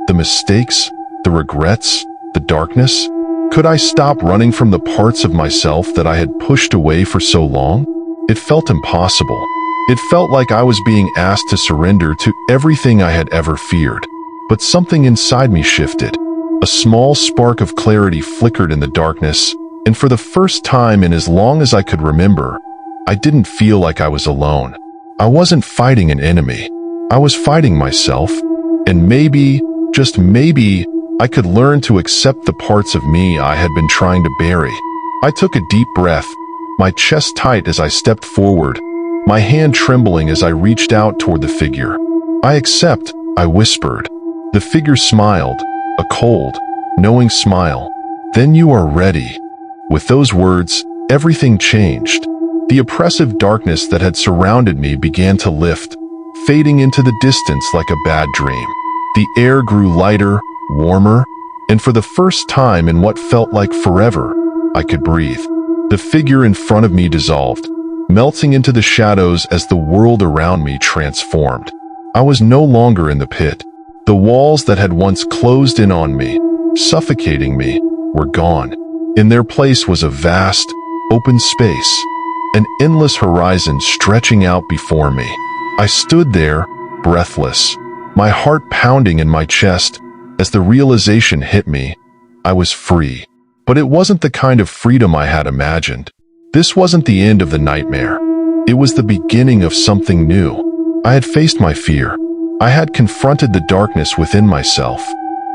The mistakes, the regrets, the darkness? Could I stop running from the parts of myself that I had pushed away for so long? It felt impossible. It felt like I was being asked to surrender to everything I had ever feared. But something inside me shifted. A small spark of clarity flickered in the darkness, and for the first time in as long as I could remember, I didn't feel like I was alone. I wasn't fighting an enemy. I was fighting myself. And maybe, just maybe, I could learn to accept the parts of me I had been trying to bury. I took a deep breath, my chest tight as I stepped forward, my hand trembling as I reached out toward the figure. "I accept," I whispered. The figure smiled, a cold, knowing smile. "Then you are ready." With those words, everything changed. The oppressive darkness that had surrounded me began to lift, fading into the distance like a bad dream. The air grew lighter, warmer, and for the first time in what felt like forever, I could breathe. The figure in front of me dissolved, melting into the shadows as the world around me transformed. I was no longer in the pit. The walls that had once closed in on me, suffocating me, were gone. In their place was a vast, open space, an endless horizon stretching out before me. I stood there, breathless, my heart pounding in my chest as the realization hit me. I was free. But it wasn't the kind of freedom I had imagined. This wasn't the end of the nightmare. It was the beginning of something new. I had faced my fear. I had confronted the darkness within myself.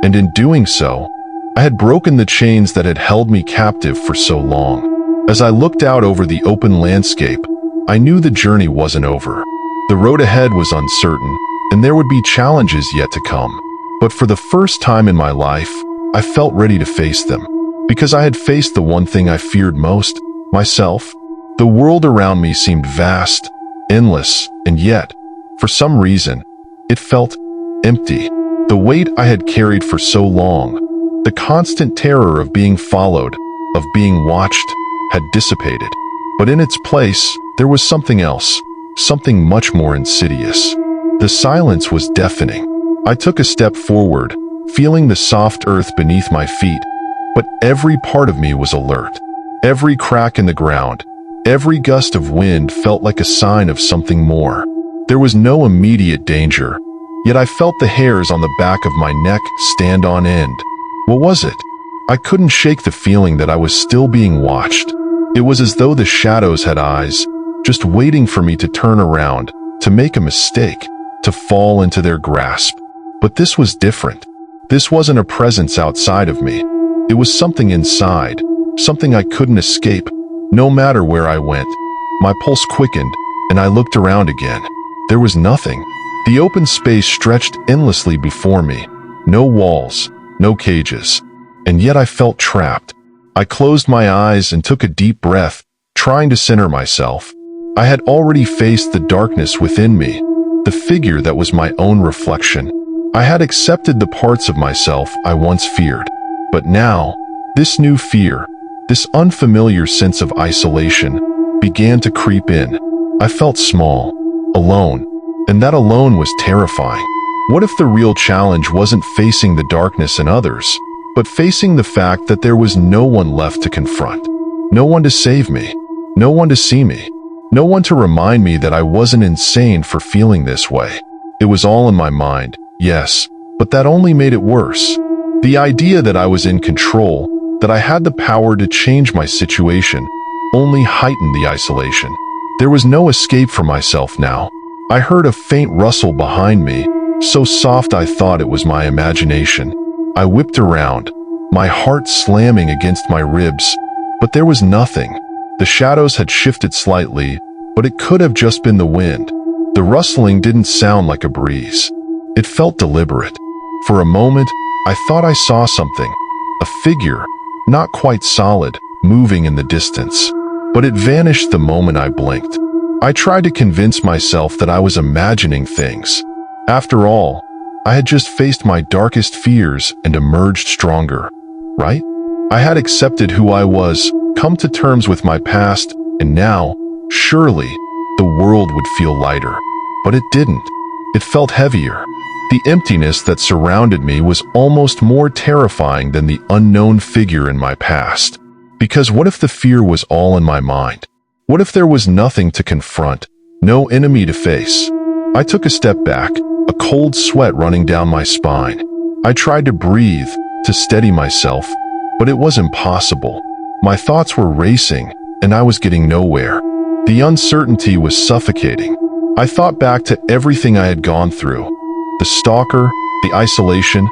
And in doing so, I had broken the chains that had held me captive for so long. As I looked out over the open landscape, I knew the journey wasn't over. The road ahead was uncertain, and there would be challenges yet to come. But for the first time in my life, I felt ready to face them. Because I had faced the one thing I feared most, myself. The world around me seemed vast, endless, and yet, for some reason, it felt empty. The weight I had carried for so long, the constant terror of being followed, of being watched, had dissipated. But in its place, there was something else, something much more insidious. The silence was deafening. I took a step forward, feeling the soft earth beneath my feet, but every part of me was alert. Every crack in the ground, every gust of wind felt like a sign of something more. There was no immediate danger, yet I felt the hairs on the back of my neck stand on end. What was it? I couldn't shake the feeling that I was still being watched. It was as though the shadows had eyes, just waiting for me to turn around, to make a mistake, to fall into their grasp. But this was different. This wasn't a presence outside of me. It was something inside, something I couldn't escape, no matter where I went. My pulse quickened, and I looked around again. There was nothing. The open space stretched endlessly before me. No walls, no cages. And yet I felt trapped. I closed my eyes and took a deep breath, trying to center myself. I had already faced the darkness within me, the figure that was my own reflection. I had accepted the parts of myself I once feared. But now, this new fear, this unfamiliar sense of isolation, began to creep in. I felt small, alone, and that alone was terrifying. What if the real challenge wasn't facing the darkness in others, but facing the fact that there was no one left to confront? No one to save me, no one to see me, no one to remind me that I wasn't insane for feeling this way. It was all in my mind, yes, but that only made it worse. The idea that I was in control, that I had the power to change my situation, only heightened the isolation. There was no escape for myself now. I heard a faint rustle behind me, so soft I thought it was my imagination. I whipped around, my heart slamming against my ribs, but there was nothing. The shadows had shifted slightly, but it could have just been the wind. The rustling didn't sound like a breeze. It felt deliberate. For a moment, I thought I saw something, a figure, not quite solid, moving in the distance. But it vanished the moment I blinked. I tried to convince myself that I was imagining things. After all, I had just faced my darkest fears and emerged stronger, right? I had accepted who I was, come to terms with my past, and now, surely, the world would feel lighter. But it didn't. It felt heavier. The emptiness that surrounded me was almost more terrifying than the unknown figure in my past. Because what if the fear was all in my mind? What if there was nothing to confront, no enemy to face? I took a step back, a cold sweat running down my spine. I tried to breathe, to steady myself, but it was impossible. My thoughts were racing, and I was getting nowhere. The uncertainty was suffocating. I thought back to everything I had gone through. The stalker, the isolation,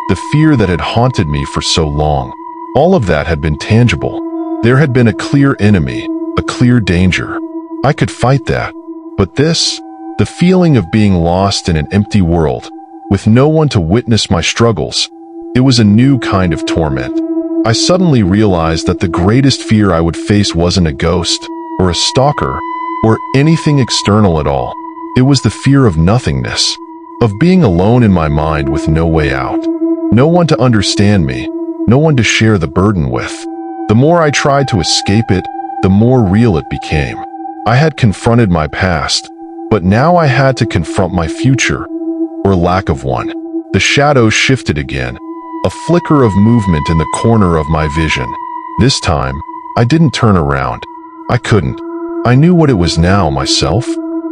the fear that had haunted me for so long. All of that had been tangible. There had been a clear enemy, a clear danger. I could fight that. But this, the feeling of being lost in an empty world, with no one to witness my struggles, it was a new kind of torment. I suddenly realized that the greatest fear I would face wasn't a ghost, or a stalker, or anything external at all. It was the fear of nothingness, of being alone in my mind with no way out. No one to understand me, no one to share the burden with. The more I tried to escape it, the more real it became. I had confronted my past, but now I had to confront my future, or lack of one. The shadows shifted again, a flicker of movement in the corner of my vision. This time, I didn't turn around. I couldn't. I knew what it was now, myself.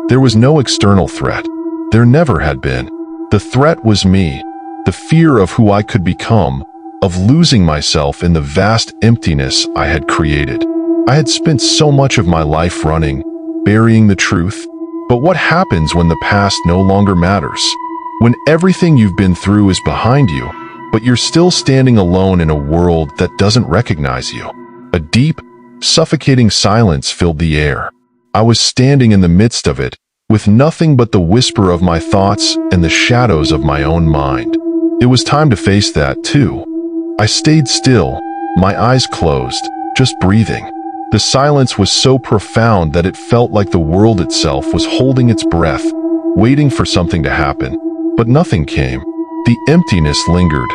There was no external threat. There never had been. The threat was me, the fear of who I could become, of losing myself in the vast emptiness I had created. I had spent so much of my life running, burying the truth. But what happens when the past no longer matters? When everything you've been through is behind you, but you're still standing alone in a world that doesn't recognize you. A deep, suffocating silence filled the air. I was standing in the midst of it, with nothing but the whisper of my thoughts and the shadows of my own mind. It was time to face that, too. I stayed still, my eyes closed, just breathing. The silence was so profound that it felt like the world itself was holding its breath, waiting for something to happen. But nothing came. The emptiness lingered,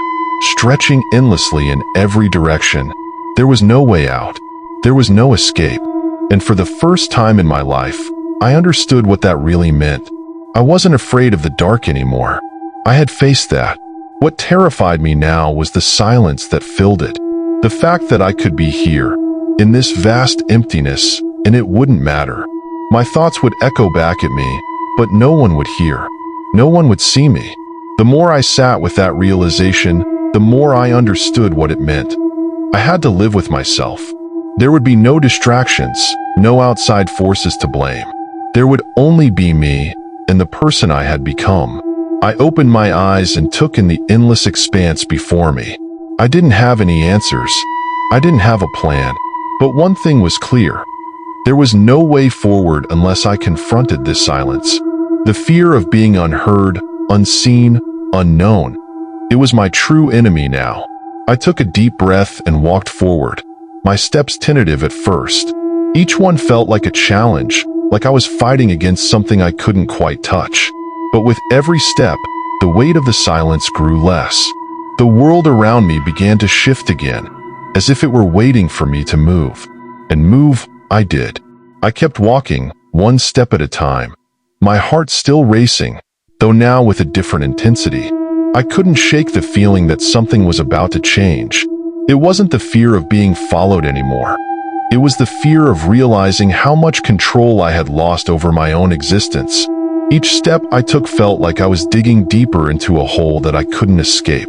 stretching endlessly in every direction. There was no way out. There was no escape. And for the first time in my life, I understood what that really meant. I wasn't afraid of the dark anymore. I had faced that. What terrified me now was the silence that filled it. The fact that I could be here, in this vast emptiness, and it wouldn't matter. My thoughts would echo back at me, but no one would hear. No one would see me. The more I sat with that realization, the more I understood what it meant. I had to live with myself. There would be no distractions, no outside forces to blame. There would only be me and the person I had become. I opened my eyes and took in the endless expanse before me. I didn't have any answers. I didn't have a plan. But one thing was clear. There was no way forward unless I confronted this silence. The fear of being unheard, unseen, unknown. It was my true enemy now. I took a deep breath and walked forward, my steps tentative at first. Each one felt like a challenge, like I was fighting against something I couldn't quite touch. But with every step, the weight of the silence grew less. The world around me began to shift again, as if it were waiting for me to move. And move, I did. I kept walking, one step at a time, my heart still racing, though now with a different intensity. I couldn't shake the feeling that something was about to change. It wasn't the fear of being followed anymore. It was the fear of realizing how much control I had lost over my own existence. Each step I took felt like I was digging deeper into a hole that I couldn't escape.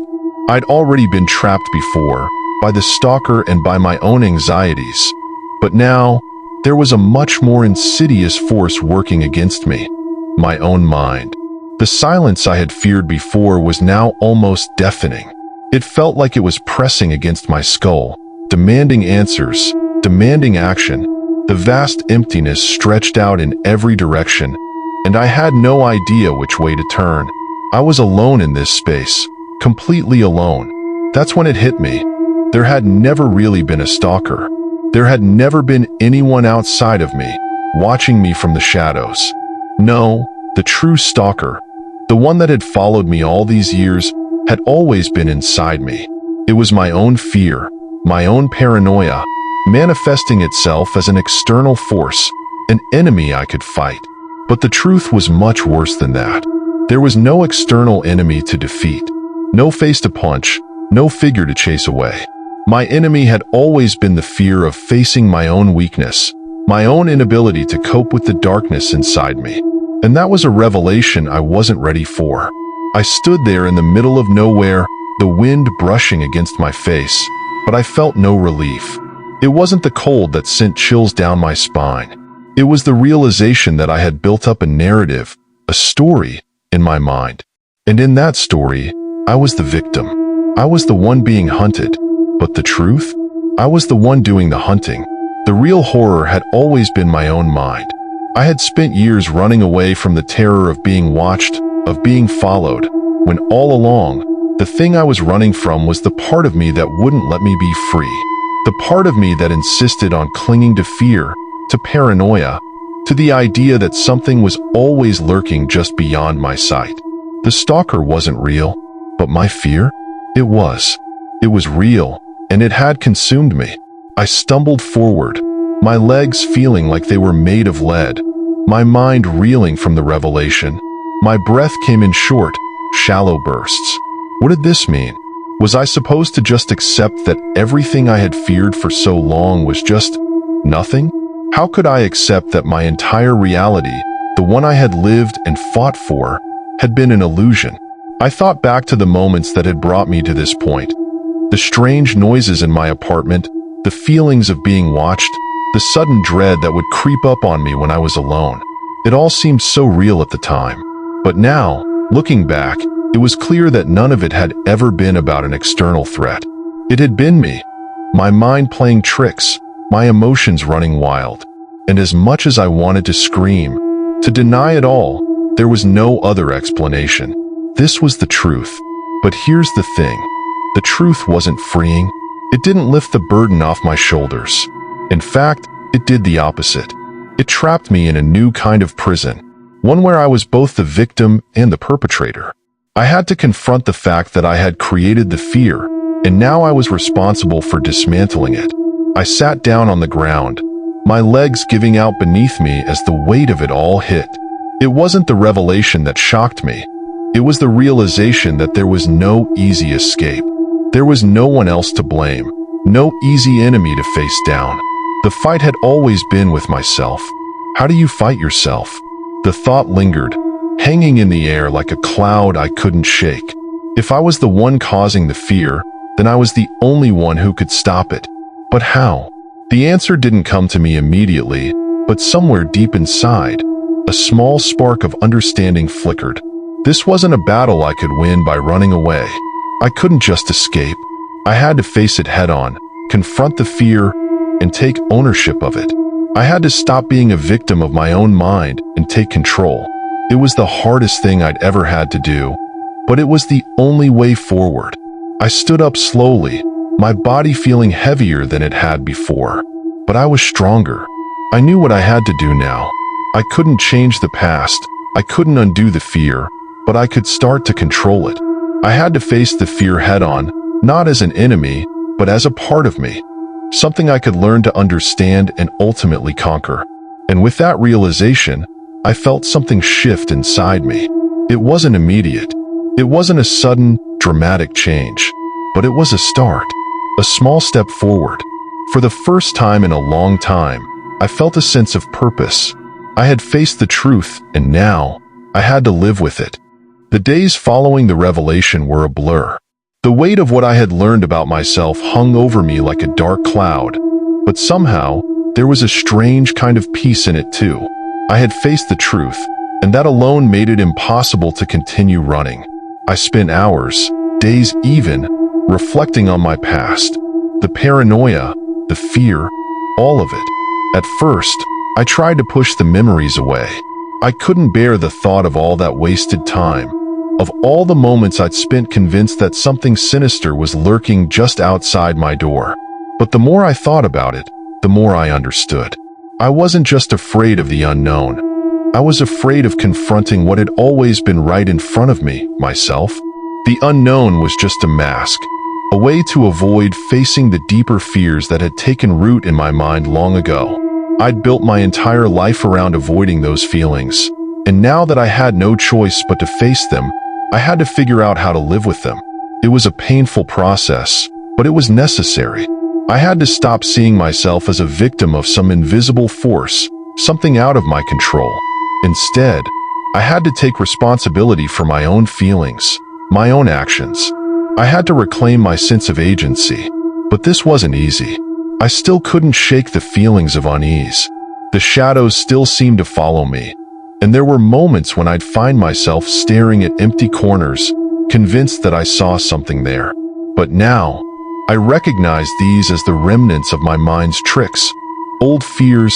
I'd already been trapped before, by the stalker and by my own anxieties. But now, there was a much more insidious force working against me. My own mind. The silence I had feared before was now almost deafening. It felt like it was pressing against my skull, demanding answers, demanding action. The vast emptiness stretched out in every direction, and I had no idea which way to turn. I was alone in this space, completely alone. That's when it hit me. There had never really been a stalker. There had never been anyone outside of me, watching me from the shadows. No, the true stalker, the one that had followed me all these years, had always been inside me. It was my own fear, my own paranoia, manifesting itself as an external force, an enemy I could fight. But the truth was much worse than that. There was no external enemy to defeat, no face to punch, no figure to chase away. My enemy had always been the fear of facing my own weakness, my own inability to cope with the darkness inside me. And that was a revelation I wasn't ready for. I stood there in the middle of nowhere, the wind brushing against my face, but I felt no relief. It wasn't the cold that sent chills down my spine. It was the realization that I had built up a narrative, a story, in my mind. And in that story, I was the victim. I was the one being hunted. But the truth? I was the one doing the hunting. The real horror had always been my own mind. I had spent years running away from the terror of being watched, of being followed, when all along, the thing I was running from was the part of me that wouldn't let me be free. The part of me that insisted on clinging to fear, to paranoia, to the idea that something was always lurking just beyond my sight. The stalker wasn't real, but my fear? It was. It was real, and it had consumed me. I stumbled forward, my legs feeling like they were made of lead, my mind reeling from the revelation. My breath came in short, shallow bursts. What did this mean? Was I supposed to just accept that everything I had feared for so long was just nothing? How could I accept that my entire reality, the one I had lived and fought for, had been an illusion? I thought back to the moments that had brought me to this point. The strange noises in my apartment, the feelings of being watched, the sudden dread that would creep up on me when I was alone. It all seemed so real at the time. But now, looking back, it was clear that none of it had ever been about an external threat. It had been me, my mind playing tricks, my emotions running wild. And as much as I wanted to scream, to deny it all, there was no other explanation. This was the truth. But here's the thing. The truth wasn't freeing. It didn't lift the burden off my shoulders. In fact, it did the opposite. It trapped me in a new kind of prison, one where I was both the victim and the perpetrator. I had to confront the fact that I had created the fear, and now I was responsible for dismantling it. I sat down on the ground, my legs giving out beneath me as the weight of it all hit. It wasn't the revelation that shocked me. It was the realization that there was no easy escape. There was no one else to blame, no easy enemy to face down. The fight had always been with myself. How do you fight yourself? The thought lingered, hanging in the air like a cloud I couldn't shake. If I was the one causing the fear, then I was the only one who could stop it. But how? The answer didn't come to me immediately, but somewhere deep inside, a small spark of understanding flickered. This wasn't a battle I could win by running away. I couldn't just escape. I had to face it head-on, confront the fear, and take ownership of it. I had to stop being a victim of my own mind and take control. It was the hardest thing I'd ever had to do, but it was the only way forward. I stood up slowly, my body feeling heavier than it had before. But I was stronger. I knew what I had to do now. I couldn't change the past. I couldn't undo the fear, but I could start to control it. I had to face the fear head-on, not as an enemy, but as a part of me. Something I could learn to understand and ultimately conquer. And with that realization, I felt something shift inside me. It wasn't immediate. It wasn't a sudden, dramatic change. But it was a start. A small step forward. For the first time in a long time, I felt a sense of purpose. I had faced the truth, and now, I had to live with it. The days following the revelation were a blur. The weight of what I had learned about myself hung over me like a dark cloud, but somehow, there was a strange kind of peace in it too. I had faced the truth, and that alone made it impossible to continue running. I spent hours, days even, reflecting on my past. The paranoia, the fear, all of it. At first, I tried to push the memories away. I couldn't bear the thought of all that wasted time, of all the moments I'd spent convinced that something sinister was lurking just outside my door. But the more I thought about it, the more I understood. I wasn't just afraid of the unknown. I was afraid of confronting what had always been right in front of me, myself. The unknown was just a mask, a way to avoid facing the deeper fears that had taken root in my mind long ago. I'd built my entire life around avoiding those feelings, and now that I had no choice but to face them, I had to figure out how to live with them. It was a painful process, but it was necessary. I had to stop seeing myself as a victim of some invisible force, something out of my control. Instead, I had to take responsibility for my own feelings, my own actions. I had to reclaim my sense of agency. But this wasn't easy. I still couldn't shake the feelings of unease. The shadows still seemed to follow me, and there were moments when I'd find myself staring at empty corners, convinced that I saw something there. But now, I recognized these as the remnants of my mind's tricks, old fears,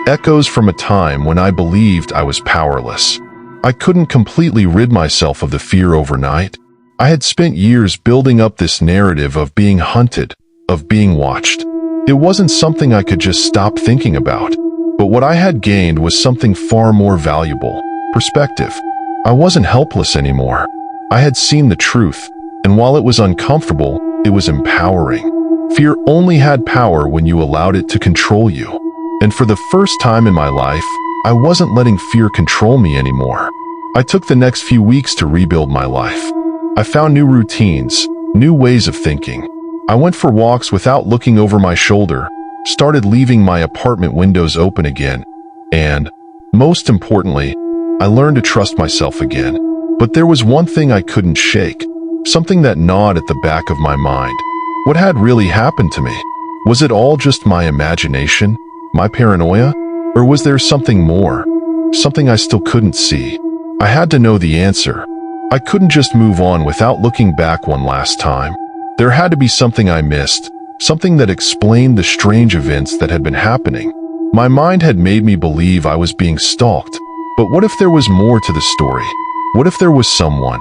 echoes from a time when I believed I was powerless. I couldn't completely rid myself of the fear overnight. I had spent years building up this narrative of being hunted, of being watched. It wasn't something I could just stop thinking about. But what I had gained was something far more valuable: perspective. I wasn't helpless anymore. I had seen the truth, and while it was uncomfortable, it was empowering. Fear only had power when you allowed it to control you. And for the first time in my life, I wasn't letting fear control me anymore. I took the next few weeks to rebuild my life. I found new routines, new ways of thinking. I went for walks without looking over my shoulder, started leaving my apartment windows open again, and, most importantly, I learned to trust myself again. But there was one thing I couldn't shake, something that gnawed at the back of my mind. What had really happened to me? Was it all just my imagination, my paranoia? Or was there something more, something I still couldn't see? I had to know the answer. I couldn't just move on without looking back one last time. There had to be something I missed, something that explained the strange events that had been happening. My mind had made me believe I was being stalked, but what if there was more to the story? What if there was someone,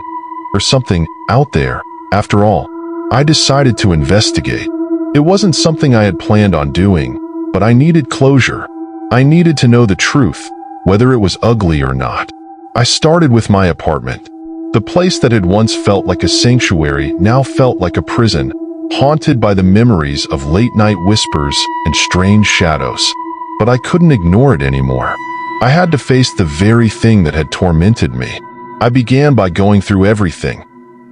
or something, out there? After all, I decided to investigate. It wasn't something I had planned on doing, but I needed closure. I needed to know the truth, whether it was ugly or not. I started with my apartment. The place that had once felt like a sanctuary now felt like a prison, haunted by the memories of late-night whispers and strange shadows. But I couldn't ignore it anymore. I had to face the very thing that had tormented me. I began by going through everything.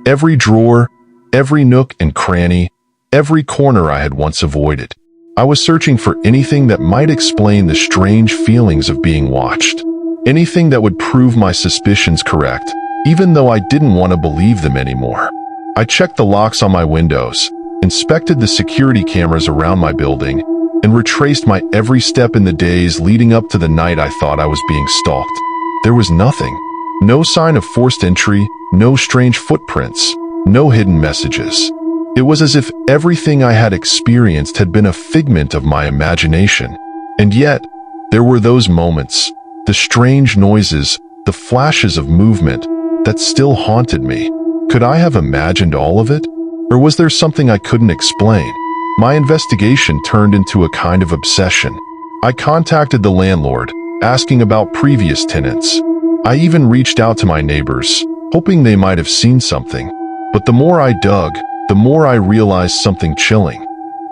Every drawer, every nook and cranny, every corner I had once avoided. I was searching for anything that might explain the strange feelings of being watched. Anything that would prove my suspicions correct, even though I didn't want to believe them anymore. I checked the locks on my windows, inspected the security cameras around my building, and retraced my every step in the days leading up to the night I thought I was being stalked. There was nothing. No sign of forced entry, no strange footprints, no hidden messages. It was as if everything I had experienced had been a figment of my imagination. And yet, there were those moments, the strange noises, the flashes of movement, that still haunted me. Could I have imagined all of it? Or was there something I couldn't explain? My investigation turned into a kind of obsession. I contacted the landlord, asking about previous tenants. I even reached out to my neighbors, hoping they might have seen something. But the more I dug, the more I realized something chilling.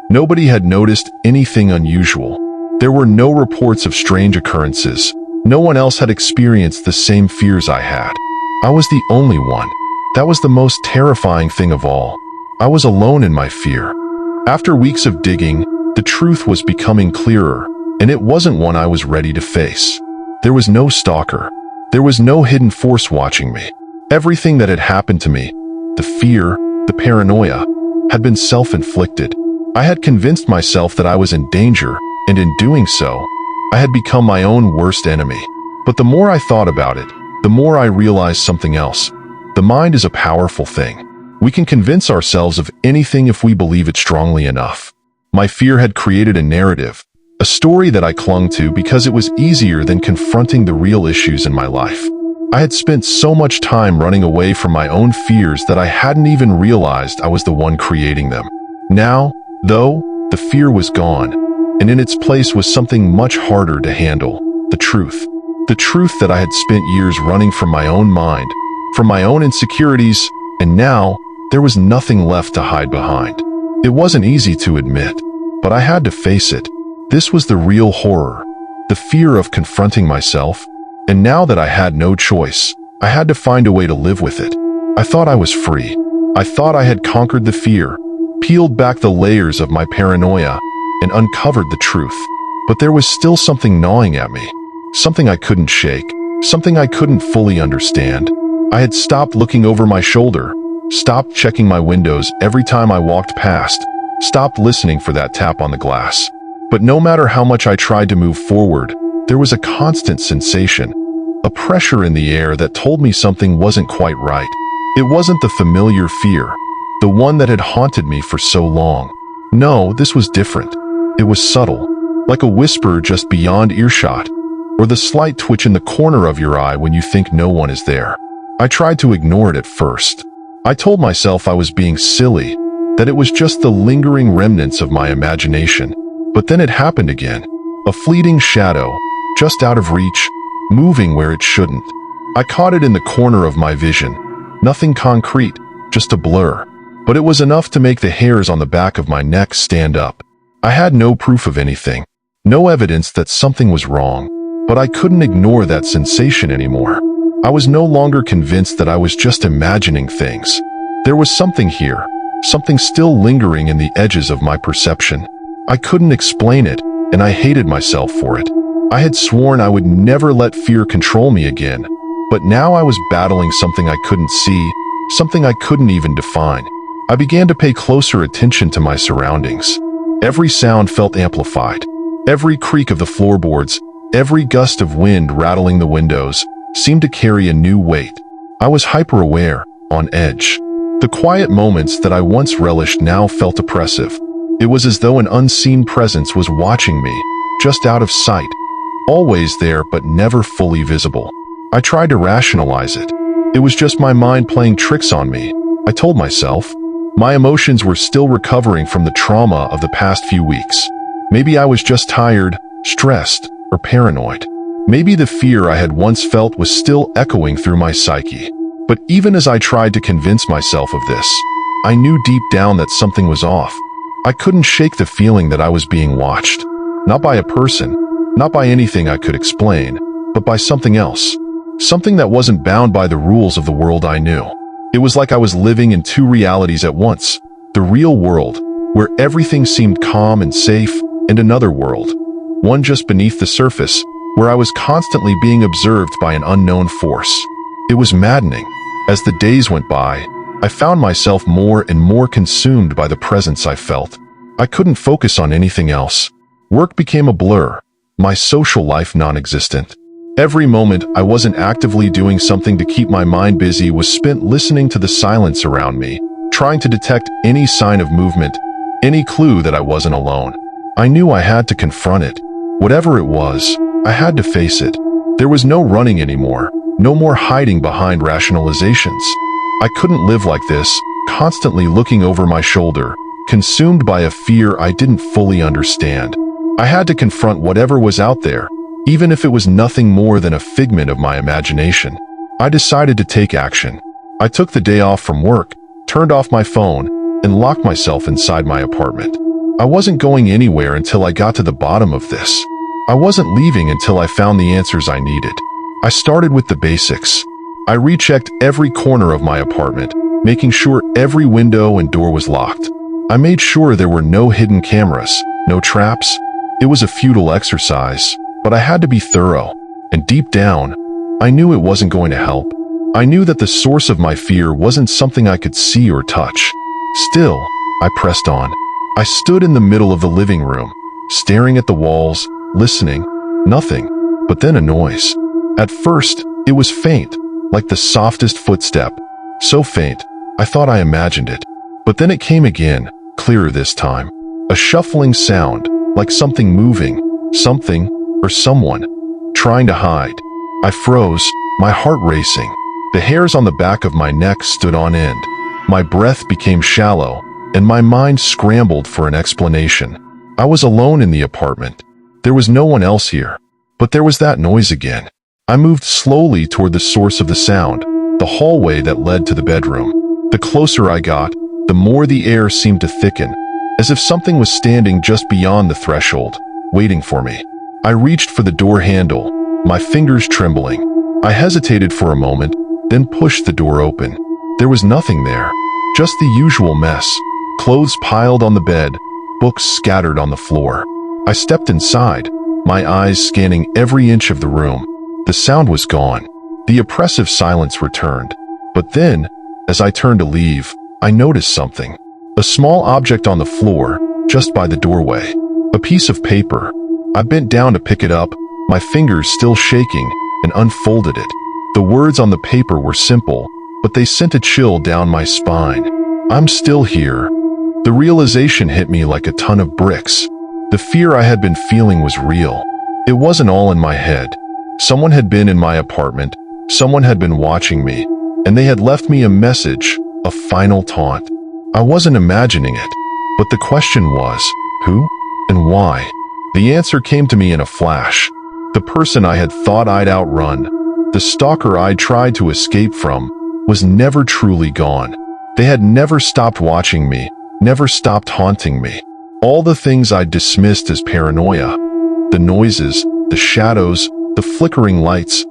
Nobody had noticed anything unusual. There were no reports of strange occurrences. No one else had experienced the same fears I had. I was the only one. That was the most terrifying thing of all. I was alone in my fear. After weeks of digging, the truth was becoming clearer, and it wasn't one I was ready to face. There was no stalker. There was no hidden force watching me. Everything that had happened to me, the fear, the paranoia, had been self-inflicted. I had convinced myself that I was in danger, and in doing so, I had become my own worst enemy. But the more I thought about it, the more I realized something else. The mind is a powerful thing. We can convince ourselves of anything if we believe it strongly enough. My fear had created a narrative, a story that I clung to because it was easier than confronting the real issues in my life. I had spent so much time running away from my own fears that I hadn't even realized I was the one creating them. Now, though, the fear was gone, and in its place was something much harder to handle, the truth. The truth that I had spent years running from my own mind, from my own insecurities, and now there was nothing left to hide behind. It wasn't easy to admit, but I had to face it. This was the real horror, the fear of confronting myself, and now that I had no choice, I had to find a way to live with it. I thought I was free. I thought I had conquered the fear, peeled back the layers of my paranoia, and uncovered the truth. But there was still something gnawing at me, something I couldn't shake, something I couldn't fully understand. I had stopped looking over my shoulder, stopped checking my windows every time I walked past, stopped listening for that tap on the glass. But no matter how much I tried to move forward, there was a constant sensation, a pressure in the air that told me something wasn't quite right. It wasn't the familiar fear, the one that had haunted me for so long. No, this was different. It was subtle, like a whisper just beyond earshot, or the slight twitch in the corner of your eye when you think no one is there. I tried to ignore it at first. I told myself I was being silly, that it was just the lingering remnants of my imagination. But then it happened again. A fleeting shadow, just out of reach, moving where it shouldn't. I caught it in the corner of my vision. Nothing concrete, just a blur. But it was enough to make the hairs on the back of my neck stand up. I had no proof of anything, no evidence that something was wrong, but I couldn't ignore that sensation anymore. I was no longer convinced that I was just imagining things. There was something here, something still lingering in the edges of my perception. I couldn't explain it, and I hated myself for it. I had sworn I would never let fear control me again, but now I was battling something I couldn't see, something I couldn't even define. I began to pay closer attention to my surroundings. Every sound felt amplified. Every creak of the floorboards, every gust of wind rattling the windows, seemed to carry a new weight. I was hyper-aware, on edge. The quiet moments that I once relished now felt oppressive. It was as though an unseen presence was watching me, just out of sight, always there but never fully visible. I tried to rationalize it. It was just my mind playing tricks on me, I told myself. My emotions were still recovering from the trauma of the past few weeks. Maybe I was just tired, stressed, or paranoid. Maybe the fear I had once felt was still echoing through my psyche. But even as I tried to convince myself of this, I knew deep down that something was off. I couldn't shake the feeling that I was being watched. Not by a person, not by anything I could explain, but by something else. Something that wasn't bound by the rules of the world I knew. It was like I was living in two realities at once. The real world, where everything seemed calm and safe, and another world, one just beneath the surface, where I was constantly being observed by an unknown force. It was maddening. As the days went by, I found myself more and more consumed by the presence I felt. I couldn't focus on anything else. Work became a blur, my social life non-existent. Every moment I wasn't actively doing something to keep my mind busy was spent listening to the silence around me, trying to detect any sign of movement, any clue that I wasn't alone. I knew I had to confront it. Whatever it was, I had to face it. There was no running anymore, no more hiding behind rationalizations. I couldn't live like this, constantly looking over my shoulder, consumed by a fear I didn't fully understand. I had to confront whatever was out there, even if it was nothing more than a figment of my imagination. I decided to take action. I took the day off from work, turned off my phone, and locked myself inside my apartment. I wasn't going anywhere until I got to the bottom of this. I wasn't leaving until I found the answers I needed. I started with the basics. I rechecked every corner of my apartment, making sure every window and door was locked. I made sure there were no hidden cameras, no traps. It was a futile exercise, but I had to be thorough. And deep down, I knew it wasn't going to help. I knew that the source of my fear wasn't something I could see or touch. Still, I pressed on. I stood in the middle of the living room, staring at the walls, listening. Nothing, but then a noise. At first, it was faint, like the softest footstep. So faint, I thought I imagined it. But then it came again, clearer this time. A shuffling sound, like something moving, something, or someone, trying to hide. I froze, my heart racing. The hairs on the back of my neck stood on end. My breath became shallow, and my mind scrambled for an explanation. I was alone in the apartment. There was no one else here. But there was that noise again. I moved slowly toward the source of the sound, the hallway that led to the bedroom. The closer I got, the more the air seemed to thicken, as if something was standing just beyond the threshold, waiting for me. I reached for the door handle, my fingers trembling. I hesitated for a moment, then pushed the door open. There was nothing there, just the usual mess. Clothes piled on the bed, books scattered on the floor. I stepped inside, my eyes scanning every inch of the room. The sound was gone. The oppressive silence returned. But then, as I turned to leave, I noticed something. A small object on the floor, just by the doorway. A piece of paper. I bent down to pick it up, my fingers still shaking, and unfolded it. The words on the paper were simple, but they sent a chill down my spine. I'm still here. The realization hit me like a ton of bricks. The fear I had been feeling was real. It wasn't all in my head. Someone had been in my apartment, someone had been watching me, and they had left me a message, a final taunt. I wasn't imagining it, but the question was, who and why? The answer came to me in a flash. The person I had thought I'd outrun, the stalker I'd tried to escape from, was never truly gone. They had never stopped watching me, never stopped haunting me. All the things I'd dismissed as paranoia, the noises, the shadows, the flickering lights,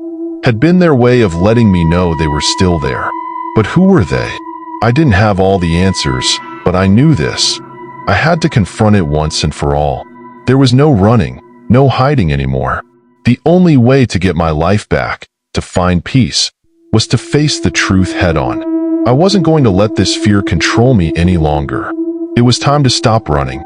had been their way of letting me know they were still there. But who were they? I didn't have all the answers, but I knew this. I had to confront it once and for all. There was no running, no hiding anymore. The only way to get my life back, to find peace, was to face the truth head-on. I wasn't going to let this fear control me any longer. It was time to stop running,